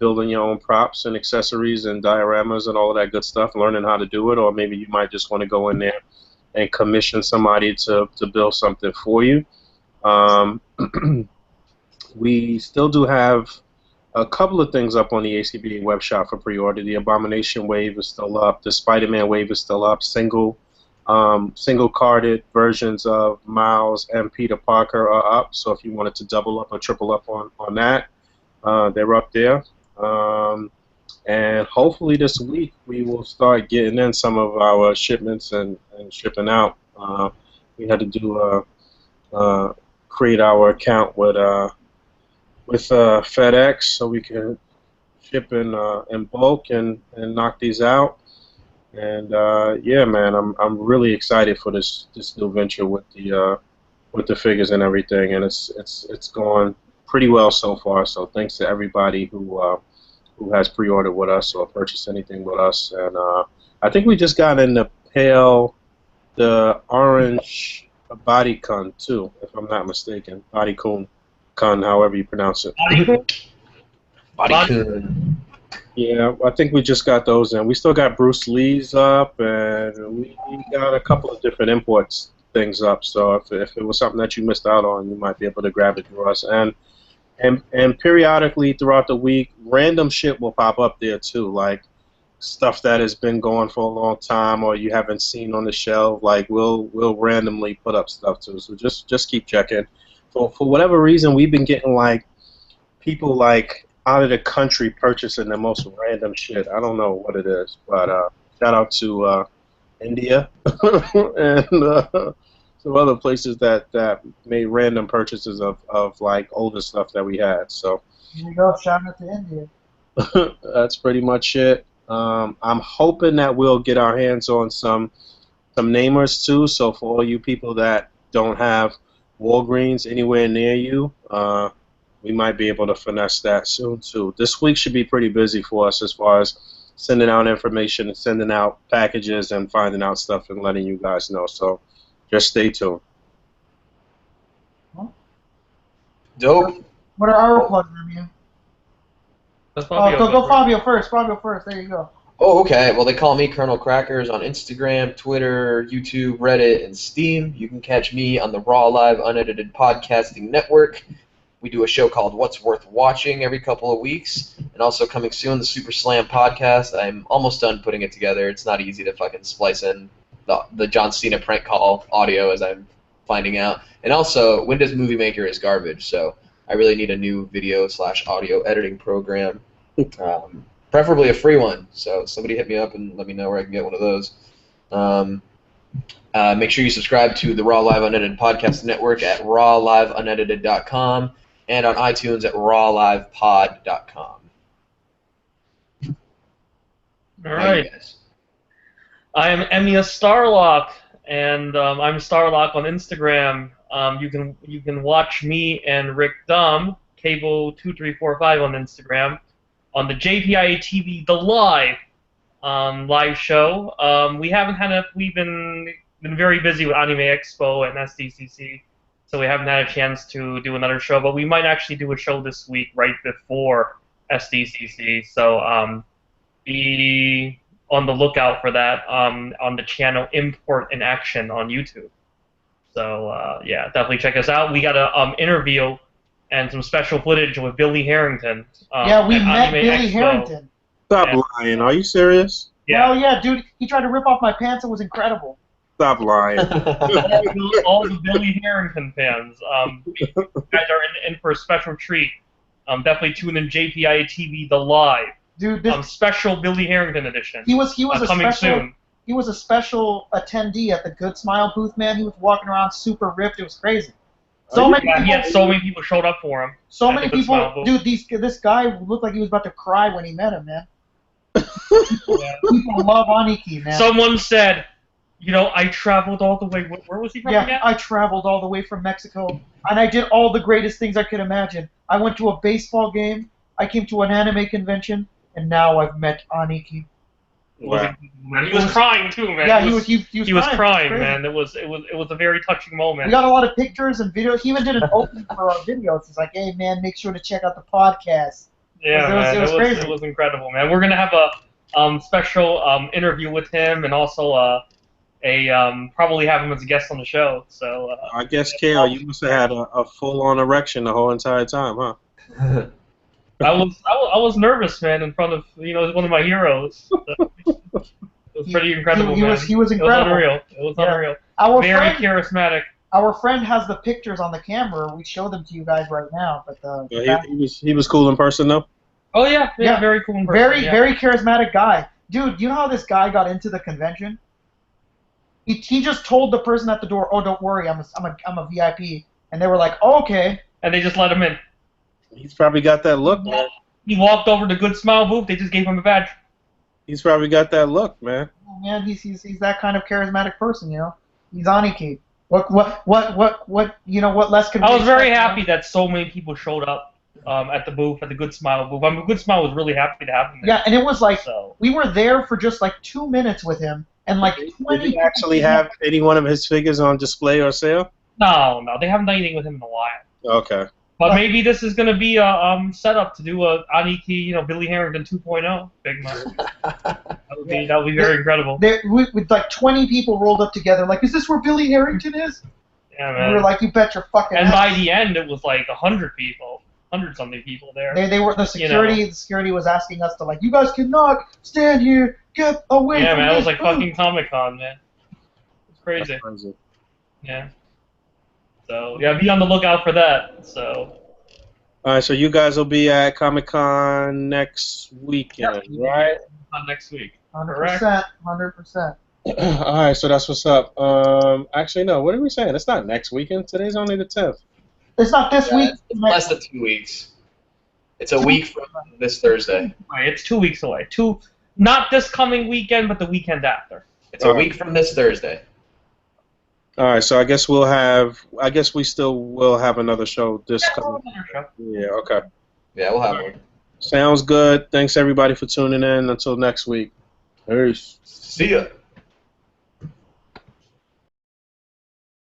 building your own props and accessories and dioramas and all of that good stuff, learning how to do it, or maybe you might just want to go in there and commission somebody to build something for you. We still do have a couple of things up on the A.C.B.A. web shop for pre-order. The Abomination wave is still up. The Spider-Man wave is still up. Single-carded versions of Miles and Peter Parker are up. So if you wanted to double up or triple up on that, they're up there. And hopefully this week we will start getting in some of our shipments and shipping out. We had to do create our account with FedEx so we can ship in bulk and knock these out. And yeah, man, I'm really excited for this new venture with the figures and everything, and it's going pretty well so far. So thanks to everybody who has pre-ordered with us or purchased anything with us. And I think we just got in the orange bodycon too, if I'm not mistaken. Bodycon, however you pronounce it. Bodycon. Yeah, I think we just got those in. We still got Bruce Lee's up, and we got a couple of different imports things up. So if it was something that you missed out on, you might be able to grab it through us. And periodically throughout the week, random shit will pop up there too, like stuff that has been going for a long time or you haven't seen on the shelf. Like we'll randomly put up stuff too. So just keep checking. For whatever reason, we've been getting like people like out of the country purchasing the most random shit. I don't know what it is, but shout out to India and some other places that made random purchases of like older stuff that we had. So Here you go. Shout out to India. that's pretty much it. I'm hoping that we'll get our hands on some namers too. So for all you people that don't have Walgreens anywhere near you, we might be able to finesse that soon too. This week should be pretty busy for us as far as sending out information and sending out packages and finding out stuff and letting you guys know. So just stay tuned. Dope. What are our plugs, Emiya? That's Oh, Fabio. go Fabio first. Fabio first. There you go. Oh, okay. Well, they call me Colonel Crackers on Instagram, Twitter, YouTube, Reddit, and Steam. You can catch me on the Raw Live Unedited Podcasting Network. We do a show called What's Worth Watching every couple of weeks. And also coming soon, the Super Slam podcast. I'm almost done putting it together. It's not easy to fucking splice in the John Cena prank call audio, as I'm finding out. And also, Windows Movie Maker is garbage, so I really need a new video/audio editing program. Preferably a free one. So somebody hit me up and let me know where I can get one of those. Make sure you subscribe to the Raw Live Unedited Podcast Network at rawliveunedited.com and on iTunes at rawlivepod.com. All right. I am Emiya Starlock, and I'm Starlock on Instagram. You can watch me and Rick Dumb, Cable2345 on Instagram, on the JPIA TV The live show. We've been very busy with Anime Expo and SDCC, so we haven't had a chance to do another show. But we might actually do a show this week right before SDCC. So be on the lookout for that on the channel Import in Action on YouTube. So yeah, definitely check us out. We got an interview and some special footage with Billy Harrington. Yeah, we at met Anime Billy Expo. Harrington. Stop lying. Are you serious? Yeah. Well, yeah, dude. He tried to rip off my pants. It was incredible. Stop lying. all the Billy Harrington fans, you guys are in for a special treat. Definitely tune in JPIA TV The Live. Dude, this, special Billy Harrington edition. he was a coming special. soon. He was a special attendee at the Good Smile booth, man. He was walking around super ripped. It was crazy. He had so many people showed up for him. So at many the Good Smile people, booth. dude. This guy looked like he was about to cry when he met him, man. People love Aniki, man. Someone said, I traveled all the way. Where was he from again? I traveled all the way from Mexico, and I did all the greatest things I could imagine. I went to a baseball game. I came to an anime convention, and now I've met Aniki. Wow. He was crying too, man. Yeah, he was crying, crazy. man. It was a very touching moment. We got a lot of pictures and videos. He even did an opening for our videos. He's like, "Hey, man, make sure to check out the podcast." Yeah, man, it was crazy. It was incredible, man. We're gonna have a special interview with him, and also probably have him as a guest on the show. So I guess, Keiyo, you must have had a full-on erection the whole entire time, huh? I was nervous, man, in front of one of my heroes. So, it was pretty incredible, he man. was incredible. It was unreal. Very charismatic. Our friend has the pictures on the camera. We show them to you guys right now. But he was cool in person though. Oh yeah, very cool in person. Very charismatic guy, dude. You know how this guy got into the convention? He just told the person at the door, "Oh, don't worry, I'm a VIP," and they were like, "Oh, okay." And they just let him in. He's probably got that look, man. He walked over to Good Smile booth. They just gave him a badge. He's probably got that look, man. Oh, man, he's that kind of charismatic person, He's Aniki. What less can we I was very expect, happy that so many people showed up at the booth, at the Good Smile booth. I mean, Good Smile was really happy to have him there. Yeah, and it was like we were there for just like 2 minutes with him, and like 20 Did he actually have any one of his figures on display or sale? No, they haven't done anything with him in a while. Okay. But maybe this is going to be a setup to do a Aniki, Billy Harrington 2.0 big man. That would be very incredible. With like 20 people rolled up together, like, is this where Billy Harrington is? Yeah, man. We were like, you bet your fucking And ass. by the end, it was like 100 people, 100-something people there. They were the security. The security was asking us to like, you guys cannot stand here. Get away. Yeah, from man. It was this like booth." fucking Comic-Con, man. It's crazy. That's crazy. Yeah. So yeah, be on the lookout for that. So. All right, so you guys will be at Comic-Con next weekend, right? On next week. 100%. 100%. All right, so that's what's up. Actually, no. What are we saying? It's not next weekend. Today's only the 10th. It's not this week. It's less than 2 weeks. It's a week from this Thursday. It's 2 weeks away. Not this coming weekend, but the weekend after. It's a week from this Thursday. All right, so I guess we'll have. I guess we still will have another show this coming. Yeah. Okay. Yeah, we'll have one. Sounds good. Thanks everybody for tuning in. Until next week. Peace. See ya.